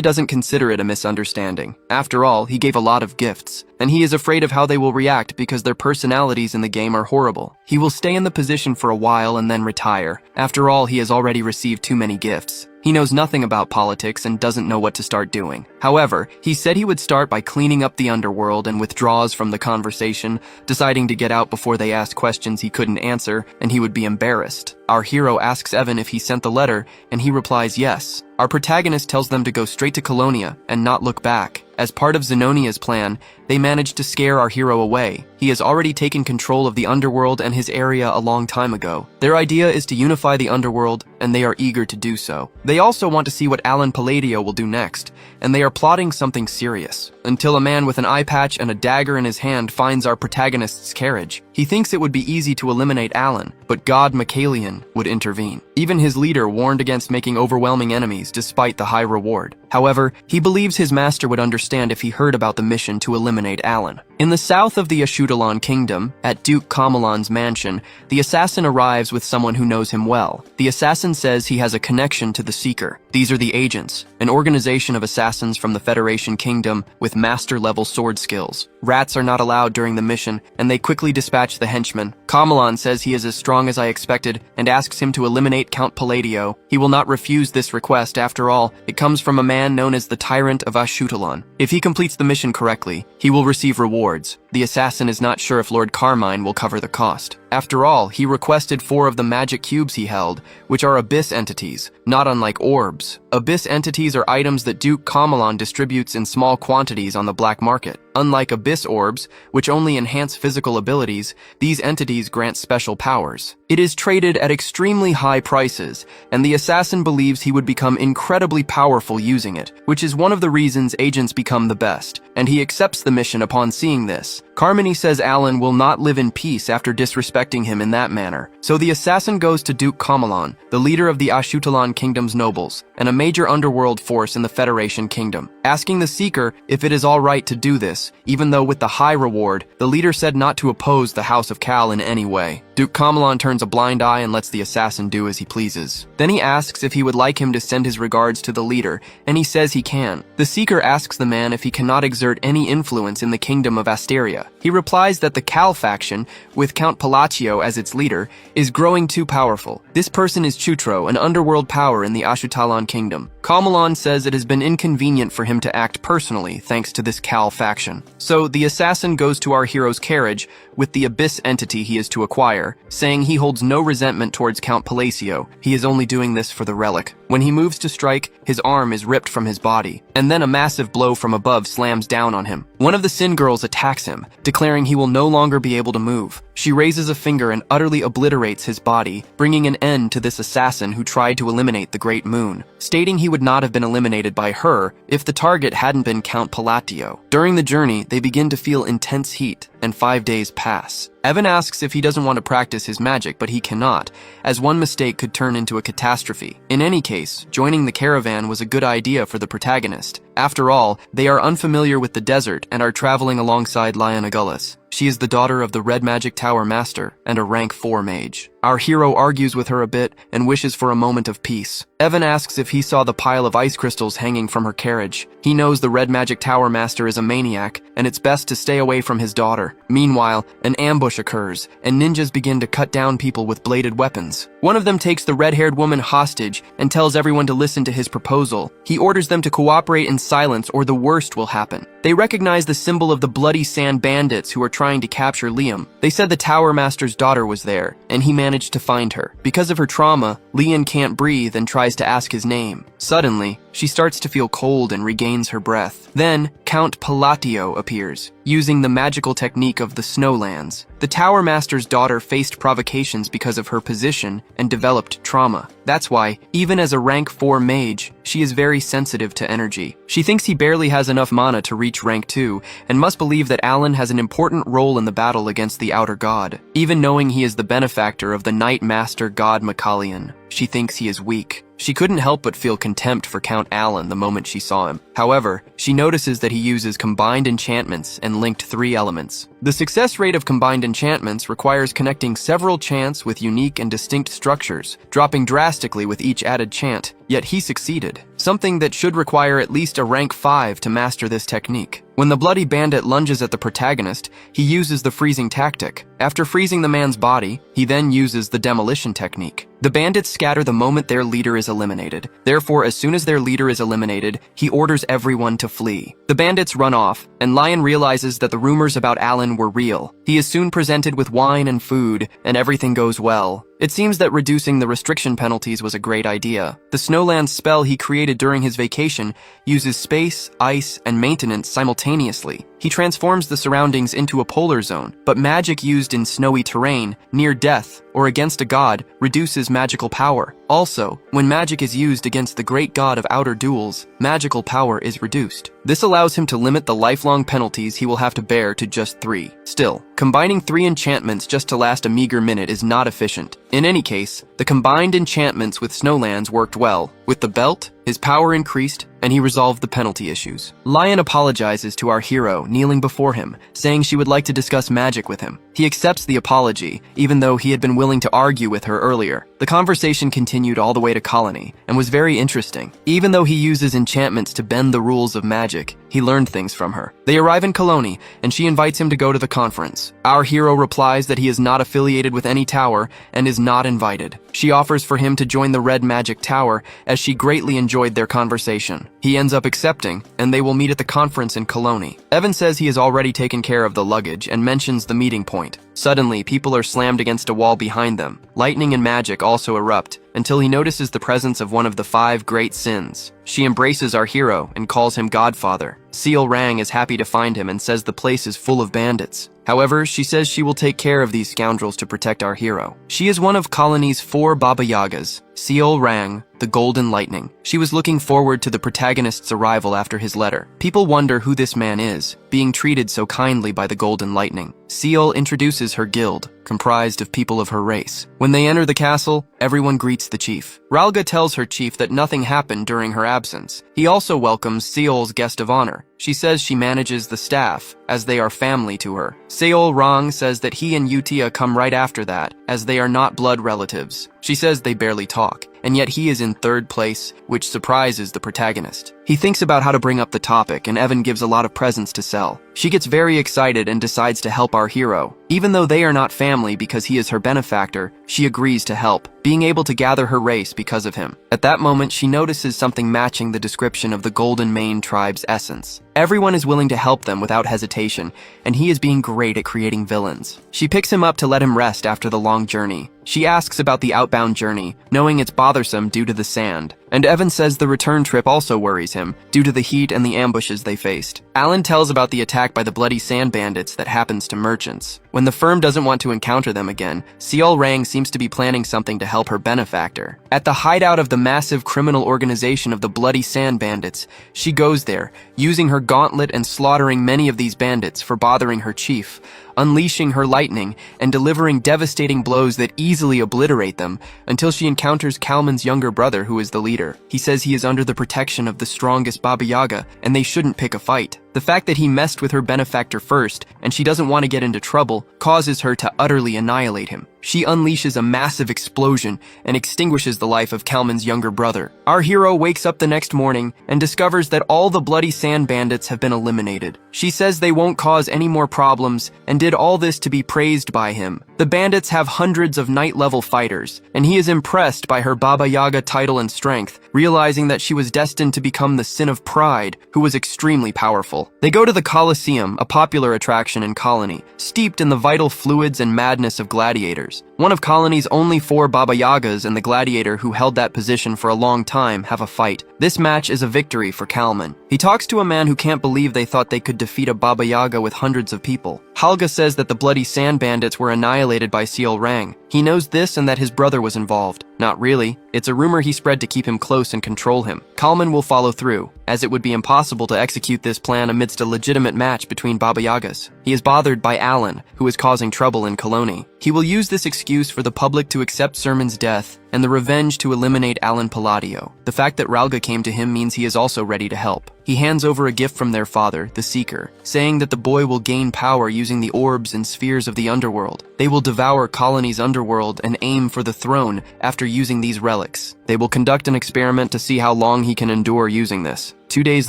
doesn't consider it a misunderstanding. After all, he gave a lot of gifts, and he is afraid of how they will react because their personalities in the game are horrible. He will stay in the position for a while and then retire. After all, he has already received too many gifts. He knows nothing about politics and doesn't know what to start doing. However, he said he would start by cleaning up the underworld and withdraws from the conversation, deciding to get out before they asked questions he couldn't answer, and he would be embarrassed. Our hero asks Evan if he sent the letter, and he replies yes. Our protagonist tells them to go straight to Colonia and not look back. As part of Zenonia's plan, they managed to scare our hero away. He has already taken control of the underworld and his area a long time ago. Their idea is to unify the underworld, and they are eager to do so. They also want to see what Alan Palladio will do next, and they are plotting something serious. Until a man with an eye patch and a dagger in his hand finds our protagonist's carriage. He thinks it would be easy to eliminate Alan, but God Michaelian would intervene. Even his leader warned against making overwhelming enemies despite the high reward. However, he believes his master would understand if he heard about the mission to eliminate Alan. In the south of the Ashutalon Kingdom, at Duke Kamalan's mansion, the assassin arrives with someone who knows him well. The assassin says he has a connection to the Seeker. These are the Agents, an organization of assassins from the Federation Kingdom with master-level sword skills. Rats are not allowed during the mission, and they quickly dispatch the henchman. Kamalan says he is as strong as I expected and asks him to eliminate Count Palladio. He will not refuse this request. After all, it comes from a man known as the Tyrant of Ashutalon. If he completes the mission correctly, he will receive rewards. the assassin is not sure if Lord Carmine will cover the cost. After all, he requested 4 of the magic cubes he held, which are abyss entities, not unlike orbs. Abyss entities are items that Duke Camelon distributes in small quantities on the black market. Unlike abyss orbs, which only enhance physical abilities, these entities grant special powers. It is traded at extremely high prices, and the assassin believes he would become incredibly powerful using it, which is one of the reasons agents become the best, and he accepts the mission upon seeing this. Carmine says Alan will not live in peace after disrespecting him in that manner, so the assassin goes to Duke Camelon, the leader of the Ashutalan Kingdom's nobles, and a major underworld force in the Federation Kingdom, asking the Seeker if it is all right to do this. Even though with the high reward, the leader said not to oppose the House of Cal in any way. Duke Camelon turns a blind eye and lets the assassin do as he pleases. Then he asks if he would like him to send his regards to the leader, and he says he can. The Seeker asks the man if he cannot exert any influence in the kingdom of Asteria. He replies that the Cal faction, with Count Palacio as its leader, is growing too powerful. This person is Chutro, an underworld power in the Ashutalan Kingdom. Camelon says it has been inconvenient for him to act personally thanks to this Cal faction. So the assassin goes to our hero's carriage with the abyss entity he is to acquire, saying he holds no resentment towards Count Palacio. He is only doing this for the relic. When he moves to strike, his arm is ripped from his body, and then a massive blow from above slams down on him. One of the Sin Girls attacks him, declaring he will no longer be able to move. She raises a finger and utterly obliterates his body, bringing an end to this assassin who tried to eliminate the Great Moon, stating he would not have been eliminated by her if the target hadn't been Count Palacio. During the journey, they begin to feel intense heat, and 5 days pass. Evan asks if he doesn't want to practice his magic, but he cannot, as one mistake could turn into a catastrophe. In any case, joining the caravan was a good idea for the protagonist. After all, they are unfamiliar with the desert and are traveling alongside Lyanagullis. She is the daughter of the Red Magic Tower Master and a rank 4 mage. Our hero argues with her a bit and wishes for a moment of peace. Evan asks if he saw the pile of ice crystals hanging from her carriage. He knows the Red Magic Tower Master is a maniac, and it's best to stay away from his daughter. Meanwhile, an ambush occurs, and ninjas begin to cut down people with bladed weapons. One of them takes the red-haired woman hostage and tells everyone to listen to his proposal. He orders them to cooperate in silence or the worst will happen. They recognize the symbol of the Bloody Sand Bandits who are trying to capture Liam. They said the Tower Master's daughter was there, and he managed to find her. Because of her trauma, Liam can't breathe and tries to ask his name. Suddenly, she starts to feel cold and regains her breath. Then, Count Palacio appears, using the magical technique of the Snowlands. The Tower Master's daughter faced provocations because of her position and developed trauma. That's why, even as a rank 4 mage, she is very sensitive to energy. She thinks he barely has enough mana to reach rank 2, and must believe that Alan has an important role in the battle against the Outer God. Even knowing he is the benefactor of the Night Master God Macallion, she thinks he is weak. She couldn't help but feel contempt for Count Alan the moment she saw him. However, she notices that he uses combined enchantments and linked 3 elements. The success rate of combined enchantments requires connecting several chants with unique and distinct structures, dropping drastically with each added chant, yet he succeeded. Something that should require at least a rank 5 to master this technique. When the Bloody Bandit lunges at the protagonist, he uses the freezing tactic. After freezing the man's body, he then uses the demolition technique. The bandits scatter the moment their leader is eliminated. Therefore, as soon as their leader is eliminated, he orders everyone to flee. The bandits run off, and Lion realizes that the rumors about Alan were real. He is soon presented with wine and food, and everything goes well. It seems that reducing the restriction penalties was a great idea. The Snowlands spell he created during his vacation uses space, ice, and maintenance simultaneously. He transforms the surroundings into a polar zone, but magic used in snowy terrain, near death, or against a god reduces magical power. Also, when magic is used against the great god of outer duels, magical power is reduced. This allows him to limit the lifelong penalties he will have to bear to just 3. Still, combining 3 enchantments just to last a meager minute is not efficient. In any case, the combined enchantments with Snowlands worked well. With the belt, his power increased, and he resolved the penalty issues. Lion apologizes to our hero, kneeling before him, saying she would like to discuss magic with him. He accepts the apology, even though he had been willing to argue with her earlier. The conversation continued all the way to Colony and was very interesting. Even though he uses enchantments to bend the rules of magic, he learned things from her. They arrive in Colony and she invites him to go to the conference. Our hero replies that he is not affiliated with any tower and is not invited. She offers for him to join the Red Magic Tower as she greatly enjoyed their conversation. He ends up accepting and they will meet at the conference in Colony. Evan says he has already taken care of the luggage and mentions the meeting point. Suddenly, people are slammed against a wall behind them. Lightning and magic also erupt until he notices the presence of one of the 5 great sins. She embraces our hero and calls him Godfather. Seal Rang is happy to find him and says the place is full of bandits. However, she says she will take care of these scoundrels to protect our hero. She is one of Colony's 4 Baba Yagas. Seal Rang, the Golden Lightning. She was looking forward to the protagonist's arrival after his letter. People wonder who this man is, being treated so kindly by the Golden Lightning. Seal introduces her guild, comprised of people of her race. When they enter the castle, everyone greets the chief. Ralga tells her chief that nothing happened during her absence. He also welcomes Seol's guest of honor. She says she manages the staff, as they are family to her. Seol Rang says that he and Utia come right after that, as they are not blood relatives. She says they barely talk, and yet he is in 3rd place, which surprises the protagonist. He thinks about how to bring up the topic, and Evan gives a lot of presents to sell. She gets very excited and decides to help our hero. Even though they are not family because he is her benefactor, she agrees to help, being able to gather her race because of him. At that moment, she notices something matching the description of the Golden Mane tribe's essence. Everyone is willing to help them without hesitation, and he is being great at creating villains. She picks him up to let him rest after the long journey. She asks about the outbound journey, knowing it's bothersome due to the sand. And Evan says the return trip also worries him, due to the heat and the ambushes they faced. Alan tells about the attack by the Bloody Sand Bandits that happens to merchants. When the firm doesn't want to encounter them again, Seol Rang seems to be planning something to help her benefactor. At the hideout of the massive criminal organization of the Bloody Sand Bandits, she goes there, using her gauntlet and slaughtering many of these bandits for bothering her chief, unleashing her lightning and delivering devastating blows that easily obliterate them until she encounters Kalman's younger brother, who is the leader. He says he is under the protection of the strongest Baba Yaga and they shouldn't pick a fight. The fact that he messed with her benefactor first and she doesn't want to get into trouble causes her to utterly annihilate him. She unleashes a massive explosion and extinguishes the life of Kalman's younger brother. Our hero wakes up the next morning and discovers that all the Bloody Sand Bandits have been eliminated. She says they won't cause any more problems and did all this to be praised by him. The bandits have hundreds of night-level fighters, and he is impressed by her Baba Yaga title and strength, realizing that she was destined to become the Sin of Pride, who was extremely powerful. They go to the Colosseum, a popular attraction in Colony, steeped in the vital fluids and madness of gladiators. One of Colony's only 4 Baba Yagas and the gladiator who held that position for a long time have a fight. This match is a victory for Kalman. He talks to a man who can't believe they thought they could defeat a Baba Yaga with hundreds of people. Halga says that the Bloody Sand Bandits were annihilated by Seol Rang. He knows this and that his brother was involved. Not really. It's a rumor he spread to keep him close and control him. Kalman will follow through, as it would be impossible to execute this plan amidst a legitimate match between Baba Yagas. He is bothered by Alan, who is causing trouble in Colony. He will use this excuse for the public to accept Sermon's death and the revenge to eliminate Alan Palladio. The fact that Ralga came to him means he is also ready to help. He hands over a gift from their father, the Seeker, saying that the boy will gain power using the orbs and spheres of the underworld. They will devour Colony's underworld and aim for the throne after using these relics. They will conduct an experiment to see how long he can endure using this. 2 days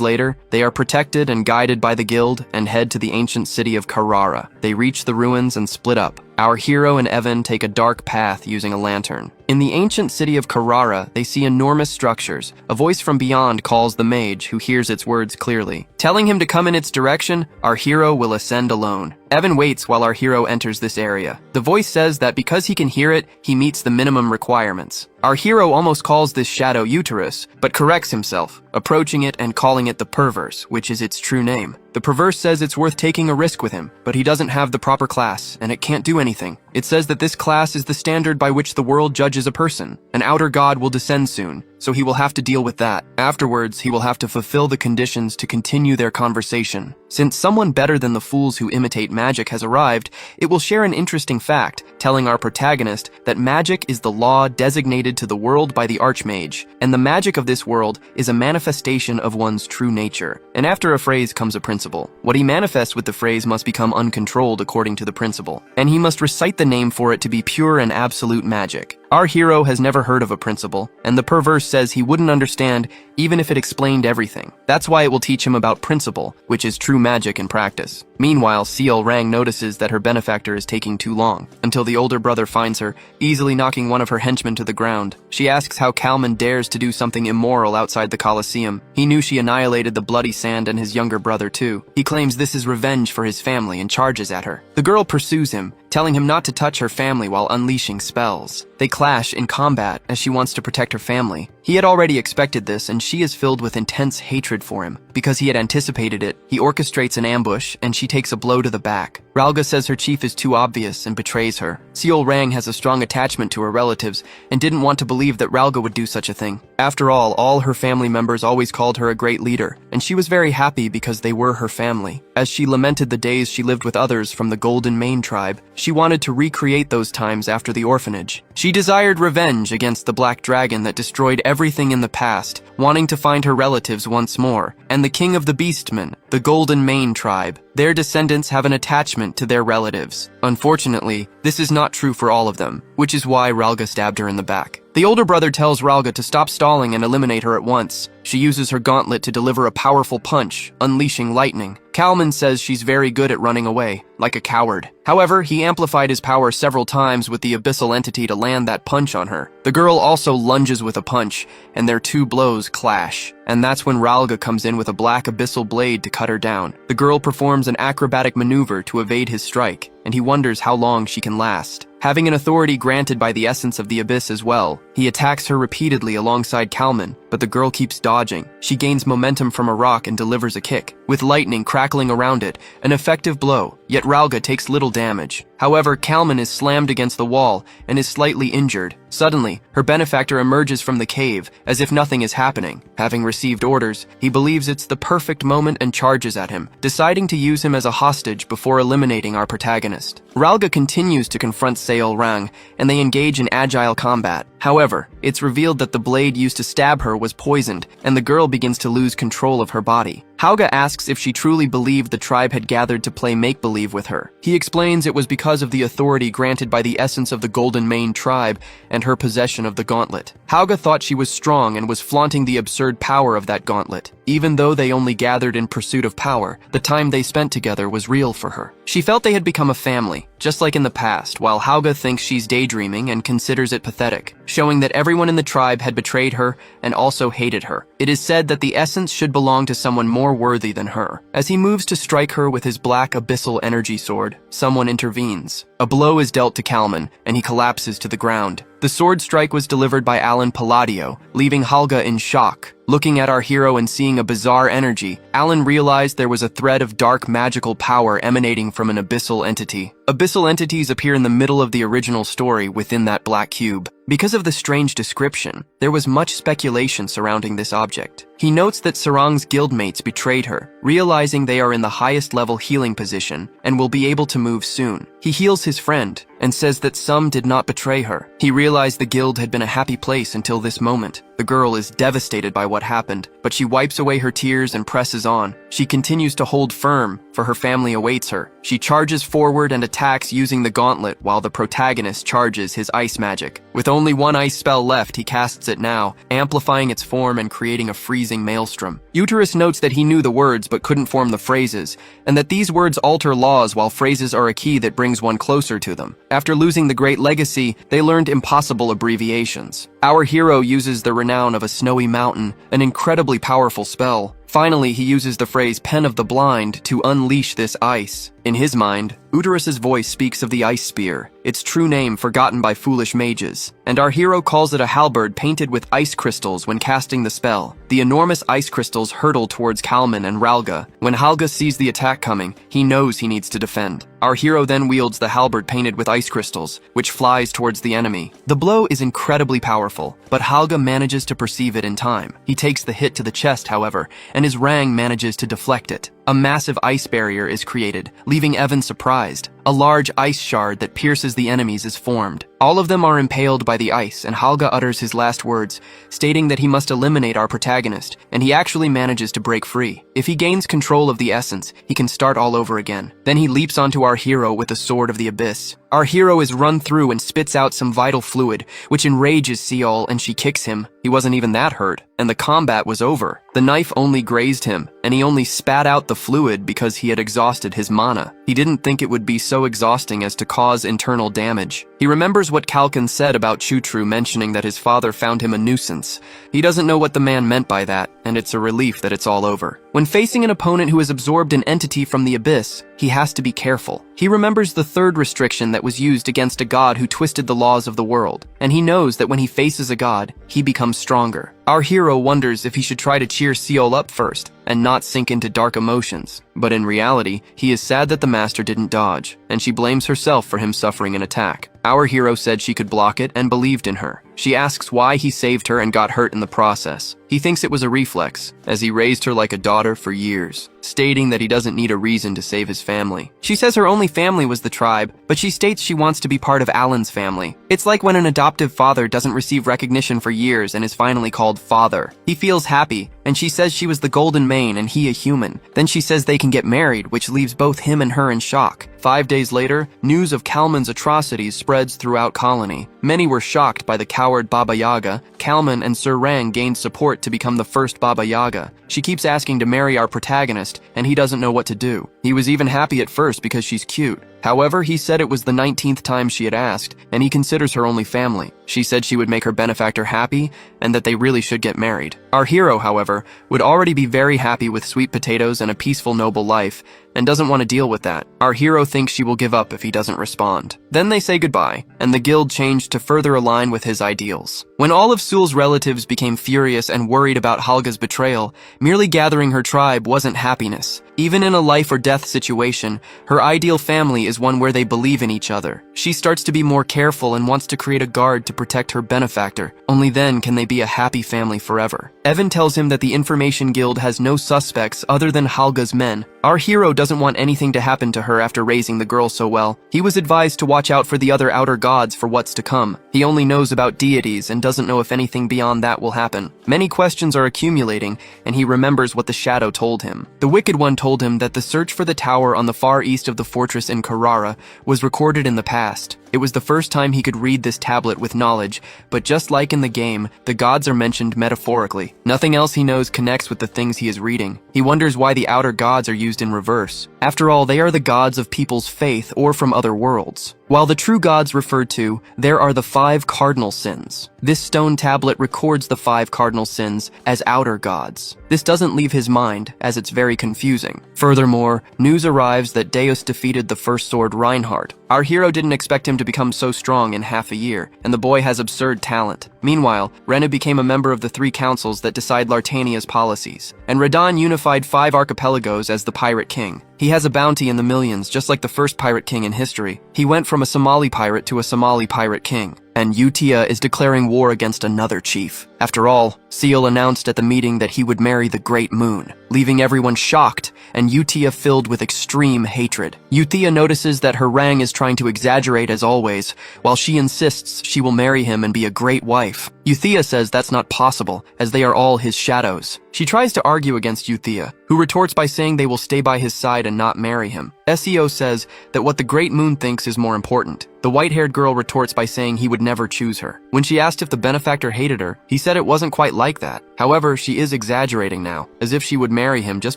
later, they are protected and guided by the guild and head to the ancient city of Carrara. They reach the ruins and split up. Our hero and Evan take a dark path using a lantern. In the ancient city of Carrara, they see enormous structures. A voice from beyond calls the mage, who hears its words clearly. Telling him to come in its direction, our hero will ascend alone. Evan waits while our hero enters this area. The voice says that because he can hear it, he meets the minimum requirements. Our hero almost calls this shadow Uterus, but corrects himself, approaching it and calling it the Perverse, which is its true name. The Perverse says it's worth taking a risk with him, but he doesn't have the proper class, and it can't do anything. It says that this class is the standard by which the world judges a person. An outer god will descend soon. so he will have to deal with that. Afterwards, he will have to fulfill the conditions to continue their conversation. Since someone better than the fools who imitate magic has arrived, it will share an interesting fact, telling our protagonist that magic is the law designated to the world by the Archmage, and the magic of this world is a manifestation of one's true nature. And after a phrase comes a principle. What he manifests with the phrase must become uncontrolled according to the principle, and he must recite the name for it to be pure and absolute magic. Our hero has never heard of a principle, and the perverse says he wouldn't understand even if it explained everything. That's why it will teach him about principle, which is true magic in practice. Meanwhile, Seol Rang notices that her benefactor is taking too long, until the older brother finds her, easily knocking one of her henchmen to the ground. She asks how Kalman dares to do something immoral outside the Colosseum. He knew she annihilated the Bloody Sand and his younger brother too. He claims this is revenge for his family and charges at her. The girl pursues him, telling him not to touch her family while unleashing spells. They clash in combat as she wants to protect her family. He had already expected this, and she is filled with intense hatred for him. Because he had anticipated it, he orchestrates an ambush, and she takes a blow to the back. Ralga says her chief is too obvious and betrays her. Seol Rang has a strong attachment to her relatives and didn't want to believe that Ralga would do such a thing. After all her family members always called her a great leader, and she was very happy because they were her family. As she lamented the days she lived with others from the Golden Mane tribe, she wanted to recreate those times after the orphanage. She desired revenge against the Black Dragon that destroyed everything in the past, wanting to find her relatives once more, and the king of the Beastmen, the Golden Mane tribe. Their descendants have an attachment to their relatives. Unfortunately, this is not true for all of them, which is why Ralga stabbed her in the back. The older brother tells Ralga to stop stalling and eliminate her at once. She uses her gauntlet to deliver a powerful punch, unleashing lightning. Kalman says she's very good at running away, like a coward. However, he amplified his power several times with the abyssal entity to land that punch on her. The girl also lunges with a punch, and their two blows clash. And that's when Ralga comes in with a black abyssal blade to cut her down. The girl performs an acrobatic maneuver to evade his strike, and he wonders how long she can last. Having an authority granted by the essence of the abyss as well, he attacks her repeatedly alongside Kalman, but the girl keeps dodging. She gains momentum from a rock and delivers a kick, with lightning crackling around it, an effective blow, yet Ralga takes little damage. However, Kalman is slammed against the wall and is slightly injured. Suddenly, her benefactor emerges from the cave, as if nothing is happening. Having received orders, he believes it's the perfect moment and charges at him, deciding to use him as a hostage before eliminating our protagonist. Ralga continues to confront Seol Rang, and they engage in agile combat. However, it's revealed that the blade used to stab her was poisoned, and the girl begins to lose control of her body. Hauga asks if she truly believed the tribe had gathered to play make-believe with her. He explains it was because of the authority granted by the essence of the Golden Mane tribe and her possession of the gauntlet. Hauga thought she was strong and was flaunting the absurd power of that gauntlet. Even though they only gathered in pursuit of power, the time they spent together was real for her. She felt they had become a family, just like in the past, while Hauga thinks she's daydreaming and considers it pathetic, showing that everyone in the tribe had betrayed her and also hated her. It is said that the essence should belong to someone more worthy than her. As he moves to strike her with his black abyssal energy sword, someone intervenes. A blow is dealt to Kalman, and he collapses to the ground. The sword strike was delivered by Alan Palladio, leaving Hauga in shock. Looking at our hero and seeing a bizarre energy, Alan realized there was a thread of dark magical power emanating from an abyssal entity. Abyssal entities appear in the middle of the original story within that black cube. Because of the strange description, there was much speculation surrounding this object. He notes that Sarang's guildmates betrayed her, realizing they are in the highest level healing position and will be able to move soon. He heals his friend and says that some did not betray her. He realized the guild had been a happy place until this moment. The girl is devastated by what happened, but she wipes away her tears and presses on. She continues to hold firm, for her family awaits her. She charges forward and attacks using the gauntlet while the protagonist charges his ice magic. With only one ice spell left, he casts it now, amplifying its form and creating a freezing maelstrom. Uterus notes that he knew the words but couldn't form the phrases, and that these words alter laws while phrases are a key that brings one closer to them. After losing the Great Legacy, they learned impossible abbreviations. Our hero uses the renown of a snowy mountain, an incredibly powerful spell. Finally, he uses the phrase pen of the blind to unleash this ice. In his mind, Uterus's voice speaks of the ice spear, its true name forgotten by foolish mages, and our hero calls it a halberd painted with ice crystals when casting the spell. The enormous ice crystals hurtle towards Kalman and Ralga. When Halga sees the attack coming, he knows he needs to defend. Our hero then wields the halberd painted with ice crystals, which flies towards the enemy. The blow is incredibly powerful, but Halga manages to perceive it in time. He takes the hit to the chest, however, and his Rang manages to deflect it. A massive ice barrier is created, leaving Evan surprised. A large ice shard that pierces the enemies is formed. All of them are impaled by the ice, and Halga utters his last words, stating that he must eliminate our protagonist, and he actually manages to break free. If he gains control of the essence, he can start all over again. Then he leaps onto our hero with the Sword of the Abyss. Our hero is run through and spits out some vital fluid, which enrages Seol, and she kicks him. He wasn't even that hurt, and the combat was over. The knife only grazed him, and he only spat out the fluid because he had exhausted his mana. He didn't think it would be so exhausting as to cause internal damage. He remembers what Kalkin said about Chutru, mentioning that his father found him a nuisance. He doesn't know what the man meant by that, and it's a relief that it's all over. When facing an opponent who has absorbed an entity from the abyss, he has to be careful. He remembers the third restriction that was used against a god who twisted the laws of the world, and he knows that when he faces a god, he becomes stronger. Our hero wonders if he should try to cheer Seol up first and not sink into dark emotions. But in reality, he is sad that the master didn't dodge, and she blames herself for him suffering an attack. Our hero said she could block it and believed in her. She asks why he saved her and got hurt in the process. He thinks it was a reflex, as he raised her like a daughter for years, stating that he doesn't need a reason to save his family. She says her only family was the tribe, but she states she wants to be part of Alan's family. It's like when an adoptive father doesn't receive recognition for years and is finally called father. He feels happy, and she says she was the golden mane and he a human. Then she says they can get married, which leaves both him and her in shock. 5 days later, news of Kalman's atrocities spreads throughout Colony. Many were shocked by the coward Baba Yaga. Kalman and Sir Rang gained support to become the first Baba Yaga. She keeps asking to marry our protagonist, and he doesn't know what to do. He was even happy at first because she's cute. However, he said it was the 19th time she had asked, and he considers her only family. She said she would make her benefactor happy, and that they really should get married. Our hero, however, would already be very happy with sweet potatoes and a peaceful, noble life, and doesn't want to deal with that. Our hero thinks she will give up if he doesn't respond. Then they say goodbye, and the guild changed to further align with his ideals. When all of Sul's relatives became furious and worried about Halga's betrayal, merely gathering her tribe wasn't happiness. Even in a life or death situation, her ideal family is one where they believe in each other. She starts to be more careful and wants to create a guard to protect her benefactor. Only then can they be a happy family forever. Evan tells him that the Information Guild has no suspects other than Halga's men. Our hero doesn't want anything to happen to her after raising the girl so well. He was advised to watch out for the other outer gods for what's to come. He only knows about deities and doesn't know if anything beyond that will happen. Many questions are accumulating, and he remembers what the Shadow told him. The Wicked One told him that the search for the tower on the far east of the fortress in Carrara was recorded in the past. It was the first time he could read this tablet with knowledge, but just like in the game, the gods are mentioned metaphorically. Nothing else he knows connects with the things he is reading. He wonders why the outer gods are used in reverse. After all, they are the gods of people's faith or from other worlds. While the true gods referred to, there are the 5 cardinal sins. This stone tablet records the 5 cardinal sins as outer gods. This doesn't leave his mind, as it's very confusing. Furthermore, news arrives that Deus defeated the first sword Reinhardt. Our hero didn't expect him to become so strong in half a year, and the boy has absurd talent. Meanwhile, Rena became a member of the 3 councils that decide Lartania's policies, and Radon unified 5 archipelagos as the Pirate King. He has a bounty in the millions, just like the first pirate king in history. He went from a Somali pirate to a Somali pirate king. And Utia is declaring war against another chief. After all, Seal announced at the meeting that he would marry the Great Moon, leaving everyone shocked and Utia filled with extreme hatred. Uthia notices that her Rang is trying to exaggerate as always, while she insists she will marry him and be a great wife. Uthia says that's not possible, as they are all his shadows. She tries to argue against Uthia, who retorts by saying they will stay by his side and not marry him. SEO says that what the Great Moon thinks is more important. The white-haired girl retorts by saying he would never choose her. When she asked if the benefactor hated her, he said it wasn't quite like that. However, she is exaggerating now, as if she would marry him just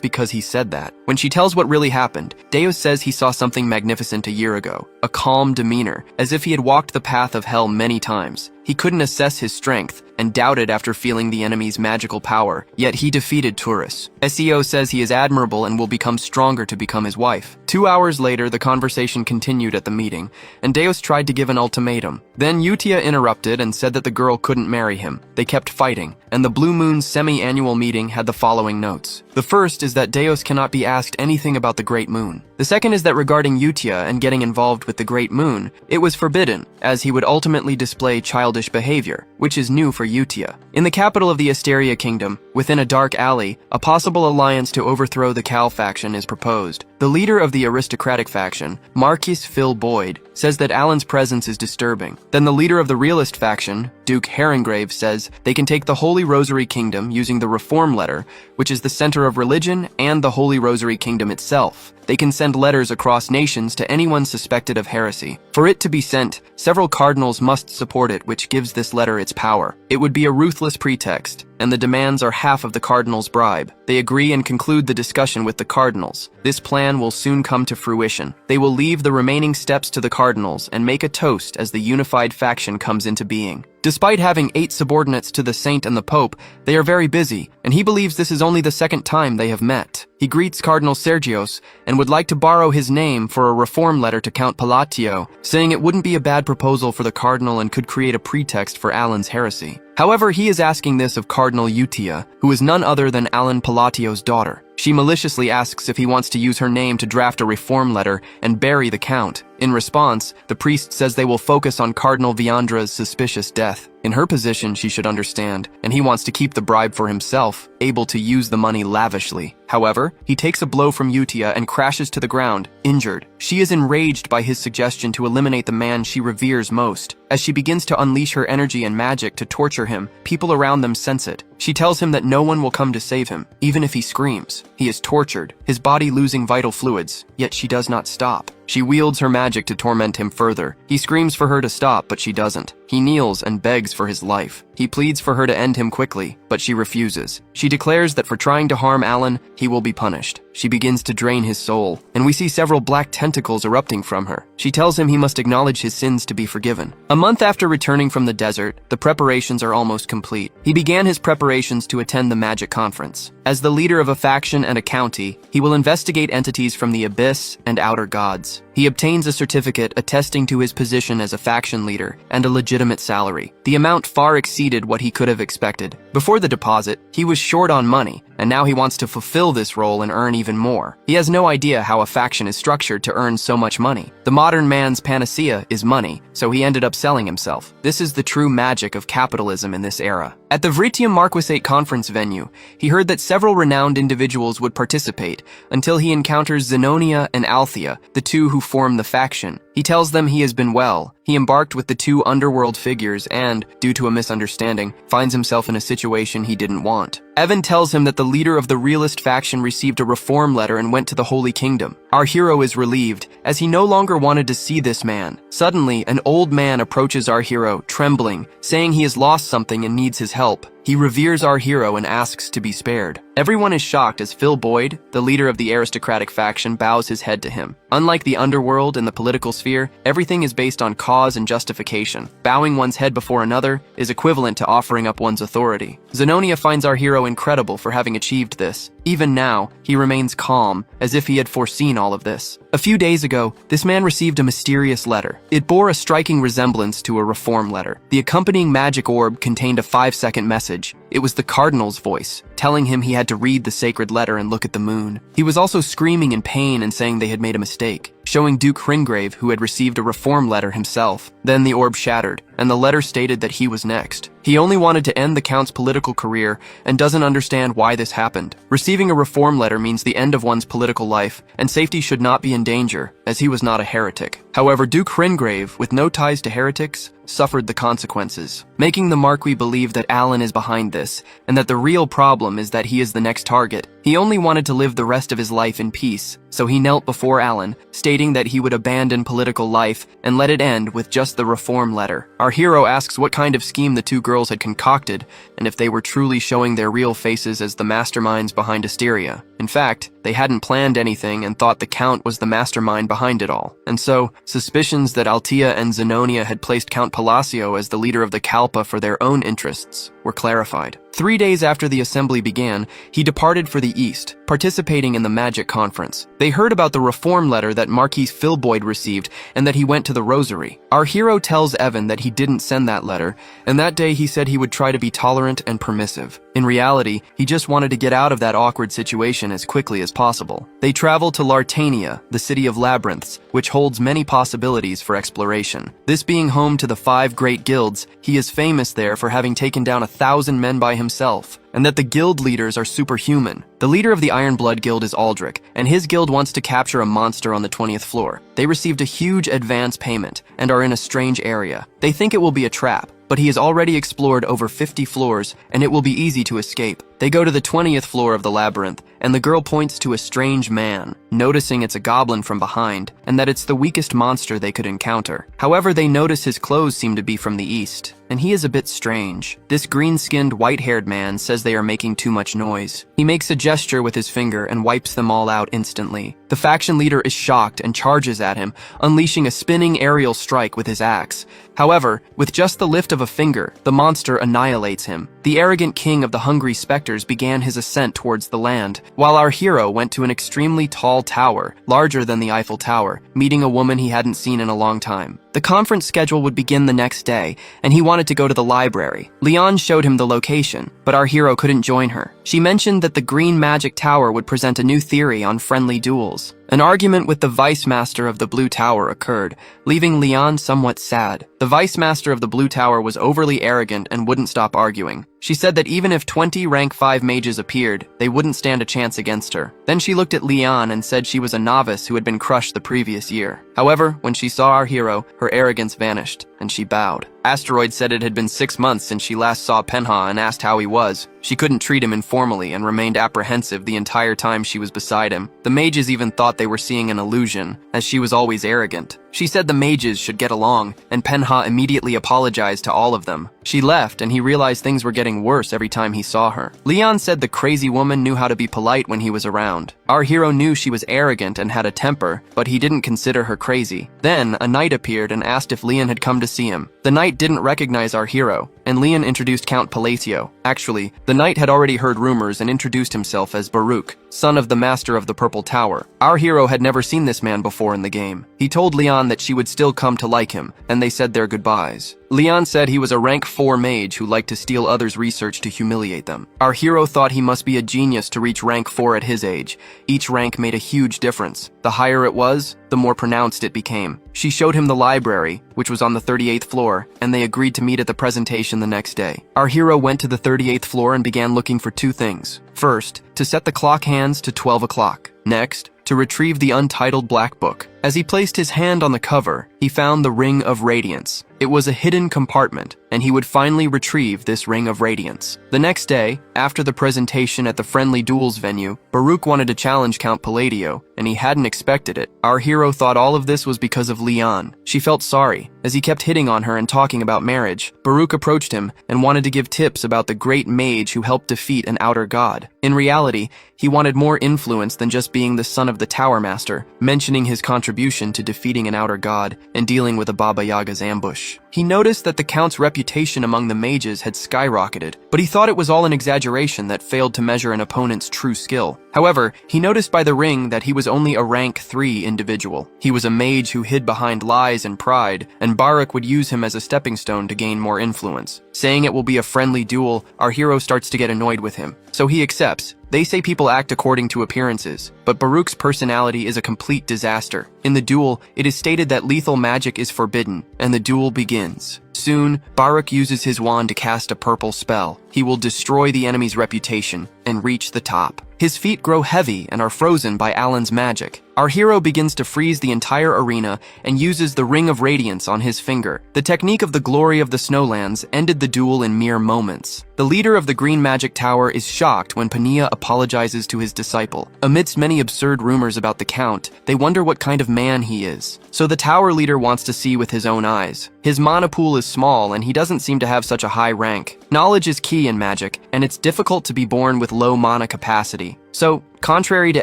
because he said that. When she tells what really happened, Deus says he saw something magnificent a year ago. a calm demeanor, as if he had walked the path of hell many times. He couldn't assess his strength and doubted after feeling the enemy's magical power, yet he defeated Turris. SEO says he is admirable and will become stronger to become his wife. 2 hours later, the conversation continued at the meeting, and Deus tried to give an ultimatum. Then Utia interrupted and said that the girl couldn't marry him. They kept fighting, and the Blue Moon's semi-annual meeting had the following notes. The first is that Deus cannot be asked anything about the Great Moon. The second is that regarding Utia and getting involved with the Great Moon, it was forbidden, as he would ultimately display childish behavior, which is new for Utia. In the capital of the Asteria Kingdom, within a dark alley, a possible alliance to overthrow the Cal faction is proposed. The leader of the aristocratic faction, Marquis Phil Boyd, says that Alan's presence is disturbing. Then the leader of the realist faction, Duke Herringrave, says they can take the Holy Rosary Kingdom using the Reform Letter, which is the center of religion and the Holy Rosary Kingdom itself. They can send letters across nations to anyone suspected of heresy. For it to be sent, several cardinals must support it, which gives this letter its power. It would be a ruthless pretext, and the demands are half of the cardinals' bribe. They agree and conclude the discussion with the cardinals. This plan will soon come to fruition. They will leave the remaining steps to the cardinals and make a toast as the unified faction comes into being. Despite having 8 subordinates to the Saint and the Pope, they are very busy, and he believes this is only the second time they have met. He greets Cardinal Sergios and would like to borrow his name for a reform letter to Count Palatio, saying it wouldn't be a bad proposal for the cardinal and could create a pretext for Alan's heresy. However, he is asking this of Cardinal Utia, who is none other than Alan Palatio's daughter. She maliciously asks if he wants to use her name to draft a reform letter and bury the Count. In response, the priest says they will focus on Cardinal Viandra's suspicious death. In her position, she should understand, and he wants to keep the bribe for himself, able to use the money lavishly. However, he takes a blow from Utia and crashes to the ground, injured. She is enraged by his suggestion to eliminate the man she reveres most. As she begins to unleash her energy and magic to torture him, people around them sense it. She tells him that no one will come to save him, even if he screams. He is tortured, his body losing vital fluids, yet she does not stop. She wields her magic to torment him further. He screams for her to stop, but she doesn't. He kneels and begs for his life. He pleads for her to end him quickly, but she refuses. She declares that for trying to harm Alan, he will be punished. She begins to drain his soul, and we see several black tentacles erupting from her. She tells him he must acknowledge his sins to be forgiven. A month after returning from the desert, the preparations are almost complete. He began his preparations to attend the magic conference. As the leader of a faction and a county, he will investigate entities from the abyss and outer gods. He obtains a certificate attesting to his position as a faction leader and a legitimate salary. The amount far exceeded what he could have expected. Before the deposit, he was short on money, and now he wants to fulfill this role and earn even more. He has no idea how a faction is structured to earn so much money. The modern man's panacea is money, so he ended up selling himself. This is the true magic of capitalism in this era. At the Vritium Marquisate conference venue, he heard that several renowned individuals would participate until he encounters Zenonia and Althea, the two who form the faction. He tells them he has been well. He embarked with the 2 underworld figures and, due to a misunderstanding, finds himself in a situation he didn't want. Evan tells him that the leader of the realist faction received a reform letter and went to the Holy Kingdom. Our hero is relieved, as he no longer wanted to see this man. Suddenly, an old man approaches our hero, trembling, saying he has lost something and needs his help. He reveres our hero and asks to be spared. Everyone is shocked as Phil Boyd, the leader of the aristocratic faction, bows his head to him. Unlike the underworld and the political sphere, everything is based on cause and justification. Bowing one's head before another is equivalent to offering up one's authority. Zenonia finds our hero incredible for having achieved this. Even now, he remains calm, as if he had foreseen all of this. A few days ago, this man received a mysterious letter. It bore a striking resemblance to a reform letter. The accompanying magic orb contained a 5-second message. It was the cardinal's voice, telling him he had to read the sacred letter and look at the moon. He was also screaming in pain and saying they had made a mistake, showing Duke Hringrave, who had received a reform letter himself. Then the orb shattered, and the letter stated that he was next. He only wanted to end the Count's political career and doesn't understand why this happened. Receiving a reform letter means the end of one's political life, and safety should not be in danger, as he was not a heretic. However, Duke Hringrave, with no ties to heretics, suffered the consequences, making the Marquis believe that Alan is behind this, and that the real problem is that he is the next target. He only wanted to live the rest of his life in peace, so he knelt before Alan, stating that he would abandon political life and let it end with just the reform letter. Our hero asks what kind of scheme the 2 girls had concocted, and if they were truly showing their real faces as the masterminds behind Asteria. In fact, They hadn't planned anything and thought the Count was the mastermind behind it all. And so, suspicions that Altea and Zenonia had placed Count Palacio as the leader of the Kalpa for their own interests were clarified. 3 days after the assembly began, he departed for the east, participating in the magic conference. They heard about the reform letter that Marquis Filboid received and that he went to the Rosary. Our hero tells Evan that he didn't send that letter, and that day he said he would try to be tolerant and permissive. In reality, he just wanted to get out of that awkward situation as quickly as possible. They travel to Lartania, the city of labyrinths, which holds many possibilities for exploration. This being home to the 5 great guilds, he is famous there for having taken down 1,000 men by himself, and that the guild leaders are superhuman. The leader of the Ironblood Guild is Aldrich, and his guild wants to capture a monster on the 20th floor. They received a huge advance payment and are in a strange area. They think it will be a trap, but he has already explored over 50 floors, and it will be easy to escape. They go to the 20th floor of the labyrinth, and the girl points to a strange man, noticing it's a goblin from behind, and that it's the weakest monster they could encounter. However, they notice his clothes seem to be from the east, and he is a bit strange. This green-skinned, white-haired man says they are making too much noise. He makes a gesture with his finger and wipes them all out instantly. The faction leader is shocked and charges at him, unleashing a spinning aerial strike with his axe. However, with just the lift of a finger, the monster annihilates him. The arrogant king of the hungry specters began his ascent towards the land, while our hero went to an extremely tall tower, larger than the Eiffel Tower, meeting a woman he hadn't seen in a long time. The conference schedule would begin the next day, and he wanted to go to the library. Leon showed him the location, but our hero couldn't join her. She mentioned that the Green Magic Tower would present a new theory on friendly duels. An argument with the Vice Master of the Blue Tower occurred, leaving Leon somewhat sad. The Vice Master of the Blue Tower was overly arrogant and wouldn't stop arguing. She said that even if 20 rank 5 mages appeared, they wouldn't stand a chance against her. Then she looked at Leon and said she was a novice who had been crushed the previous year. However, when she saw our hero, her arrogance vanished, and she bowed. Asteroid said it had been 6 months since she last saw Penha and asked how he was. She couldn't treat him informally and remained apprehensive the entire time she was beside him. The mages even thought they were seeing an illusion, as she was always arrogant. She said the mages should get along, and Penha immediately apologized to all of them. She left, and he realized things were getting worse every time he saw her. Leon said the crazy woman knew how to be polite when he was around. Our hero knew she was arrogant and had a temper, but he didn't consider her crazy. Then, a knight appeared and asked if Leon had come to see him. The knight didn't recognize our hero, and Leon introduced Count Palacio. Actually, the knight had already heard rumors and introduced himself as Baruch, son of the Master of the Purple Tower. Our hero had never seen this man before in the game. He told Leon that she would still come to like him, and they said their goodbyes. Leon said he was a rank 4 mage who liked to steal others' research to humiliate them. Our hero thought he must be a genius to reach rank 4 at his age. Each rank made a huge difference. The higher it was, the more pronounced it became. She showed him the library, which was on the 38th floor, and they agreed to meet at the presentation the next day. Our hero went to the 38th floor and began looking for 2 things. First, to set the clock hands to 12 o'clock. Next, to retrieve the untitled black book. As he placed his hand on the cover, he found the Ring of Radiance. It was a hidden compartment, and he would finally retrieve this Ring of Radiance. The next day, after the presentation at the Friendly Duels venue, Baruch wanted to challenge Count Palladio, and he hadn't expected it. Our hero thought all of this was because of Leon. She felt sorry. As he kept hitting on her and talking about marriage, Baruch approached him and wanted to give tips about the great mage who helped defeat an outer god. In reality, he wanted more influence than just being the son of the Tower Master, mentioning his contribution to defeating an outer god and dealing with a Baba Yaga's ambush. He noticed that the Count's reputation among the mages had skyrocketed, but he thought it was all an exaggeration that failed to measure an opponent's true skill. However, he noticed by the ring that he was only a rank 3 individual. He was a mage who hid behind lies and pride, and Baruch would use him as a stepping stone to gain more influence. Saying it will be a friendly duel, our hero starts to get annoyed with him, so he accepts. They say people act according to appearances, but Baruch's personality is a complete disaster. In the duel, it is stated that lethal magic is forbidden, and the duel begins. Soon, Baruch uses his wand to cast a purple spell. He will destroy the enemy's reputation and reach the top. His feet grow heavy and are frozen by Alan's magic. Our hero begins to freeze the entire arena and uses the Ring of Radiance on his finger. The technique of the Glory of the Snowlands ended the duel in mere moments. The leader of the Green Magic Tower is shocked when Pania apologizes to his disciple. Amidst many absurd rumors about the Count, they wonder what kind of man he is. So the tower leader wants to see with his own eyes. His mana pool is small and he doesn't seem to have such a high rank. Knowledge is key in magic, and it's difficult to be born with low mana capacity. So, contrary to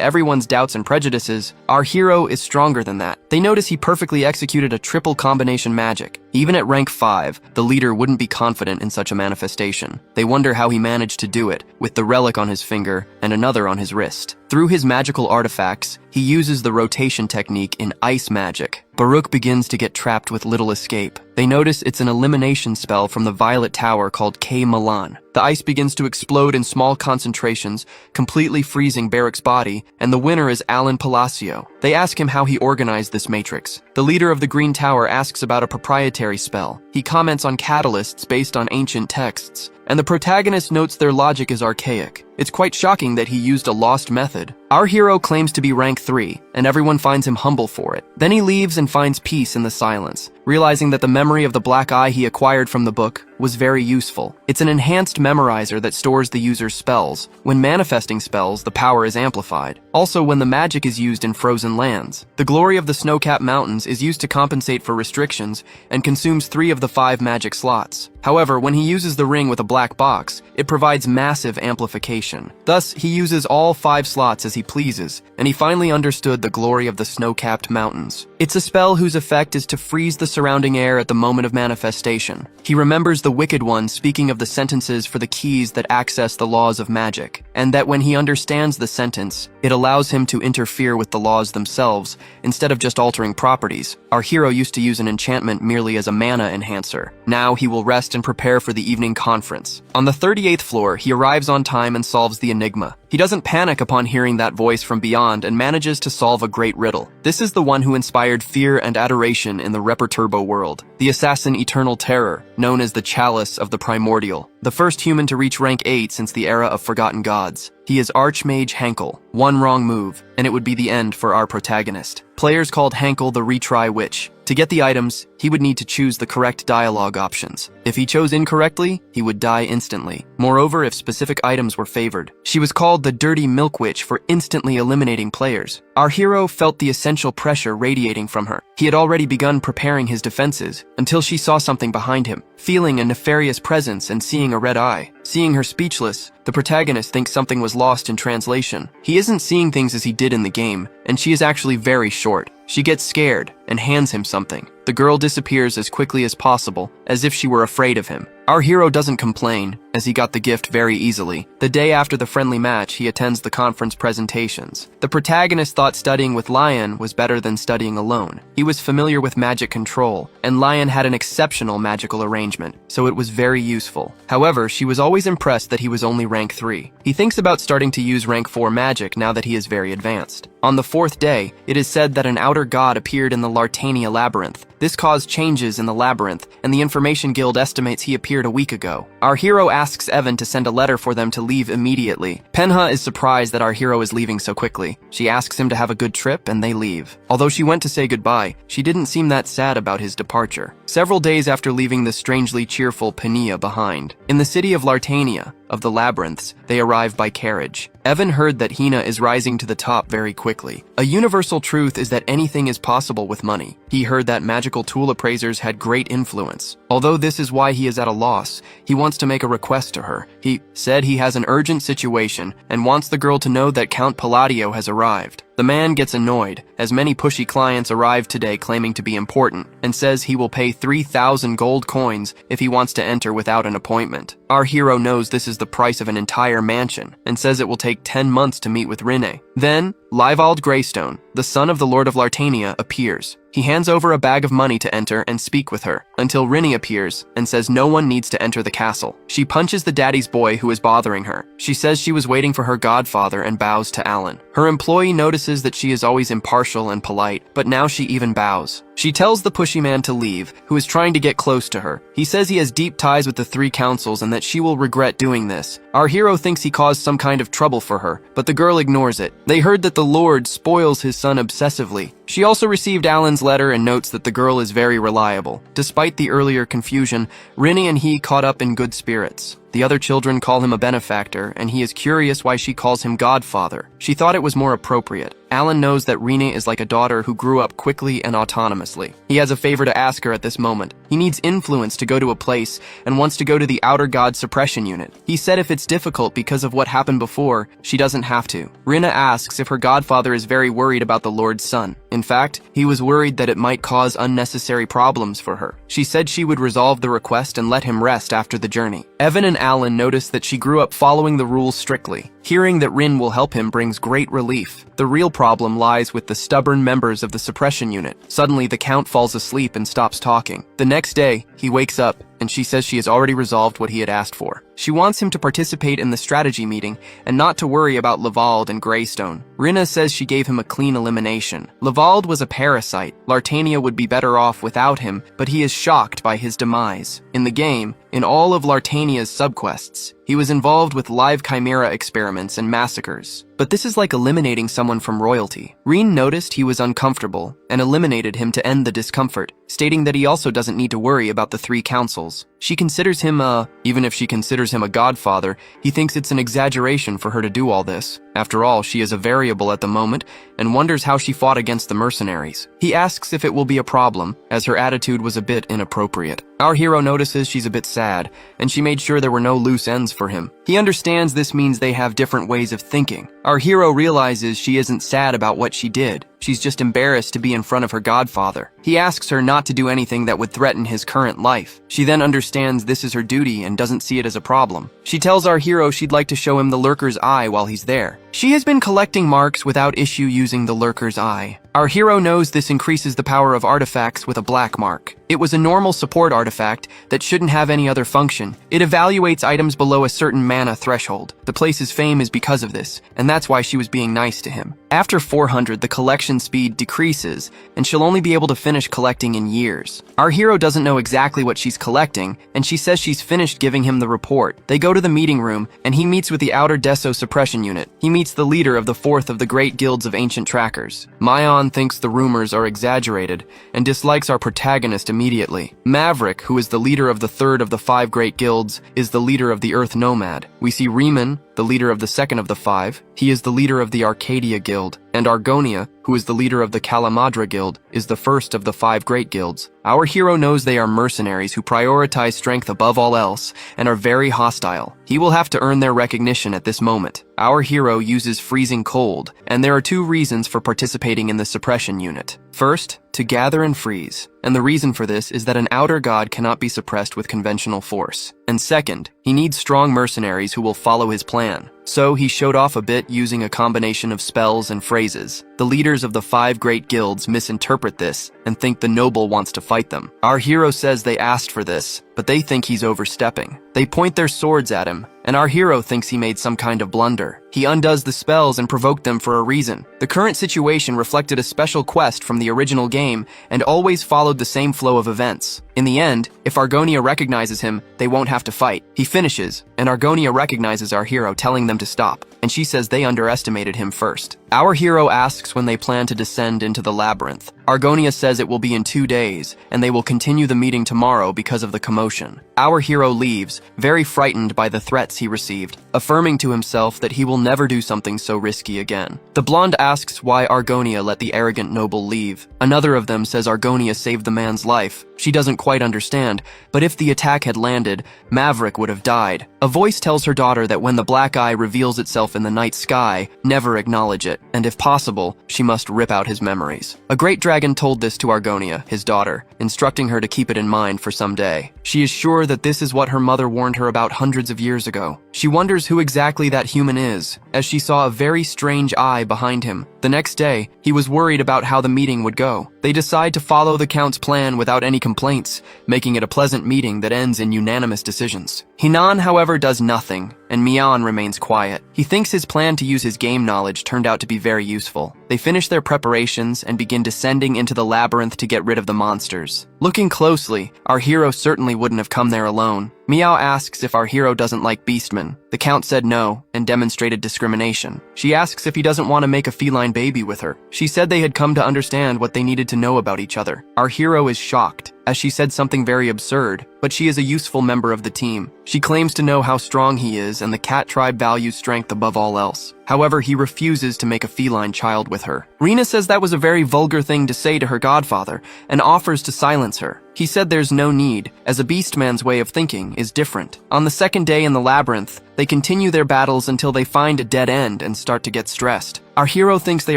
everyone's doubts and prejudices, our hero is stronger than that. They notice he perfectly executed a triple combination magic. Even at rank 5, the leader wouldn't be confident in such a manifestation. They wonder how he managed to do it, with the relic on his finger and another on his wrist. Through his magical artifacts, he uses the rotation technique in ice magic. Baruch begins to get trapped with little escape. They notice it's an elimination spell from the Violet Tower called K. Milan. The ice begins to explode in small concentrations, completely freezing Barrick's body, and the winner is Alan Palacio. They ask him how he organized this matrix. The leader of the Green Tower asks about a proprietary spell. He comments on catalysts based on ancient texts, and the protagonist notes their logic is archaic. It's quite shocking that he used a lost method. Our hero claims to be rank 3, and everyone finds him humble for it. Then he leaves and finds peace in the silence, realizing that the memory of the black eye he acquired from the book was very useful. It's an enhanced memorizer that stores the user's spells. When manifesting spells, the power is amplified. Also, when the magic is used in frozen lands. The glory of the snow-capped mountains is used to compensate for restrictions and consumes 3 of the 5 magic slots. However, when he uses the ring with a black box, it provides massive amplification. Thus, he uses all 5 slots as he pleases, and he finally understood the glory of the snow-capped mountains. It's a spell whose effect is to freeze the surrounding air at the moment of manifestation. He remembers the Wicked One speaking of the sentences for the keys that access the laws of magic, and that when he understands the sentence, it allows him to interfere with the laws themselves, instead of just altering properties. Our hero used to use an enchantment merely as a mana enhancer. Now he will rest and prepare for the evening conference. On the 38th floor, he arrives on time and solves the enigma. He doesn't panic upon hearing that voice from beyond and manages to solve a great riddle. This is the one who inspired fear and adoration in the Reperturbo world. The assassin Eternal Terror, known as the Chalice of the Primordial. The first human to reach rank 8 since the era of Forgotten Gods. He is Archmage Hankel. One wrong move, and it would be the end for our protagonist. Players called Hankel the Retry Witch. To get the items, he would need to choose the correct dialogue options. If he chose incorrectly, he would die instantly. Moreover, if specific items were favored. She was called the Dirty Milk Witch for instantly eliminating players. Our hero felt the essential pressure radiating from her. He had already begun preparing his defenses, until she saw something behind him. Feeling a nefarious presence and seeing a red eye. Seeing her speechless, the protagonist thinks something was lost in translation. He isn't seeing things as he did in the game, and she is actually very short. She gets scared and hands him something. The girl disappears as quickly as possible, as if she were afraid of him. Our hero doesn't complain, as he got the gift very easily. The day after the friendly match, he attends the conference presentations. The protagonist thought studying with Lion was better than studying alone. He was familiar with magic control, and Lion had an exceptional magical arrangement, so it was very useful. However, she was always impressed that he was only rank 3. He thinks about starting to use rank 4 magic now that he is very advanced. On the 4th day, it is said that an outer god appeared in the Lartania labyrinth. This caused changes in the labyrinth, and the Information Guild estimates he appeared a week ago. Our hero asks Evan to send a letter for them to leave immediately. Penha is surprised that our hero is leaving so quickly. She asks him to have a good trip, and they leave. Although she went to say goodbye, she didn't seem that sad about his departure. Several days after leaving the strangely cheerful Pania behind, in the city of Lartania, of the labyrinths, they arrive by carriage. Evan heard that Hina is rising to the top very quickly. A universal truth is that anything is possible with money. He heard that magical tool appraisers had great influence. Although this is why he is at a loss, he wants to make a request to her. He said he has an urgent situation and wants the girl to know that Count Palladio has arrived. The man gets annoyed, as many pushy clients arrive today claiming to be important, and says he will pay 3,000 gold coins if he wants to enter without an appointment. Our hero knows this is the price of an entire mansion, and says it will take 10 months to meet with Rene. Then, Livald Greystone, the son of the Lord of Lartania, appears. He hands over a bag of money to enter and speak with her, until Rinny appears and says no one needs to enter the castle. She punches the daddy's boy who is bothering her. She says she was waiting for her godfather and bows to Alan. Her employee notices that she is always impartial and polite, but now she even bows. She tells the pushy man to leave, who is trying to get close to her. He says he has deep ties with the 3 councils and that she will regret doing this. Our hero thinks he caused some kind of trouble for her, but the girl ignores it. They heard that the Lord spoils his son obsessively. She also received Alan's letter and notes that the girl is very reliable. Despite the earlier confusion, Rinne and he caught up in good spirits. The other children call him a benefactor, and he is curious why she calls him godfather. She thought it was more appropriate. Alan knows that Rinne is like a daughter who grew up quickly and autonomously. He has a favor to ask her at this moment. He needs influence to go to a place and wants to go to the Outer God Suppression Unit. He said if it's difficult because of what happened before, she doesn't have to. Rinne asks if her godfather is very worried about the Lord's son. In fact, he was worried that it might cause unnecessary problems for her. She said she would resolve the request and let him rest after the journey. Evan and Alan notice that she grew up following the rules strictly. Hearing that Rinne will help him brings great relief. The real problem lies with the stubborn members of the suppression unit. Suddenly, the Count falls asleep and stops talking. The next day, he wakes up, and she says she has already resolved what he had asked for. She wants him to participate in the strategy meeting and not to worry about Levald and Greystone. Rinne says she gave him a clean elimination. Levald was a parasite. Lartania would be better off without him, but he is shocked by his demise. In the game, in all of Lartania's subquests, he was involved with live chimera experiments and massacres. But this is like eliminating someone from royalty. Reen noticed he was uncomfortable and eliminated him to end the discomfort, stating that he also doesn't need to worry about the three councils. She considers him even if she considers him a godfather, he thinks it's an exaggeration for her to do all this. After all, she is a variable at the moment and wonders how she fought against the mercenaries. He asks if it will be a problem, as her attitude was a bit inappropriate. Our hero notices she's a bit sad, and she made sure there were no loose ends for him. He understands this means they have different ways of thinking. Our hero realizes she isn't sad about what she did. She's just embarrassed to be in front of her godfather. He asks her not to do anything that would threaten his current life. She then understands this is her duty and doesn't see it as a problem. She tells our hero she'd like to show him the Lurker's Eye while he's there. She has been collecting marks without issue using the Lurker's Eye. Our hero knows this increases the power of artifacts with a black mark. It was a normal support artifact that shouldn't have any other function. It evaluates items below a certain mana threshold. The place's fame is because of this, and that's why she was being nice to him. After 400, the collection speed decreases, and she'll only be able to finish collecting in years. Our hero doesn't know exactly what she's collecting, and she says she's finished giving him the report. They go to the meeting room, and he meets with the Outer Deso Suppression Unit. He meets the leader of the fourth of the great guilds of ancient trackers. Mayan thinks the rumors are exaggerated, and dislikes our protagonist immediately. Maverick, who is the leader of the third of the 5 great guilds, is the leader of the Earth Nomad. We see Riemann, the leader of the second of the 5. He is the leader of the Arcadia Guild, and Argonia, who is the leader of the Kalamadra Guild, is the first of the 5 great guilds. Our hero knows they are mercenaries who prioritize strength above all else and are very hostile. He will have to earn their recognition at this moment. Our hero uses freezing cold, and there are 2 reasons for participating in the suppression unit. First, to gather and freeze, and the reason for this is that an outer god cannot be suppressed with conventional force. And second, he needs strong mercenaries who will follow his plan. So he showed off a bit using a combination of spells and phrases. The leaders of the 5 great guilds misinterpret this and think the noble wants to fight them. Our hero says they asked for this, but they think he's overstepping. They point their swords at him, and our hero thinks he made some kind of blunder. He undoes the spells and provoked them for a reason. The current situation reflected a special quest from the original game and always followed the same flow of events. In the end, if Argonia recognizes him, they won't have to fight. He finishes, and Argonia recognizes our hero, telling them to stop, and she says they underestimated him first. Our hero asks when they plan to descend into the labyrinth. Argonia says it will be in 2 days, and they will continue the meeting tomorrow because of the commotion. Our hero leaves, very frightened by the threats he received, affirming to himself that he will never do something so risky again. The blonde asks why Argonia let the arrogant noble leave. Another of them says Argonia saved the man's life. She doesn't quite understand, but if the attack had landed, Maverick would have died. A voice tells her daughter that when the black eye reveals itself in the night sky, never acknowledge it, and if possible, she must rip out his memories. A great dragon told this to Argonia, his daughter, instructing her to keep it in mind for some day. She is sure that this is what her mother warned her about hundreds of years ago. She wonders who exactly that human is, as she saw a very strange eye behind him. The next day, he was worried about how the meeting would go. They decide to follow the Count's plan without any complaints, making it a pleasant meeting that ends in unanimous decisions. Hinan, however, however, does nothing, and Mian remains quiet. He thinks his plan to use his game knowledge turned out to be very useful. They finish their preparations and begin descending into the labyrinth to get rid of the monsters. Looking closely, our hero certainly wouldn't have come there alone. Miao asks if our hero doesn't like beastmen. The Count said no and demonstrated discrimination. She asks if he doesn't want to make a feline baby with her. She said they had come to understand what they needed to know about each other. Our hero is shocked, as she said something very absurd, but she is a useful member of the team. She claims to know how strong he is, and the cat tribe values strength above all else. However, he refuses to make a feline child with her. Rena says that was a very vulgar thing to say to her godfather, and offers to silence her. He said there's no need, as a beastman's way of thinking is different. On the second day in the labyrinth, they continue their battles until they find a dead end and start to get stressed. Our hero thinks they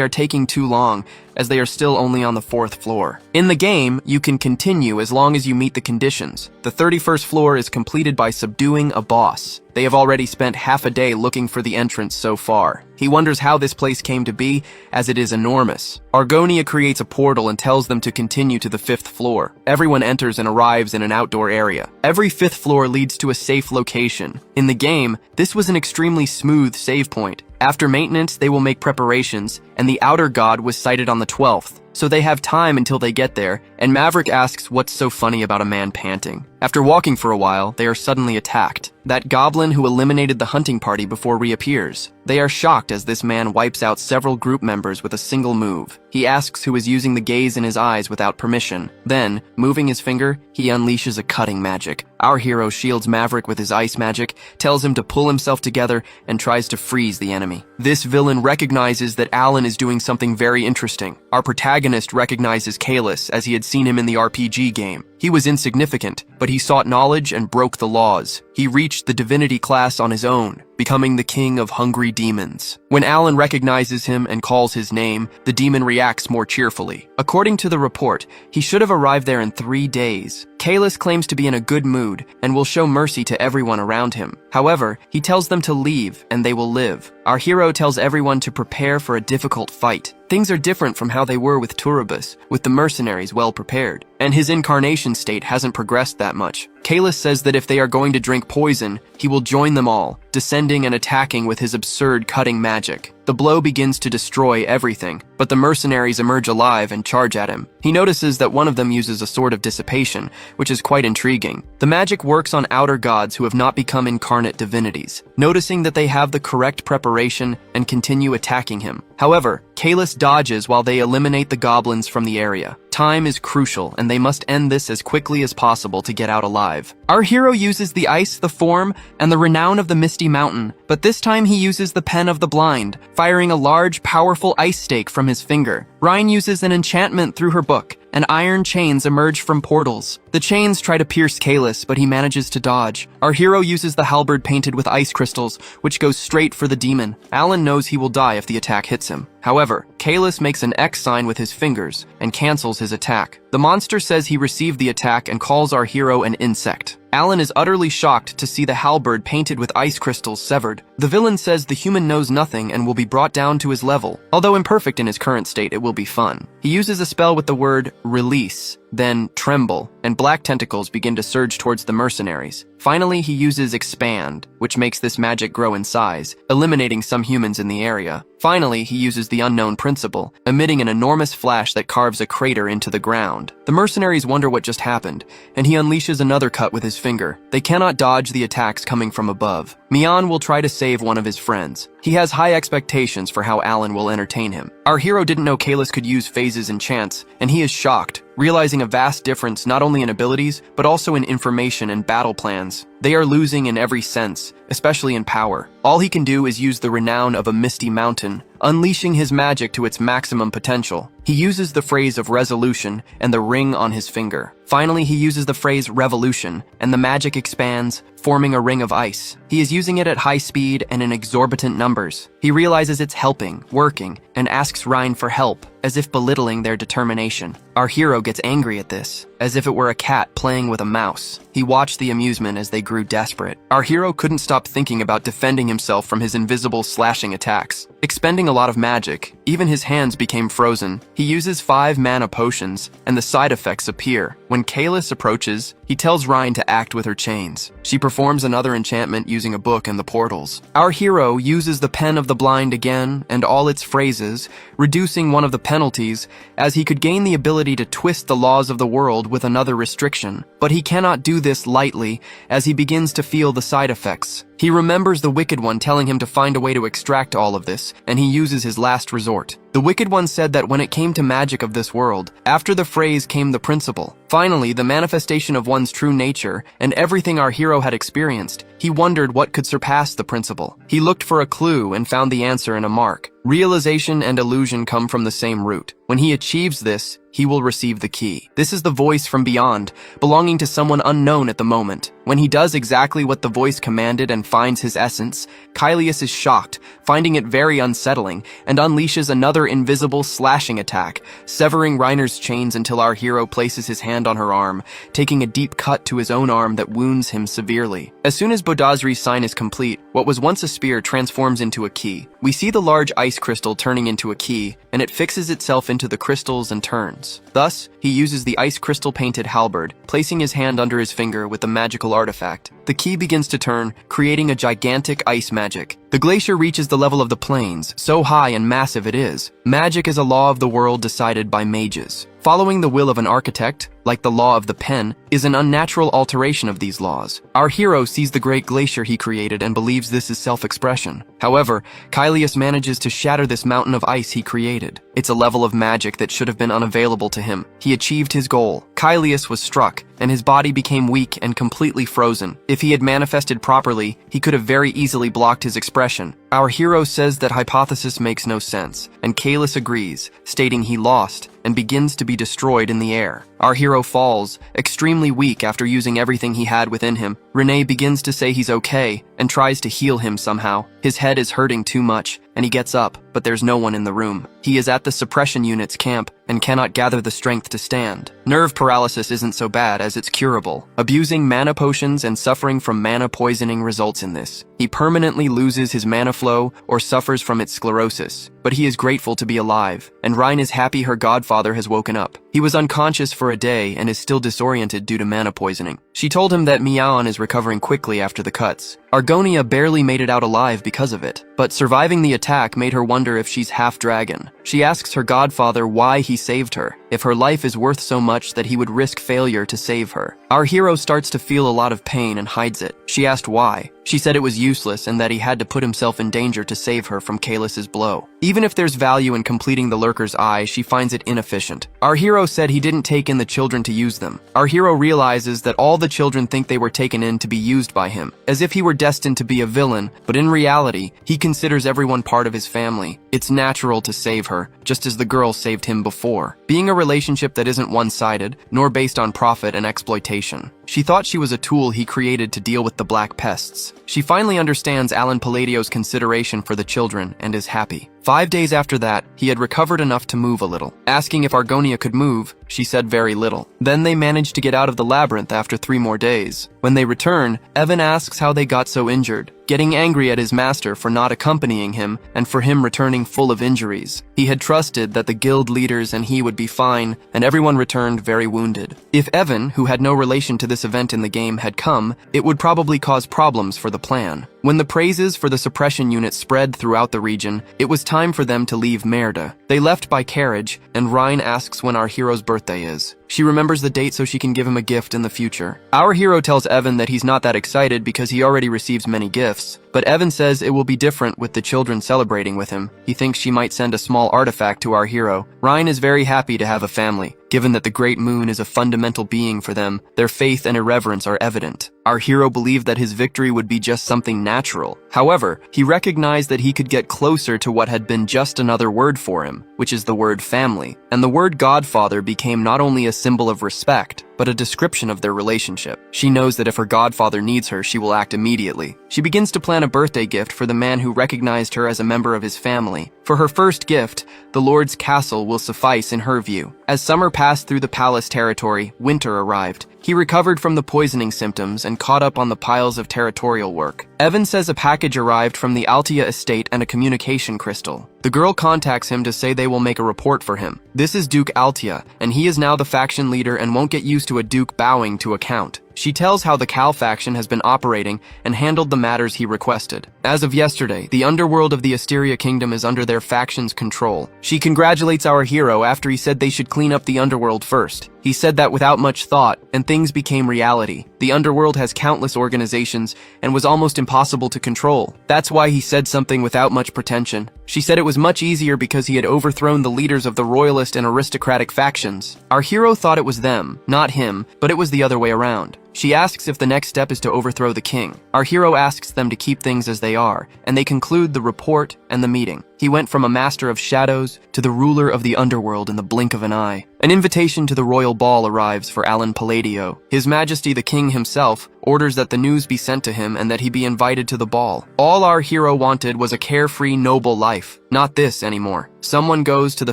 are taking too long, as they are still only on the 4th floor. In the game, you can continue as long as you meet the conditions. The 31st floor is completed by subduing a boss. They have already spent half a day looking for the entrance so far. He wonders how this place came to be, as it is enormous. Argonia creates a portal and tells them to continue to the 5th floor. Everyone enters and arrives in an outdoor area. Every 5th floor leads to a safe location. In the game, this was an extremely smooth save point. After maintenance, they will make preparations, and the outer god was sighted on the 12th. So they have time until they get there, and Maverick asks what's so funny about a man panting. After walking for a while, they are suddenly attacked. That goblin who eliminated the hunting party before reappears. They are shocked as this man wipes out several group members with a single move. He asks who is using the gaze in his eyes without permission. Then, moving his finger, he unleashes a cutting magic. Our hero shields Maverick with his ice magic, tells him to pull himself together, and tries to freeze the enemy. This villain recognizes that Alan is doing something very interesting. Our protagonist recognizes Kalis as he had seen him in the RPG game. He was insignificant, but he sought knowledge and broke the laws. He reached the divinity class on his own, becoming the king of hungry demons. When Alan recognizes him and calls his name, the demon reacts more cheerfully. According to the report, he should have arrived there in 3 days. Kalis claims to be in a good mood and will show mercy to everyone around him. However, he tells them to leave and they will live. Our hero tells everyone to prepare for a difficult fight. Things are different from how they were with Turibus, with the mercenaries well prepared, and his incarnation state hasn't progressed that much. Kalis says that if they are going to drink poison, he will join them all, descending and attacking with his absurd cutting magic. The blow begins to destroy everything, but the mercenaries emerge alive and charge at him. He notices that one of them uses a sword of dissipation, which is quite intriguing. The magic works on outer gods who have not become incarnate divinities, noticing that they have the correct preparation and continue attacking him. However, Kalis dodges while they eliminate the goblins from the area. Time is crucial, and they must end this as quickly as possible to get out alive. Our hero uses the ice, the form, and the renown of the Misty Mountain, but this time he uses the pen of the blind, firing a large, powerful ice stake from his finger. Rhine uses an enchantment through her book, and iron chains emerge from portals. The chains try to pierce Kalis, but he manages to dodge. Our hero uses the halberd painted with ice crystals, which goes straight for the demon. Alan knows he will die if the attack hits him. However, Kalis makes an X sign with his fingers and cancels his attack. The monster says he received the attack and calls our hero an insect. Alan is utterly shocked to see the halberd painted with ice crystals severed. The villain says the human knows nothing and will be brought down to his level. Although imperfect in his current state, it will be fun. He uses a spell with the word release, then tremble, and black tentacles begin to surge towards the mercenaries. Finally, he uses expand, which makes this magic grow in size, eliminating some humans in the area. Finally, he uses the unknown principle, emitting an enormous flash that carves a crater into the ground. The mercenaries wonder what just happened, and he unleashes another cut with his finger. They cannot dodge the attacks coming from above. Mian will try to save one of his friends. He has high expectations for how Alan will entertain him. Our hero didn't know Kalis could use phases and chants, and he is shocked, realizing a vast difference not only in abilities, but also in information and battle plans. They are losing in every sense, especially in power. All he can do is use the renown of a misty mountain, unleashing his magic to its maximum potential. He uses the phrase of resolution and the ring on his finger. Finally, he uses the phrase revolution, and the magic expands, forming a ring of ice. He is using it at high speed and in exorbitant numbers. He realizes it's helping, working, and asks Rhine for help, as if belittling their determination. Our hero gets angry at this, as if it were a cat playing with a mouse. He watched the amusement as they grew desperate. Our hero couldn't stop thinking about defending himself from his invisible slashing attacks. Expending a lot of magic, even his hands became frozen. He uses 5 mana potions, and the side effects appear. When Kalis approaches, He tells Ryan to act with her chains. She performs another enchantment using a book and the portals. Our hero uses the pen of the blind again and all its phrases, reducing one of the penalties, as he could gain the ability to twist the laws of the world with another restriction. But he cannot do this lightly, as he begins to feel the side effects. He remembers the Wicked One telling him to find a way to extract all of this, and he uses his last resort. The Wicked One said that when it came to magic of this world, after the phrase came the principle. Finally, the manifestation of one's true nature, and everything our hero had experienced, he wondered what could surpass the principle. He looked for a clue and found the answer in a mark. Realization and illusion come from the same root. When he achieves this, he will receive the key. This is the voice from beyond, belonging to someone unknown at the moment. When he does exactly what the voice commanded and finds his essence, Kylius is shocked, finding it very unsettling, and unleashes another invisible slashing attack, severing Reiner's chains until our hero places his hand on her arm, taking a deep cut to his own arm that wounds him severely. As soon as Bodazri's sign is complete, what was once a spear transforms into a key. We see the large ice crystal turning into a key, and it fixes itself into the crystals and turns. Thus, he uses the ice crystal painted halberd, placing his hand under his finger with the magical artifact. The key begins to turn, creating a gigantic ice magic. The glacier reaches the level of the plains, so high and massive it is. Magic is a law of the world decided by mages. Following the will of an architect, like the law of the pen, is an unnatural alteration of these laws. Our hero sees the great glacier he created and believes this is self-expression. However, Kylius manages to shatter this mountain of ice he created. It's a level of magic that should have been unavailable to him. He achieved his goal. Kylius was struck, and his body became weak and completely frozen. If he had manifested properly, he could have very easily blocked his expression. Our hero says that hypothesis makes no sense, and Kalis agrees, stating he lost, and begins to be destroyed in the air. Our hero falls, extremely weak after using everything he had within him. Renee begins to say he's okay, and tries to heal him somehow. His head is hurting too much, and he gets up, but there's no one in the room. He is at the suppression unit's camp, and cannot gather the strength to stand. Nerve paralysis isn't so bad as it's curable. Abusing mana potions and suffering from mana poisoning results in this. He permanently loses his mana flow or suffers from its sclerosis, but he is grateful to be alive, and Rhine is happy her godfather has woken up. He was unconscious for a day and is still disoriented due to mana poisoning. She told him that Miaon is recovering quickly after the cuts. Argonia barely made it out alive because of it, but surviving the attack made her wonder if she's half dragon. She asks her godfather why he saved her, if her life is worth so much that he would risk failure to save her. Our hero starts to feel a lot of pain and hides it. She asked why. She said it was useless and that he had to put himself in danger to save her from Kalis's blow. Even if there's value in completing the Lurker's Eye, she finds it inefficient. Our hero said he didn't take in the children to use them. Our hero realizes that all the children think they were taken in to be used by him, as if he were destined to be a villain, but in reality, he considers everyone part of his family. It's natural to save her, just as the girl saved him before. Being a relationship that isn't one-sided, nor based on profit and exploitation. She thought she was a tool he created to deal with the black pests. She finally understands Alan Palladio's consideration for the children and is happy. 5 days after that, he had recovered enough to move a little. Asking if Argonia could move, she said very little. Then they managed to get out of the labyrinth after 3 more days. When they return, Evan asks how they got so injured, getting angry at his master for not accompanying him and for him returning full of injuries. He had trusted that the guild leaders and he would be fine, and everyone returned very wounded. If Evan, who had no relation to this event in the game, had come, it would probably cause problems for the plan. When the praises for the suppression unit spread throughout the region, it was time for them to leave Merda. They left by carriage, and Rhine asks when our hero's birthday is. She remembers the date so she can give him a gift in the future. Our hero tells Evan that he's not that excited because he already receives many gifts, but Evan says it will be different with the children celebrating with him. He thinks she might send a small artifact to our hero. Rhine is very happy to have a family. Given that the Great Moon is a fundamental being for them, their faith and irreverence are evident. Our hero believed that his victory would be just something natural. However, he recognized that he could get closer to what had been just another word for him, which is the word family. And the word godfather became not only a symbol of respect, but a description of their relationship. She knows that if her godfather needs her, she will act immediately. She begins to plan a birthday gift for the man who recognized her as a member of his family. For her first gift, the Lord's castle will suffice in her view. As summer passed through the palace territory, winter arrived. He recovered from the poisoning symptoms and caught up on the piles of territorial work. Evan says a package arrived from the Altia estate and a communication crystal. The girl contacts him to say they will make a report for him. This is Duke Altia, and he is now the faction leader and won't get used to a duke bowing to a count. She tells how the Cal faction has been operating and handled the matters he requested. As of yesterday, the underworld of the Asteria Kingdom is under their faction's control. She congratulates our hero after he said they should clean up the underworld first. He said that without much thought, and things became reality. The underworld has countless organizations and was almost impossible to control. That's why he said something without much pretension. She said it was much easier because he had overthrown the leaders of the royalist and aristocratic factions. Our hero thought it was them, not him, but it was the other way around. She asks if the next step is to overthrow the king. Our hero asks them to keep things as they are, and they conclude the report and the meeting. He went from a master of shadows to the ruler of the underworld in the blink of an eye. An invitation to the royal ball arrives for Alan Palladio. His Majesty the King himself orders that the news be sent to him and that he be invited to the ball. All our hero wanted was a carefree, noble life. Not this anymore. Someone goes to the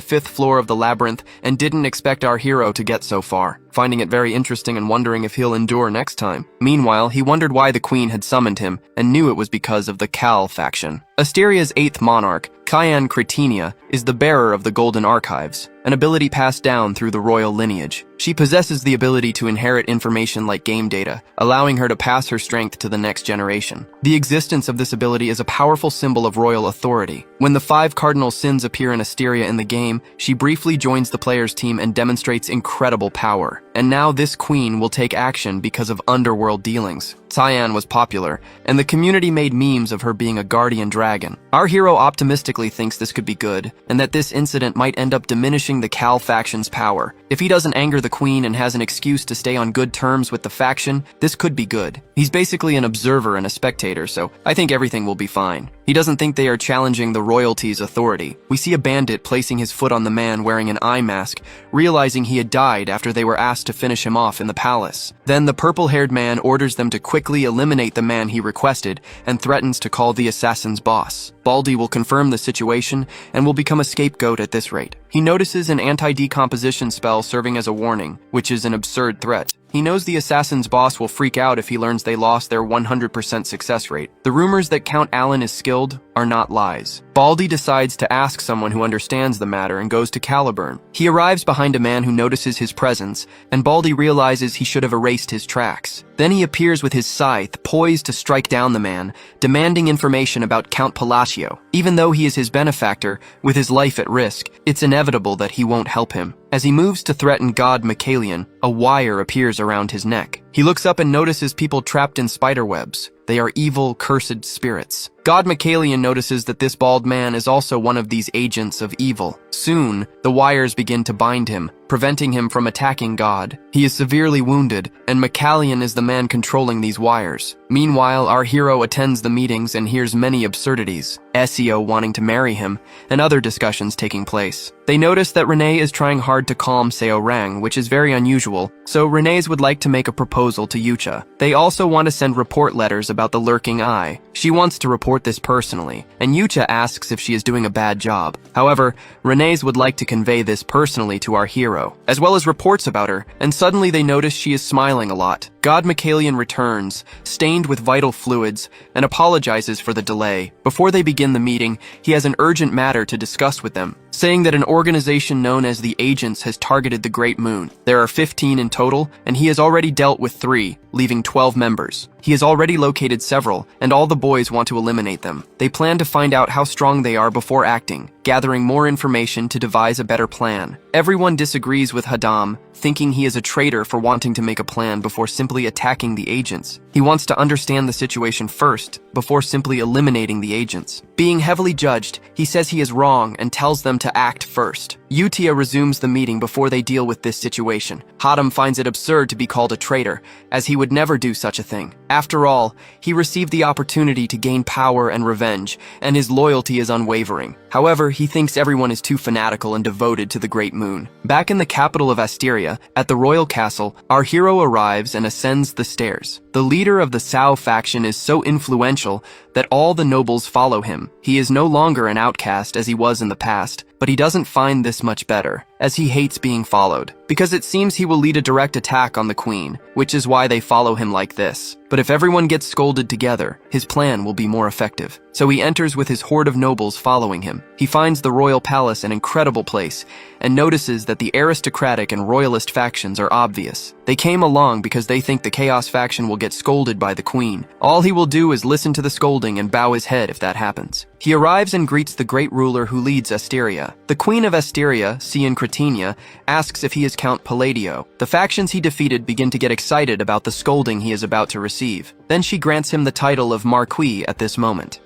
5th floor of the labyrinth and didn't expect our hero to get so far, finding it very interesting and wondering if he'll endure next time. Meanwhile, he wondered why the queen had summoned him and knew it was because of the Cal faction. Asteria's 8th monarch, Cyan Cretinia, is the bearer of the Golden Archives, an ability passed down through the royal lineage. She possesses the ability to inherit information like game data, allowing her to pass her strength to the next generation. The existence of this ability is a powerful symbol of royal authority. When the 5 cardinal sins appear in Asteria in the game, she briefly joins the player's team and demonstrates incredible power. And now this queen will take action because of underworld dealings. Cyan was popular, and the community made memes of her being a guardian dragon. Our hero optimistically thinks this could be good, and that this incident might end up diminishing the Cal faction's power. If he doesn't anger the queen and has an excuse to stay on good terms with the faction, this could be good. He's basically an observer and a spectator, so I think everything will be fine. He doesn't think they are challenging the royalty's authority. We see a bandit placing his foot on the man wearing an eye mask, realizing he had died after they were asked to finish him off in the palace. Then the purple-haired man orders them to quickly eliminate the man he requested and threatens to call the assassin's boss. Baldy will confirm the situation and will become a scapegoat at this rate. He notices an anti-decomposition spell serving as a warning, which is an absurd threat. He knows the assassin's boss will freak out if he learns they lost their 100% success rate. The rumors that Count Alan is skilled are not lies. Baldy decides to ask someone who understands the matter and goes to Caliburn. He arrives behind a man who notices his presence, and Baldy realizes he should have erased his tracks. Then he appears with his scythe, poised to strike down the man, demanding information about Count Palacio. Even though he is his benefactor, with his life at risk, it's inevitable that he won't help him. As he moves to threaten God Michaelian, a wire appears around his neck. He looks up and notices people trapped in spider webs. They are evil, cursed spirits. God Michaelian notices that this bald man is also one of these agents of evil. Soon, the wires begin to bind him, preventing him from attacking God. He is severely wounded, and Michaelian is the man controlling these wires. Meanwhile, our hero attends the meetings and hears many absurdities, Essio wanting to marry him, and other discussions taking place. They notice that Renee is trying hard to calm Seorang, which is very unusual, so Renee's would like to make a proposal to Yucha. They also want to send report letters about the lurking eye. She wants to report this personally, and Yucha asks if she is doing a bad job. However, Renee's would like to convey this personally to our hero, as well as reports about her, and suddenly they notice she is smiling a lot. God Michaelian returns, stained with vital fluids, and apologizes for the delay. Before they begin the meeting, he has an urgent matter to discuss with them, saying that an organization known as the Agents has targeted the Great Moon. There are 15 in total, and he has already dealt with 3, leaving 12 members. He has already located several, and all the boys want to eliminate them. They plan to find out how strong they are before acting, gathering more information to devise a better plan. Everyone disagrees with Hadam, thinking he is a traitor for wanting to make a plan before simply attacking the agents. He wants to understand the situation first, before simply eliminating the agents. Being heavily judged, he says he is wrong and tells them to act first. Utia resumes the meeting before they deal with this situation. Hadam finds it absurd to be called a traitor, as he would never do such a thing. After all, he received the opportunity to gain power and revenge, and his loyalty is unwavering. However, he thinks everyone is too fanatical and devoted to the Great Moon. Back in the capital of Asteria, at the royal castle, our hero arrives and ascends the stairs. The leader of the Cao faction is so influential that all the nobles follow him. He is no longer an outcast as he was in the past, but he doesn't find this much better, as he hates being followed, because it seems he will lead a direct attack on the queen, which is why they follow him like this. But if everyone gets scolded together, his plan will be more effective. So he enters with his horde of nobles following him. He finds the royal palace an incredible place, and notices that the aristocratic and royalist factions are obvious. They came along because they think the Chaos faction will get scolded by the queen. All he will do is listen to the scolding and bow his head if that happens. He arrives and greets the great ruler who leads Asteria. The queen of Asteria, Cian Cretinia, asks if he is Count Palladio. The factions he defeated begin to get excited about the scolding he is about to receive. Then she grants him the title of Marquis at this moment.